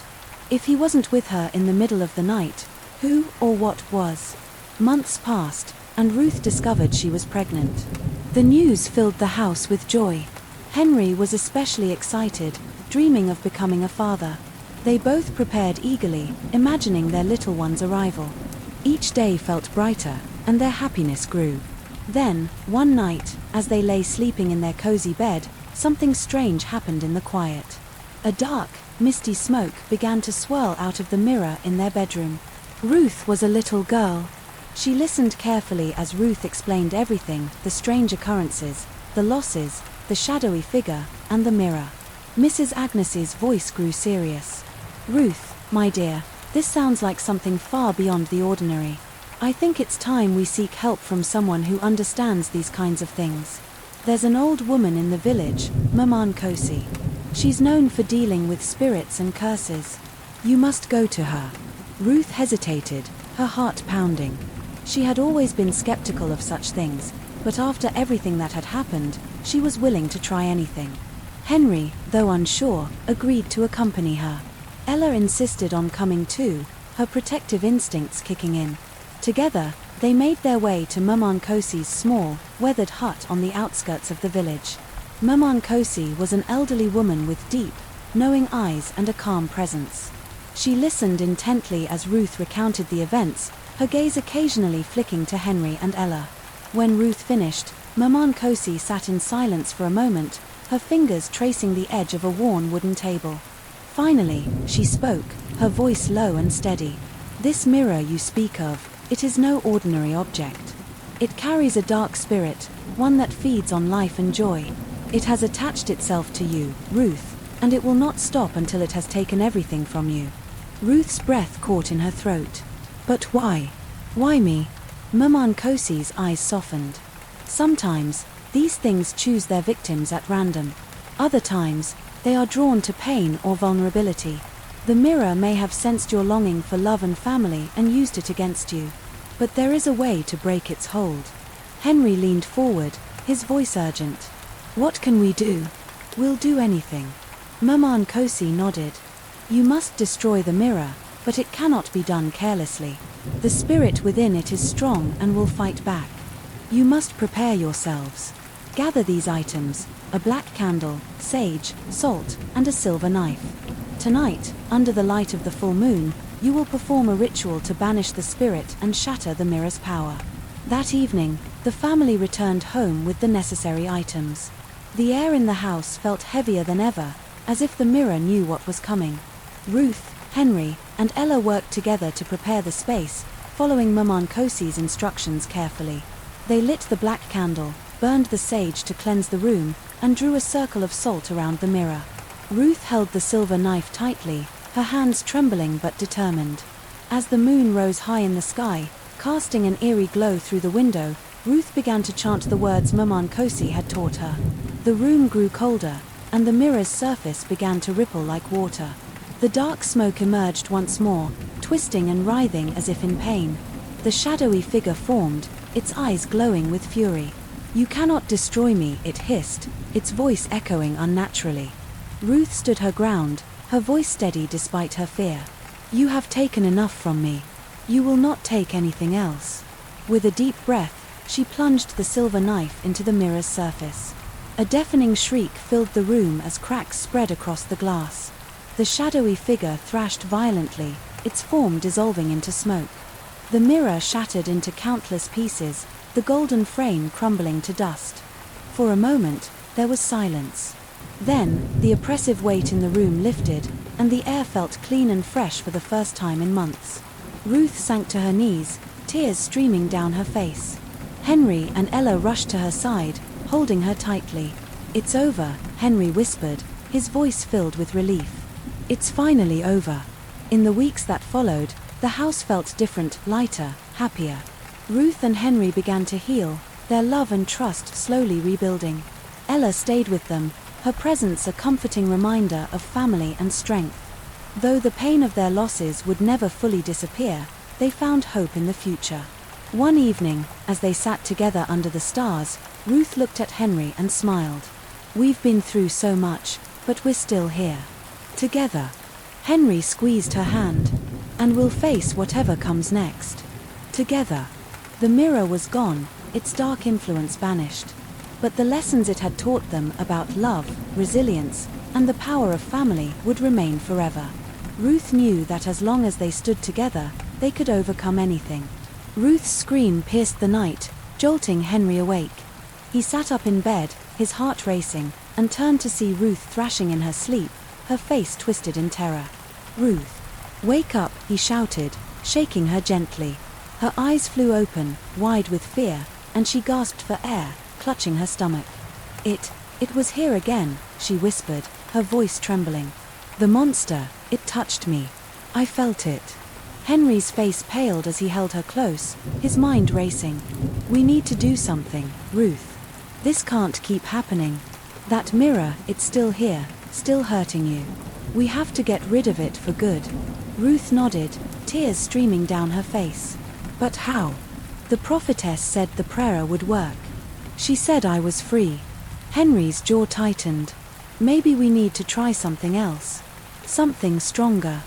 If he wasn't with her in the middle of the night, who or what was? Months passed, and Ruth discovered she was pregnant. The news filled the house with joy. Henry was especially excited, dreaming of becoming a father. They both prepared eagerly, imagining their little one's arrival. Each day felt brighter, and their happiness grew. Then, one night, as they lay sleeping in their cozy bed, something strange happened in the quiet. A dark, misty smoke began to swirl out of the mirror in their bedroom. Ruth was a little girl. She listened carefully as Ruth explained everything, the strange occurrences, the losses, the shadowy figure, and the mirror. Mrs. Agnes's voice grew serious. "Ruth, my dear, this sounds like something far beyond the ordinary. I think it's time we seek help from someone who understands these kinds of things. There's an old woman in the village, Maman Kosi. She's known for dealing with spirits and curses. You must go to her." Ruth hesitated, her heart pounding. She had always been skeptical of such things, but after everything that had happened, she was willing to try anything. Henry, though unsure, agreed to accompany her. Ella insisted on coming too, her protective instincts kicking in. Together, they made their way to Maman Kosi's small, weathered hut on the outskirts of the village. Maman Kosi was an elderly woman with deep, knowing eyes and a calm presence. She listened intently as Ruth recounted the events, her gaze occasionally flicking to Henry and Ella. When Ruth finished, Maman Kosi sat in silence for a moment, her fingers tracing the edge of a worn wooden table. Finally, she spoke, her voice low and steady. "This mirror you speak of, it is no ordinary object. It carries a dark spirit, one that feeds on life and joy. It has attached itself to you, Ruth, and it will not stop until it has taken everything from you." Ruth's breath caught in her throat. "But why? Why me?" Maman Kosi's eyes softened. "Sometimes, these things choose their victims at random. Other times, they are drawn to pain or vulnerability. The mirror may have sensed your longing for love and family and used it against you. But there is a way to break its hold." Henry leaned forward, his voice urgent. "What can we do?" "We'll do anything." Maman Kosi nodded. "You must destroy the mirror, but it cannot be done carelessly. The spirit within it is strong and will fight back. You must prepare yourselves. Gather these items: a black candle, sage, salt, and a silver knife. Tonight, under the light of the full moon, you will perform a ritual to banish the spirit and shatter the mirror's power." That evening, the family returned home with the necessary items. The air in the house felt heavier than ever, as if the mirror knew what was coming. Ruth, Henry, and Ella worked together to prepare the space, following Maman Kosi's instructions carefully. They lit the black candle, burned the sage to cleanse the room, and drew a circle of salt around the mirror. Ruth held the silver knife tightly, her hands trembling but determined. As the moon rose high in the sky, casting an eerie glow through the window, Ruth began to chant the words Maman Kosi had taught her. The room grew colder, and the mirror's surface began to ripple like water. The dark smoke emerged once more, twisting and writhing as if in pain. The shadowy figure formed, its eyes glowing with fury. "You cannot destroy me," it hissed, its voice echoing unnaturally. Ruth stood her ground, her voice steady despite her fear. "You have taken enough from me. You will not take anything else." With a deep breath, she plunged the silver knife into the mirror's surface. A deafening shriek filled the room as cracks spread across the glass. The shadowy figure thrashed violently, its form dissolving into smoke. The mirror shattered into countless pieces, the golden frame crumbling to dust. For a moment, there was silence. Then, the oppressive weight in the room lifted, and the air felt clean and fresh for the first time in months. Ruth sank to her knees, tears streaming down her face. Henry and Ella rushed to her side, holding her tightly. "It's over," Henry whispered, his voice filled with relief. "It's finally over." In the weeks that followed, the house felt different, lighter, happier. Ruth and Henry began to heal, their love and trust slowly rebuilding. Ella stayed with them, her presence a comforting reminder of family and strength. Though the pain of their losses would never fully disappear, they found hope in the future. One evening, as they sat together under the stars, Ruth looked at Henry and smiled. "We've been through so much, but we're still here. Together." Henry squeezed her hand. "And we'll face whatever comes next. Together." The mirror was gone, its dark influence vanished. But the lessons it had taught them about love, resilience, and the power of family would remain forever. Ruth knew that as long as they stood together, they could overcome anything. Ruth's scream pierced the night, jolting Henry awake. He sat up in bed, his heart racing, and turned to see Ruth thrashing in her sleep, her face twisted in terror. "Ruth, wake up," he shouted, shaking her gently. Her eyes flew open, wide with fear, and she gasped for air, clutching her stomach. It was here again," she whispered, her voice trembling. "The monster, it touched me. I felt it." Henry's face paled as he held her close, his mind racing. "We need to do something, Ruth. This can't keep happening. That mirror, it's still here, still hurting you. We have to get rid of it for good." Ruth nodded, tears streaming down her face. "But how?" "The prophetess said the prayer would work. She said I was free." Henry's jaw tightened. "Maybe we need to try something else. Something stronger.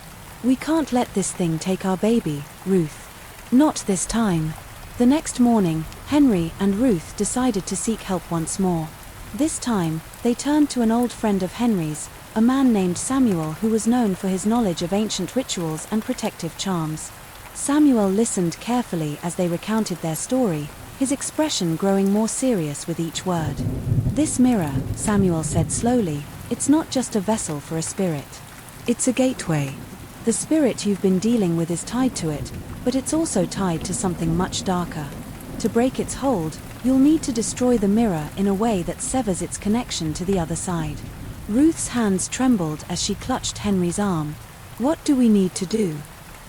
We can't let this thing take our baby, Ruth. Not this time." The next morning, Henry and Ruth decided to seek help once more. This time, they turned to an old friend of Henry's, a man named Samuel who was known for his knowledge of ancient rituals and protective charms. Samuel listened carefully as they recounted their story, his expression growing more serious with each word. "This mirror," Samuel said slowly, "it's not just a vessel for a spirit. It's a gateway. The spirit you've been dealing with is tied to it, but it's also tied to something much darker. To break its hold, you'll need to destroy the mirror in a way that severs its connection to the other side." Ruth's hands trembled as she clutched Henry's arm. "What do we need to do?"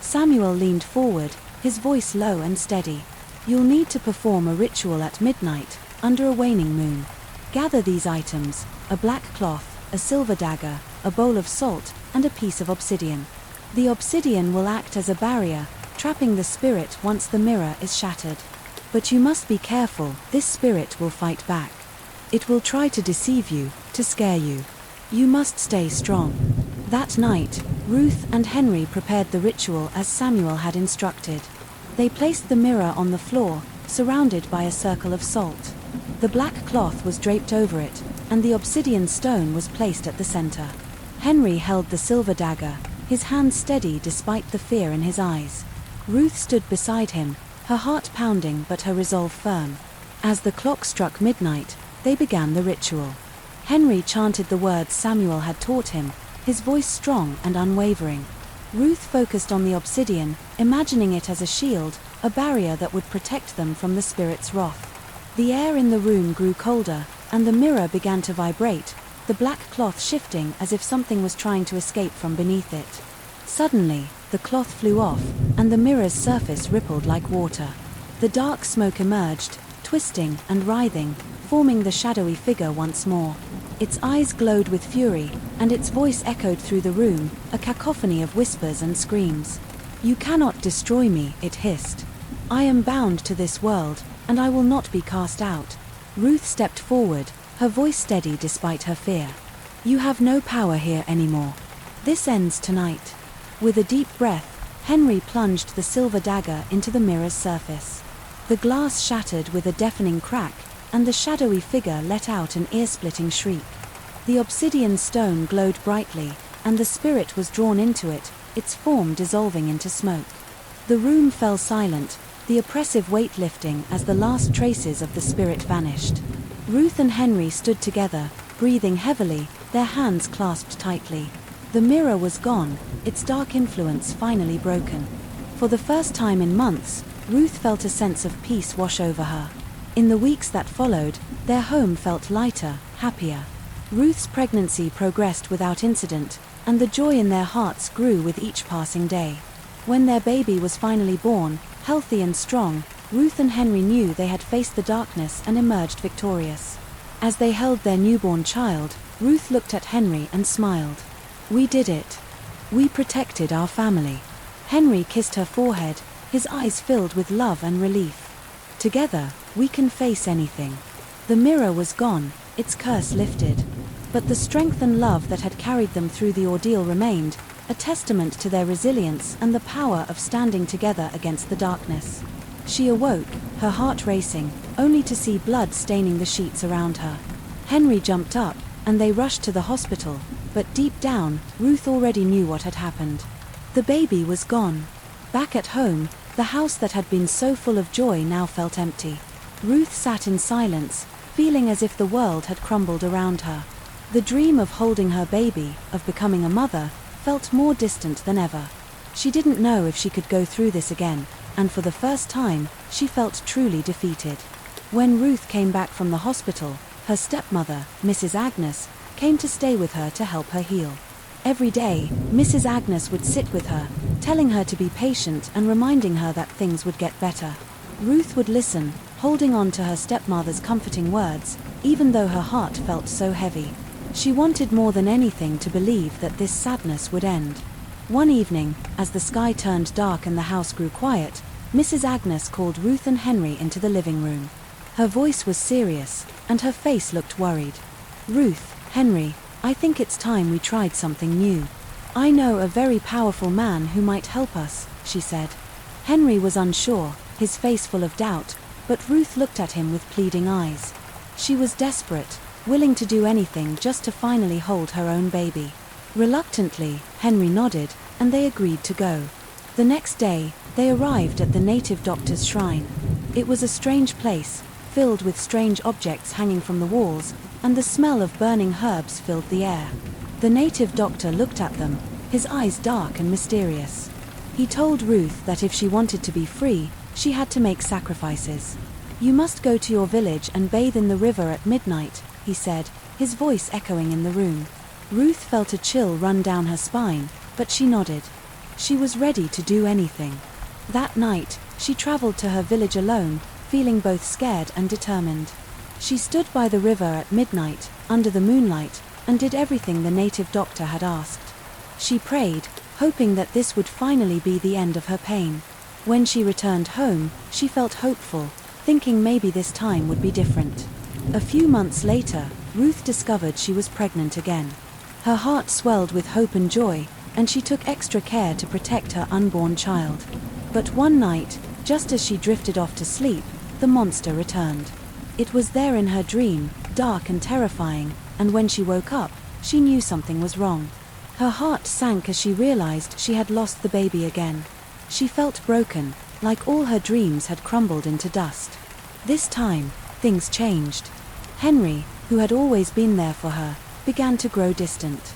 Samuel leaned forward, his voice low and steady. "You'll need to perform a ritual at midnight, under a waning moon. Gather these items: a black cloth, a silver dagger, a bowl of salt, and a piece of obsidian. The obsidian will act as a barrier, trapping the spirit once the mirror is shattered. But you must be careful, this spirit will fight back. It will try to deceive you, to scare you. You must stay strong." That night, Ruth and Henry prepared the ritual as Samuel had instructed. They placed the mirror on the floor, surrounded by a circle of salt. The black cloth was draped over it, and the obsidian stone was placed at the center. Henry held the silver dagger, his hand steady despite the fear in his eyes. Ruth stood beside him, her heart pounding but her resolve firm. As the clock struck midnight, they began the ritual. Henry chanted the words Samuel had taught him, his voice strong and unwavering. Ruth focused on the obsidian, imagining it as a shield, a barrier that would protect them from the spirit's wrath. The air in the room grew colder, and the mirror began to vibrate, the black cloth shifting as if something was trying to escape from beneath it. Suddenly, the cloth flew off, and the mirror's surface rippled like water. The dark smoke emerged, twisting and writhing, forming the shadowy figure once more. Its eyes glowed with fury, and its voice echoed through the room, a cacophony of whispers and screams. "You cannot destroy me," it hissed. "I am bound to this world, and I will not be cast out." Ruth stepped forward, her voice steady despite her fear. "You have no power here anymore. This ends tonight." With a deep breath, Henry plunged the silver dagger into the mirror's surface. The glass shattered with a deafening crack, and the shadowy figure let out an ear-splitting shriek. The obsidian stone glowed brightly, and the spirit was drawn into it, its form dissolving into smoke. The room fell silent, the oppressive weight lifting as the last traces of the spirit vanished. Ruth and Henry stood together, breathing heavily, their hands clasped tightly. The mirror was gone, its dark influence finally broken. For the first time in months, Ruth felt a sense of peace wash over her. In the weeks that followed, their home felt lighter, happier. Ruth's pregnancy progressed without incident, and the joy in their hearts grew with each passing day. When their baby was finally born, healthy and strong, Ruth and Henry knew they had faced the darkness and emerged victorious. As they held their newborn child, Ruth looked at Henry and smiled. "We did it. We protected our family." Henry kissed her forehead, his eyes filled with love and relief. Together, we can face anything. The mirror was gone, its curse lifted. But the strength and love that had carried them through the ordeal remained, a testament to their resilience and the power of standing together against the darkness. She awoke, her heart racing, only to see blood staining the sheets around her. Henry jumped up, and they rushed to the hospital, but deep down, Ruth already knew what had happened. The baby was gone. Back at home, the house that had been so full of joy now felt empty. Ruth sat in silence, feeling as if the world had crumbled around her. The dream of holding her baby, of becoming a mother, felt more distant than ever. She didn't know if she could go through this again, and for the first time, she felt truly defeated. When Ruth came back from the hospital, her stepmother, Mrs. Agnes, came to stay with her to help her heal. Every day, Mrs. Agnes would sit with her, telling her to be patient and reminding her that things would get better. Ruth would listen, holding on to her stepmother's comforting words, even though her heart felt so heavy. She wanted more than anything to believe that this sadness would end. One evening, as the sky turned dark and the house grew quiet, Mrs. Agnes called Ruth and Henry into the living room. Her voice was serious, and her face looked worried. "Ruth, Henry, I think it's time we tried something new. I know a very powerful man who might help us," she said. Henry was unsure, his face full of doubt, but Ruth looked at him with pleading eyes. She was desperate, willing to do anything just to finally hold her own baby. Reluctantly, Henry nodded, and they agreed to go. The next day, they arrived at the native doctor's shrine. It was a strange place, filled with strange objects hanging from the walls, and the smell of burning herbs filled the air. The native doctor looked at them, his eyes dark and mysterious. He told Ruth that if she wanted to be free, she had to make sacrifices. "You must go to your village and bathe in the river at midnight," he said, his voice echoing in the room. Ruth felt a chill run down her spine, but she nodded. She was ready to do anything. That night, she traveled to her village alone, feeling both scared and determined. She stood by the river at midnight, under the moonlight, and did everything the native doctor had asked. She prayed, hoping that this would finally be the end of her pain. When she returned home, she felt hopeful, thinking maybe this time would be different. A few months later, Ruth discovered she was pregnant again. Her heart swelled with hope and joy, and she took extra care to protect her unborn child. But one night, just as she drifted off to sleep, the monster returned. It was there in her dream, dark and terrifying, and when she woke up, she knew something was wrong. Her heart sank as she realized she had lost the baby again. She felt broken, like all her dreams had crumbled into dust. This time, things changed. Henry, who had always been there for her, began to grow distant.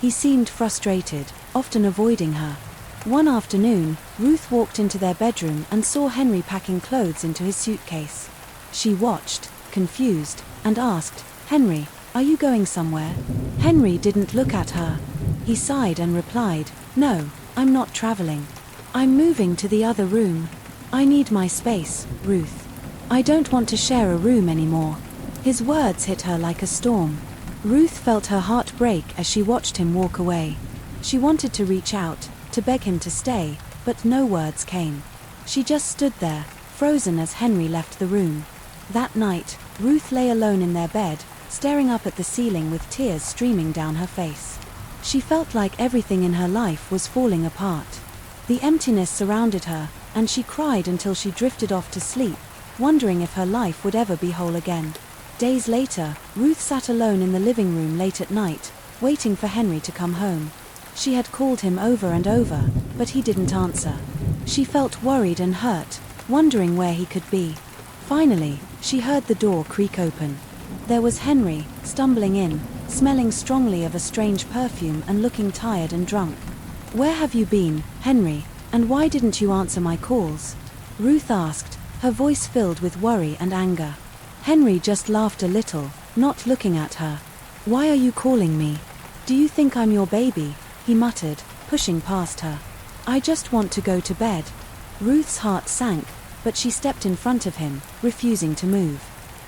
He seemed frustrated, often avoiding her. One afternoon, Ruth walked into their bedroom and saw Henry packing clothes into his suitcase. She watched, confused, and asked, "Henry, are you going somewhere?" Henry didn't look at her. He sighed and replied, "No, I'm not traveling. I'm moving to the other room. I need my space, Ruth. I don't want to share a room anymore." His words hit her like a storm. Ruth felt her heart break as she watched him walk away. She wanted to reach out, to beg him to stay, but no words came. She just stood there, frozen as Henry left the room. That night, Ruth lay alone in their bed, staring up at the ceiling with tears streaming down her face. She felt like everything in her life was falling apart. The emptiness surrounded her, and she cried until she drifted off to sleep, wondering if her life would ever be whole again. Days later, Ruth sat alone in the living room late at night, waiting for Henry to come home. She had called him over and over, but he didn't answer. She felt worried and hurt, wondering where he could be. Finally, she heard the door creak open. There was Henry, stumbling in, smelling strongly of a strange perfume and looking tired and drunk. "Where have you been, Henry, and why didn't you answer my calls?" Ruth asked, her voice filled with worry and anger. Henry just laughed a little, not looking at her. "Why are you calling me? Do you think I'm your baby?" he muttered, pushing past her. "I just want to go to bed." Ruth's heart sank, but she stepped in front of him, refusing to move.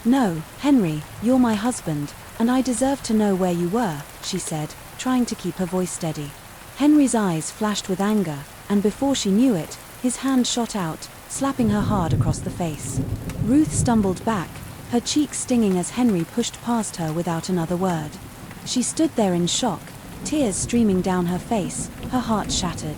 "No, Henry, you're my husband, and I deserve to know where you were," she said, trying to keep her voice steady. Henry's eyes flashed with anger, and before she knew it, his hand shot out, slapping her hard across the face. Ruth stumbled back, her cheeks stinging as Henry pushed past her without another word. She stood there in shock, tears streaming down her face, her heart shattered.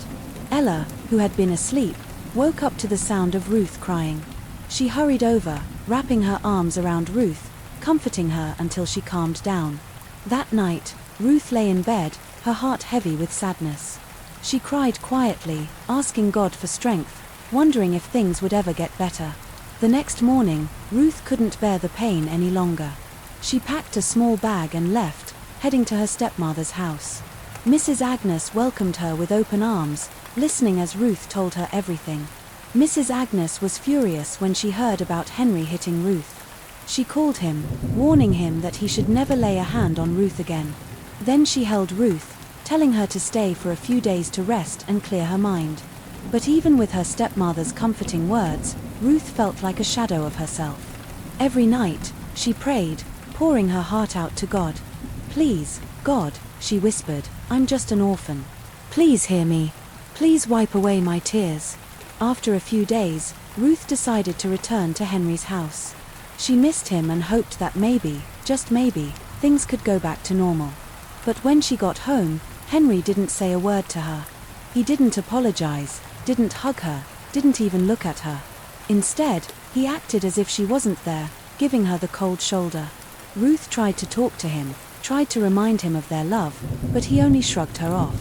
Ella, who had been asleep, woke up to the sound of Ruth crying. She hurried over, wrapping her arms around Ruth, comforting her until she calmed down. That night, Ruth lay in bed, her heart heavy with sadness. She cried quietly, asking God for strength, wondering if things would ever get better. The next morning, Ruth couldn't bear the pain any longer. She packed a small bag and left, heading to her stepmother's house. Mrs. Agnes welcomed her with open arms, listening as Ruth told her everything. Mrs. Agnes was furious when she heard about Henry hitting Ruth. She called him, warning him that he should never lay a hand on Ruth again. Then she held Ruth, telling her to stay for a few days to rest and clear her mind. But even with her stepmother's comforting words, Ruth felt like a shadow of herself. Every night, she prayed, pouring her heart out to God. "Please, God," she whispered, "I'm just an orphan. Please hear me. Please wipe away my tears." After a few days, Ruth decided to return to Henry's house. She missed him and hoped that maybe, just maybe, things could go back to normal. But when she got home, Henry didn't say a word to her. He didn't apologize, didn't hug her, didn't even look at her. Instead, he acted as if she wasn't there, giving her the cold shoulder. Ruth tried to talk to him, tried to remind him of their love, but he only shrugged her off.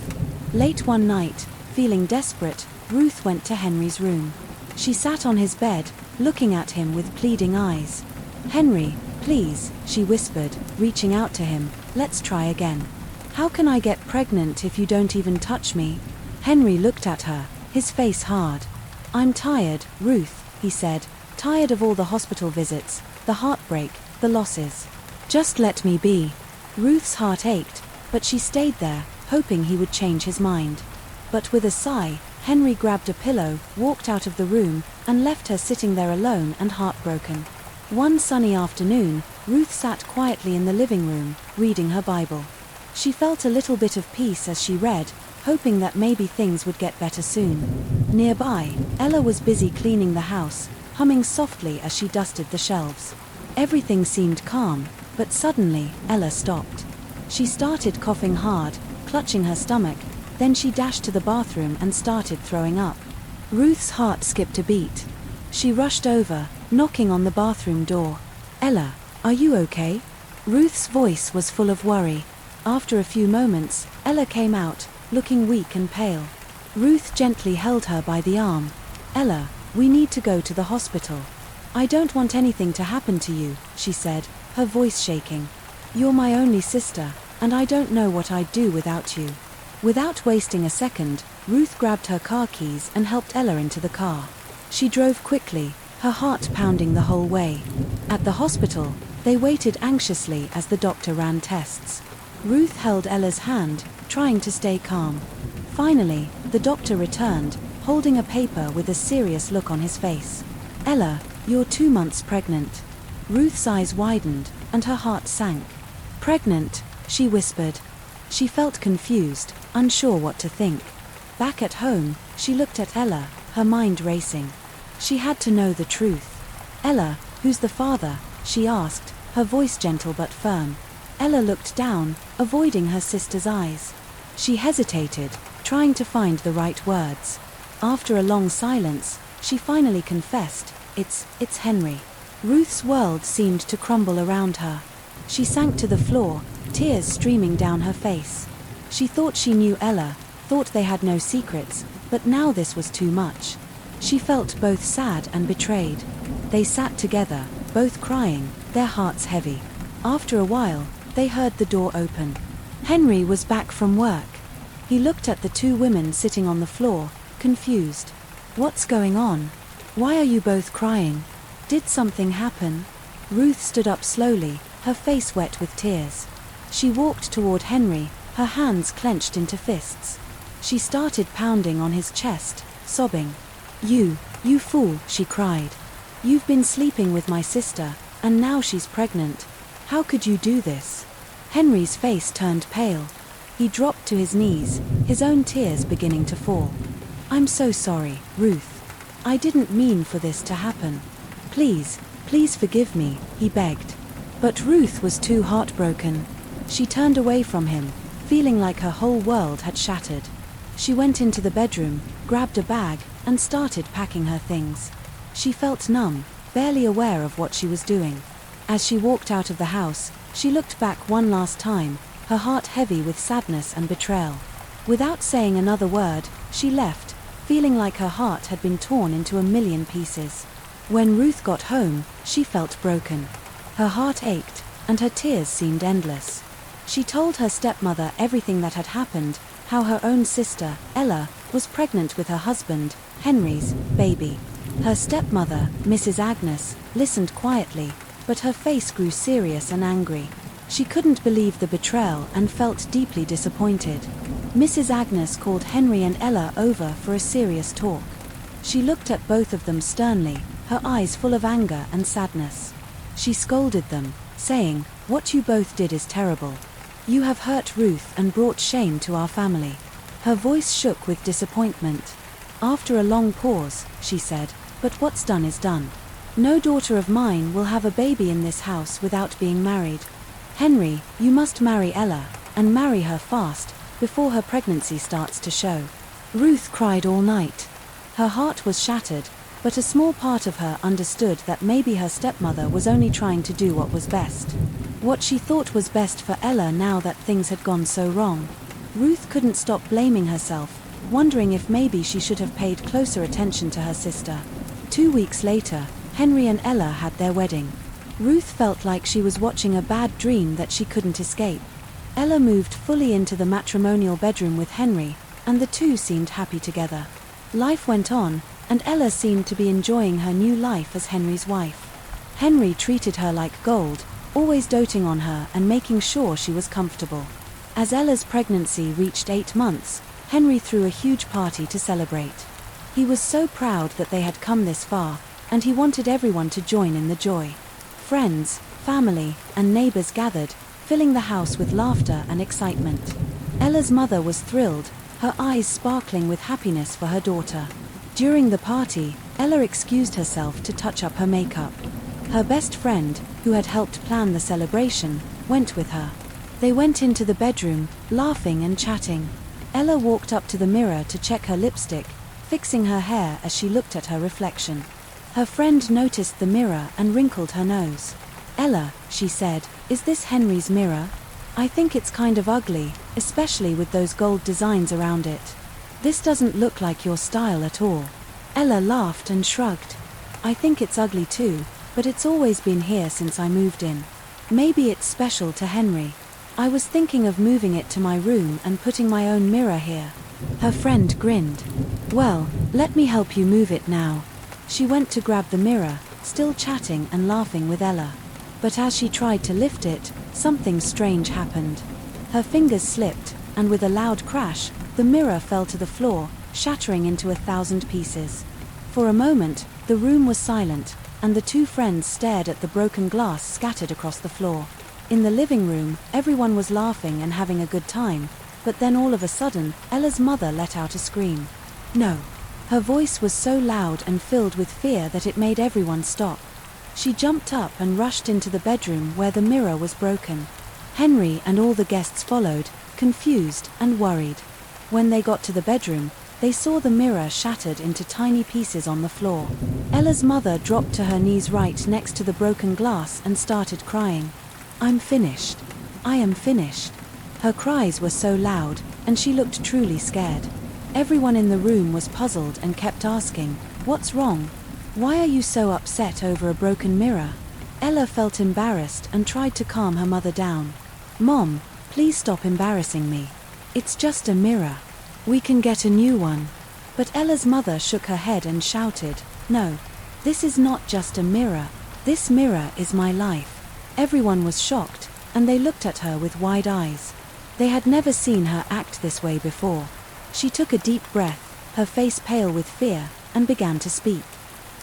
Late one night, feeling desperate, Ruth went to Henry's room. She sat on his bed, looking at him with pleading eyes. "Henry, please," she whispered, reaching out to him, "let's try again. How can I get pregnant if you don't even touch me?" Henry looked at her, his face hard. "I'm tired, Ruth," he said, "tired of all the hospital visits, the heartbreak, the losses. Just let me be." Ruth's heart ached, but she stayed there, hoping he would change his mind. But with a sigh, Henry grabbed a pillow, walked out of the room, and left her sitting there alone and heartbroken. One sunny afternoon, Ruth sat quietly in the living room, reading her Bible. She felt a little bit of peace as she read, hoping that maybe things would get better soon. Nearby, Ella was busy cleaning the house, humming softly as she dusted the shelves. Everything seemed calm, but suddenly, Ella stopped. She started coughing hard, clutching her stomach, then she dashed to the bathroom and started throwing up. Ruth's heart skipped a beat. She rushed over, knocking on the bathroom door. "Ella, are you okay?" Ruth's voice was full of worry. After a few moments, Ella came out, looking weak and pale. Ruth gently held her by the arm. "Ella, we need to go to the hospital. I don't want anything to happen to you," she said, her voice shaking. "You're my only sister, and I don't know what I'd do without you." Without wasting a second, Ruth grabbed her car keys and helped Ella into the car. She drove quickly, her heart pounding the whole way. At the hospital, they waited anxiously as the doctor ran tests. Ruth held Ella's hand, trying to stay calm. Finally, the doctor returned, holding a paper with a serious look on his face. "Ella, you're 2 months pregnant." Ruth's eyes widened, and her heart sank. "Pregnant?" she whispered. She felt confused, unsure what to think. Back at home, she looked at Ella, her mind racing. She had to know the truth. "Ella, who's the father?" she asked, her voice gentle but firm. Ella looked down, avoiding her sister's eyes. She hesitated, trying to find the right words. After a long silence, she finally confessed, It's Henry." Ruth's world seemed to crumble around her. She sank to the floor, tears streaming down her face. She thought she knew Ella, thought they had no secrets, but now this was too much. She felt both sad and betrayed. They sat together, both crying, their hearts heavy. After a while, they heard the door open. Henry was back from work. He looked at the two women sitting on the floor, confused. "What's going on? Why are you both crying? Did something happen?" Ruth stood up slowly, her face wet with tears. She walked toward Henry, her hands clenched into fists. She started pounding on his chest, sobbing. You fool," she cried. "You've been sleeping with my sister, and now she's pregnant. How could you do this?" Henry's face turned pale. He dropped to his knees, his own tears beginning to fall. "I'm so sorry, Ruth." I didn't mean for this to happen. Please, please forgive me, he begged. But Ruth was too heartbroken. She turned away from him, feeling like her whole world had shattered. She went into the bedroom, grabbed a bag, and started packing her things. She felt numb, barely aware of what she was doing. As she walked out of the house, she looked back one last time, her heart heavy with sadness and betrayal. Without saying another word, she left, feeling like her heart had been torn into a million pieces. When Ruth got home, she felt broken. Her heart ached, and her tears seemed endless. She told her stepmother everything that had happened, how her own sister, Ella, was pregnant with her husband, Henry's, baby. Her stepmother, Mrs. Agnes, listened quietly, but her face grew serious and angry. She couldn't believe the betrayal and felt deeply disappointed. Mrs. Agnes called Henry and Ella over for a serious talk. She looked at both of them sternly, her eyes full of anger and sadness. She scolded them, saying, "What you both did is terrible. You have hurt Ruth and brought shame to our family." Her voice shook with disappointment. After a long pause, she said, "But what's done is done. No daughter of mine will have a baby in this house without being married. Henry, you must marry Ella, and marry her fast, before her pregnancy starts to show." Ruth cried all night. Her heart was shattered, but a small part of her understood that maybe her stepmother was only trying to do what was best. What she thought was best for Ella now that things had gone so wrong. Ruth couldn't stop blaming herself, wondering if maybe she should have paid closer attention to her sister. 2 weeks later, Henry and Ella had their wedding. Ruth felt like she was watching a bad dream that she couldn't escape. Ella moved fully into the matrimonial bedroom with Henry, and the two seemed happy together. Life went on, and Ella seemed to be enjoying her new life as Henry's wife. Henry treated her like gold, always doting on her and making sure she was comfortable. As Ella's pregnancy reached 8 months, Henry threw a huge party to celebrate. He was so proud that they had come this far, and he wanted everyone to join in the joy. Friends, family, and neighbors gathered, filling the house with laughter and excitement. Ella's mother was thrilled, her eyes sparkling with happiness for her daughter. During the party, Ella excused herself to touch up her makeup. Her best friend, who had helped plan the celebration, went with her. They went into the bedroom, laughing and chatting. Ella walked up to the mirror to check her lipstick, fixing her hair as she looked at her reflection. Her friend noticed the mirror and wrinkled her nose. "Ella," she said, "is this Henry's mirror? I think it's kind of ugly, especially with those gold designs around it. This doesn't look like your style at all." Ella laughed and shrugged. "I think it's ugly too, but it's always been here since I moved in. Maybe it's special to Henry. I was thinking of moving it to my room and putting my own mirror here." Her friend grinned. "Well, let me help you move it now." She went to grab the mirror, still chatting and laughing with Ella. But as she tried to lift it, something strange happened. Her fingers slipped, and with a loud crash, the mirror fell to the floor, shattering into 1,000 pieces. For a moment, the room was silent, and the two friends stared at the broken glass scattered across the floor. In the living room, everyone was laughing and having a good time, but then all of a sudden, Ella's mother let out a scream. "No!" Her voice was so loud and filled with fear that it made everyone stop. She jumped up and rushed into the bedroom where the mirror was broken. Henry and all the guests followed, confused and worried. When they got to the bedroom, they saw the mirror shattered into tiny pieces on the floor. Ella's mother dropped to her knees right next to the broken glass and started crying. "I'm finished. I am finished." Her cries were so loud, and she looked truly scared. Everyone in the room was puzzled and kept asking, "What's wrong? Why are you so upset over a broken mirror?" Ella felt embarrassed and tried to calm her mother down. "Mom, please stop embarrassing me. It's just a mirror. We can get a new one." But Ella's mother shook her head and shouted, "No, this is not just a mirror. This mirror is my life." Everyone was shocked, and they looked at her with wide eyes. They had never seen her act this way before. She took a deep breath, her face pale with fear, and began to speak.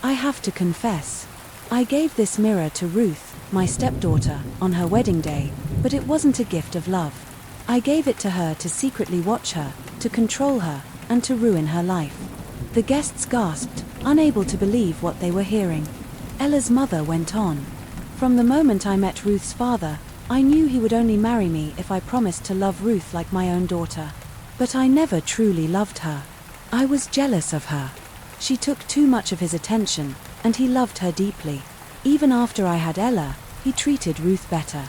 "I have to confess. I gave this mirror to Ruth, my stepdaughter, on her wedding day, but it wasn't a gift of love. I gave it to her to secretly watch her, to control her, and to ruin her life." The guests gasped, unable to believe what they were hearing. Ella's mother went on. From the moment I met Ruth's father, I knew he would only marry me if I promised to love Ruth like my own daughter. But I never truly loved her. I was jealous of her. She took too much of his attention, and he loved her deeply. Even after I had Ella, he treated Ruth better.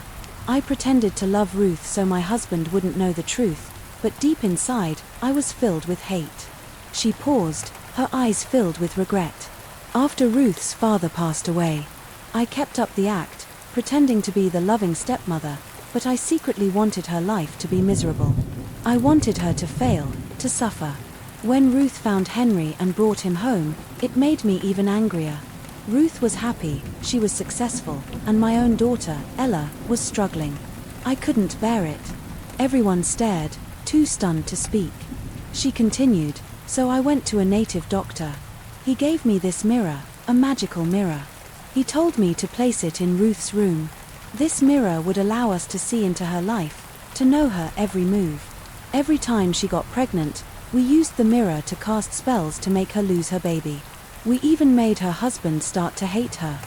I pretended to love Ruth so my husband wouldn't know the truth, but deep inside, I was filled with hate. She paused, her eyes filled with regret. After Ruth's father passed away, I kept up the act, pretending to be the loving stepmother, but I secretly wanted her life to be miserable. I wanted her to fail, to suffer. When Ruth found Henry and brought him home, it made me even angrier. Ruth was happy, she was successful, and my own daughter, Ella, was struggling. I couldn't bear it. Everyone stared, too stunned to speak. She continued, so I went to a native doctor. He gave me this mirror, a magical mirror. He told me to place it in Ruth's room. This mirror would allow us to see into her life, to know her every move. Every time she got pregnant, we used the mirror to cast spells to make her lose her baby. We even made her husband start to hate her.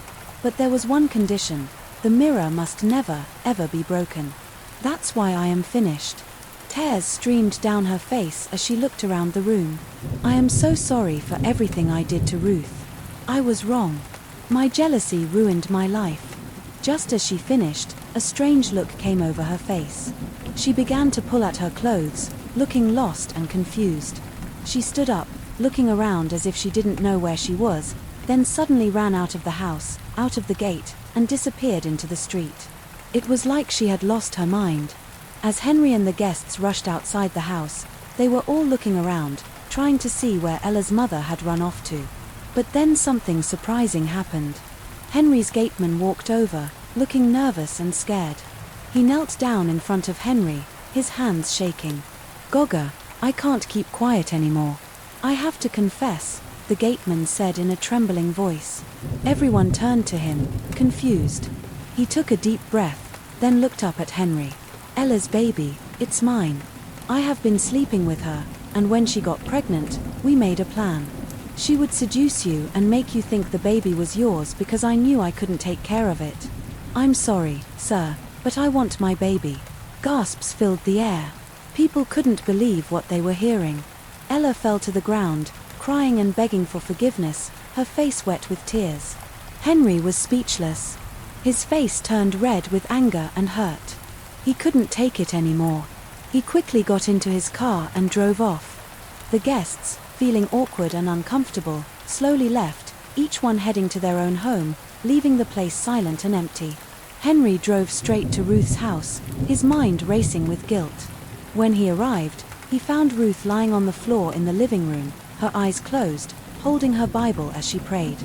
But there was one condition: the mirror must never, ever be broken. That's why I am finished. Tears streamed down her face as she looked around the room. I am so sorry for everything I did to Ruth. I was wrong. My jealousy ruined my life. Just as she finished, a strange look came over her face. She began to pull at her clothes, looking lost and confused. She stood up, looking around as if she didn't know where she was, then suddenly ran out of the house, out of the gate, and disappeared into the street. It was like she had lost her mind. As Henry and the guests rushed outside the house, they were all looking around, trying to see where Ella's mother had run off to. But then something surprising happened. Henry's gateman walked over, looking nervous and scared. He knelt down in front of Henry, his hands shaking. "Gogga, I can't keep quiet anymore. I have to confess," the gateman said in a trembling voice. Everyone turned to him, confused. He took a deep breath, then looked up at Henry. "Ella's baby, it's mine. I have been sleeping with her, and when she got pregnant, we made a plan. She would seduce you and make you think the baby was yours because I knew I couldn't take care of it. I'm sorry, sir, but I want my baby." Gasps filled the air. People couldn't believe what they were hearing. Ella fell to the ground, crying and begging for forgiveness, her face wet with tears. Henry was speechless. His face turned red with anger and hurt. He couldn't take it anymore. He quickly got into his car and drove off. The guests, feeling awkward and uncomfortable, slowly left, each one heading to their own home, leaving the place silent and empty. Henry drove straight to Ruth's house, his mind racing with guilt. When he arrived, he found Ruth lying on the floor in the living room, her eyes closed, holding her Bible as she prayed.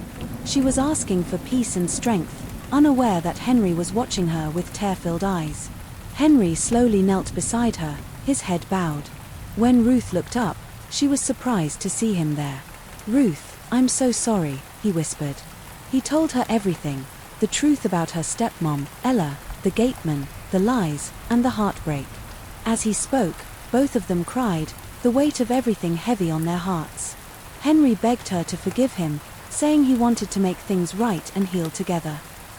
She was asking for peace and strength, unaware that Henry was watching her with tear-filled eyes. Henry slowly knelt beside her, his head bowed. When Ruth looked up, she was surprised to see him there. "Ruth, I'm so sorry," he whispered. He told her everything, the truth about her stepmom, Ella, the gateman, the lies, and the heartbreak. As he spoke, both of them cried, the weight of everything heavy on their hearts. Henry begged her to forgive him, saying he wanted to make things right and heal together.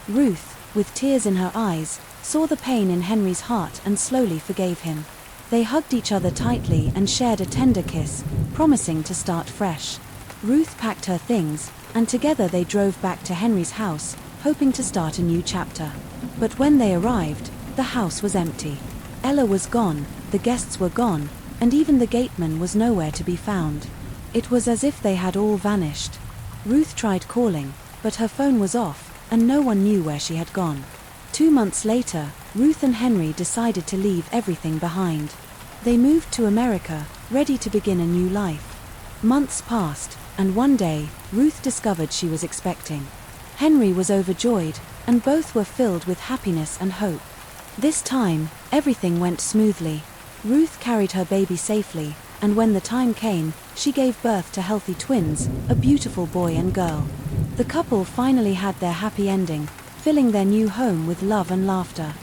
Ruth, with tears in her eyes, saw the pain in Henry's heart and slowly forgave him. They hugged each other tightly and shared a tender kiss, promising to start fresh. Ruth packed her things, and together they drove back to Henry's house, hoping to start a new chapter. But when they arrived, the house was empty. Ella was gone, the guests were gone, and even the gateman was nowhere to be found. It was as if they had all vanished. Ruth tried calling, but her phone was off, and no one knew where she had gone. 2 months later, Ruth and Henry decided to leave everything behind. They moved to America, ready to begin a new life. Months passed, and one day, Ruth discovered she was expecting. Henry was overjoyed, and both were filled with happiness and hope. This time, everything went smoothly. Ruth carried her baby safely, and when the time came, she gave birth to healthy twins, a beautiful boy and girl. The couple finally had their happy ending, filling their new home with love and laughter.